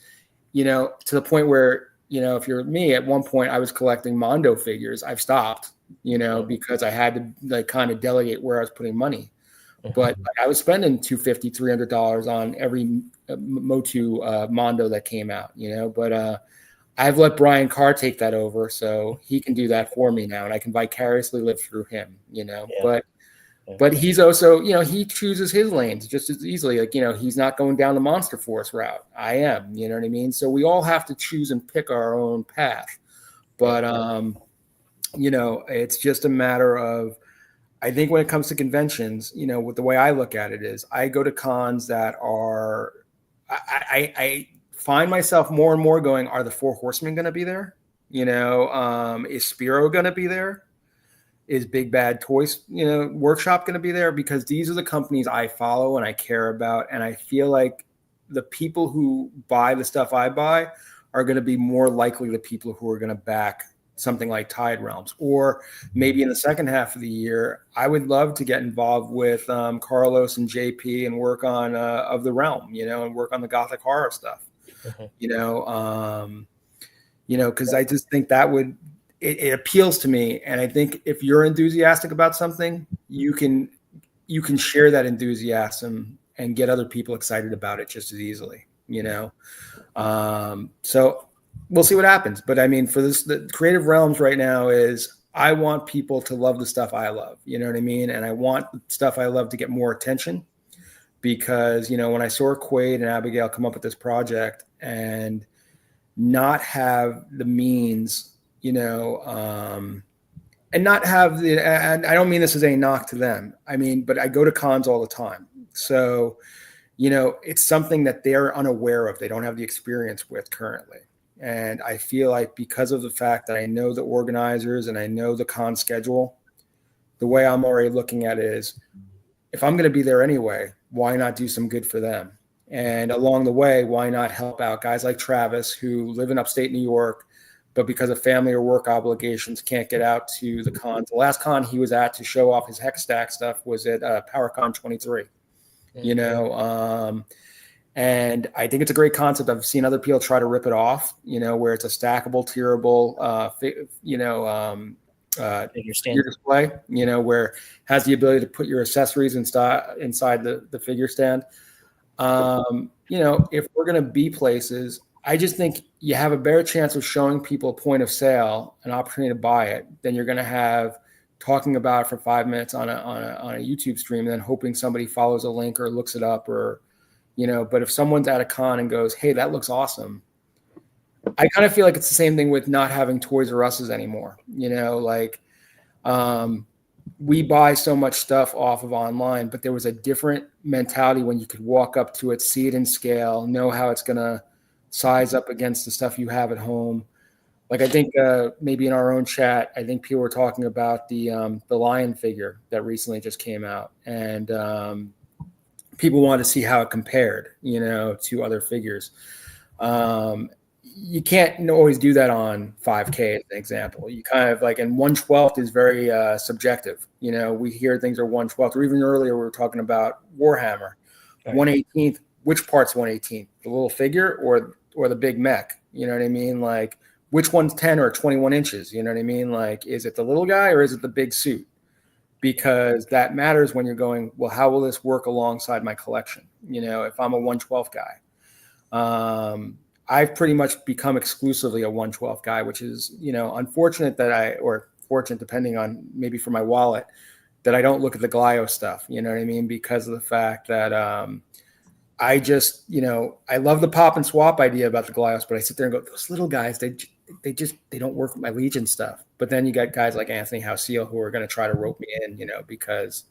to the point where, if you're me, at one point I was collecting Mondo figures. I've stopped, because I had to kind of delegate where I was putting money. But I was spending $250, $300 on every Motu Mondo that came out, but I've let Brian Carr take that over, so he can do that for me now, and I can vicariously live through him, But he's also, he chooses his lanes just as easily. He's not going down the Monster Force route. I am, you know what I mean? So we all have to choose and pick our own path. But, it's just a matter of, I think when it comes to conventions, with the way I look at it is, I go to cons that are, I find myself more and more going, are the Four Horsemen going to be there? Is Spiro going to be there? Is Big Bad Toys, Workshop going to be there? Because these are the companies I follow and I care about. And I feel like the people who buy the stuff I buy are going to be more likely the people who are going to back something like Tide Realms. Or maybe in the second half of the year, I would love to get involved with Carlos and JP and work on Of the Realm, and work on the Gothic horror stuff, because I just think that would, it appeals to me. And I think if you're enthusiastic about something, you can share that enthusiasm and get other people excited about it just as easily, so we'll see what happens. But I mean, for this, the Creative Realms right now is, I want people to love the stuff I love, you know what I mean? And I want the stuff I love to get more attention, because, when I saw Quaid and Abigail come up with this project and not have the means, and not have the, and I don't mean this as a knock to them. I mean, but I go to cons all the time. So, it's something that they're unaware of. They don't have the experience with currently. And I feel like, because of the fact that I know the organizers and I know the con schedule, the way I'm already looking at it is, if I'm going to be there anyway, why not do some good for them? And along the way, why not help out guys like Travis, who live in upstate New York, but because of family or work obligations, can't get out to the cons. The last con he was at to show off his Hex Stack stuff was at PowerCon 23, and I think it's a great concept. I've seen other people try to rip it off, where it's a stackable, tierable, figure display, where it has the ability to put your accessories inside the figure stand. If we're going to be places, I just think you have a better chance of showing people a point of sale, an opportunity to buy it, than you're going to have talking about it for 5 minutes on a YouTube stream, and then hoping somebody follows a link or looks it up, or, but if someone's at a con and goes, hey, that looks awesome. I kind of feel like it's the same thing with not having Toys R Us's anymore. We buy so much stuff off of online, but there was a different mentality when you could walk up to it, see it in scale, know how it's going to size up against the stuff you have at home. Like, I think maybe in our own chat, I think people were talking about the lion figure that recently just came out, and people wanted to see how it compared, to other figures. You can't always do that on 5K as an example. You kind of like, and 1/12 is very subjective. We hear things are 1/12, or even earlier we were talking about Warhammer. Right. 1/18th, which part's 1/18th? The little figure or the big mech? You know what I mean? Like, which one's 10 or 21 inches? You know what I mean? Like, is it the little guy or is it the big suit? Because that matters when you're going, well, how will this work alongside my collection? If I'm a 1/12 guy. I've pretty much become exclusively a 1/12 guy, which is, unfortunate or fortunate, depending on maybe for my wallet, that I don't look at the Glio stuff, you know what I mean? Because of the fact that I just, I love the pop and swap idea about the Glios, but I sit there and go, those little guys, they don't work with my Legion stuff. But then you got guys like Anthony Hausiel who are going to try to rope me in, because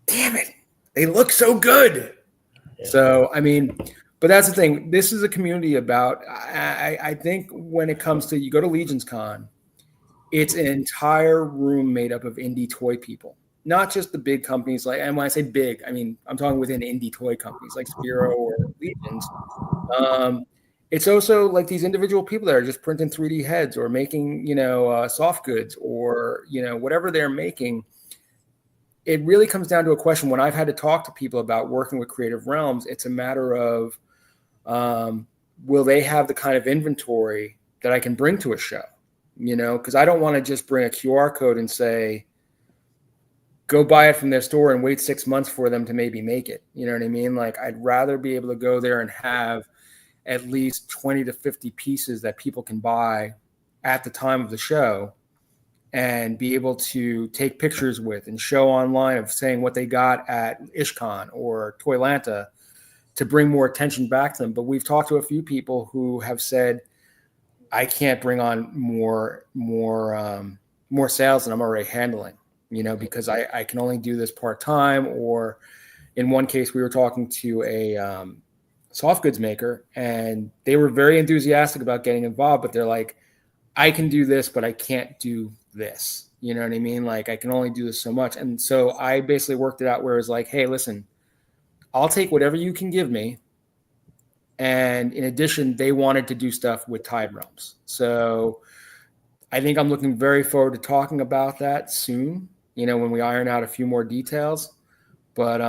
damn it, they look so good. Yeah. So, I mean, but that's the thing. This is a community about, I think when it comes to, you go to Legion's Con, it's an entire room made up of indie toy people, not just the big companies. Like, and when I say big, I mean, I'm talking within indie toy companies like Spiro or Legions. It's also like these individual people that are just printing 3D heads or making, soft goods or, whatever they're making. It really comes down to a question when I've had to talk to people about working with Creative Realms. It's a matter of, will they have the kind of inventory that I can bring to a show? Because I don't want to just bring a QR code and say, go buy it from their store and wait 6 months for them to maybe make it. You know what I mean? Like, I'd rather be able to go there and have at least 20 to 50 pieces that people can buy at the time of the show and be able to take pictures with and show online of saying what they got at IshCon or Toylanta to bring more attention back to them. But we've talked to a few people who have said, I can't bring on more sales than I'm already handling, because I can only do this part-time. Or in one case, we were talking to a soft goods maker and they were very enthusiastic about getting involved, but they're like, I can do this, but I can't do this. You know what I mean? Like, I can only do this so much. And so I basically worked it out where it's like, hey, listen, I'll take whatever you can give me. And in addition, they wanted to do stuff with Tide Realms. So I think I'm looking very forward to talking about that soon, when we iron out a few more details. But,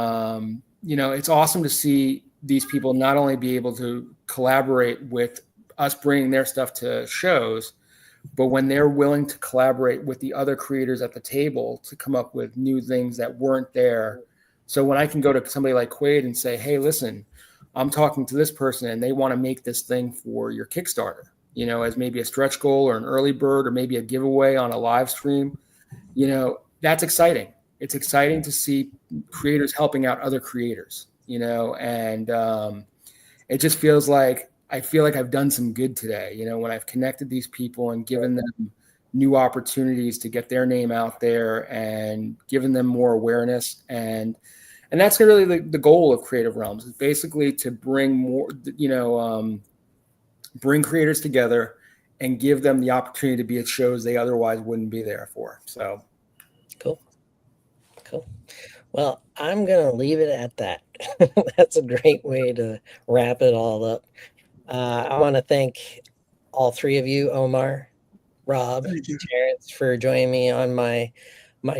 it's awesome to see these people not only be able to collaborate with us bringing their stuff to shows, but when they're willing to collaborate with the other creators at the table to come up with new things that weren't there. So when I can go to somebody like Quaid and say, hey, listen, I'm talking to this person and they want to make this thing for your Kickstarter, as maybe a stretch goal or an early bird or maybe a giveaway on a live stream, that's exciting. It's exciting to see creators helping out other creators, and it just feels like I've done some good today, when I've connected these people and given them new opportunities to get their name out there and given them more awareness. And that's really the goal of Creative Realms, is basically to bring more, bring creators together and give them the opportunity to be at shows they otherwise wouldn't be there for. So Cool. Well, I'm going to leave it at that. That's a great way to wrap it all up. I want to thank all three of you, Omar, Rob, Terrence, for joining me on my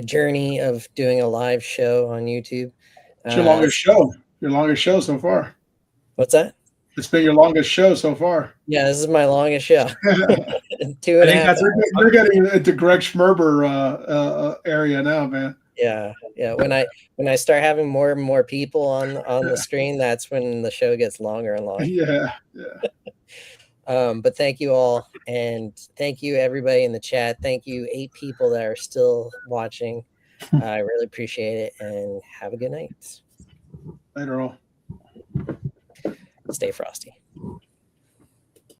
journey of doing a live show on YouTube. It's your longest show. Your longest show so far. What's that? It's been your longest show so far. Yeah, this is my longest show. 2.5 hours. You're getting into Greg Schmerber area now, man. Yeah. When I start having more and more people on the screen, that's when the show gets longer and longer. Yeah. But thank you all, and thank you everybody in the chat. Thank you 8 people that are still watching. I really appreciate it, and have a good night. Later on. Stay frosty.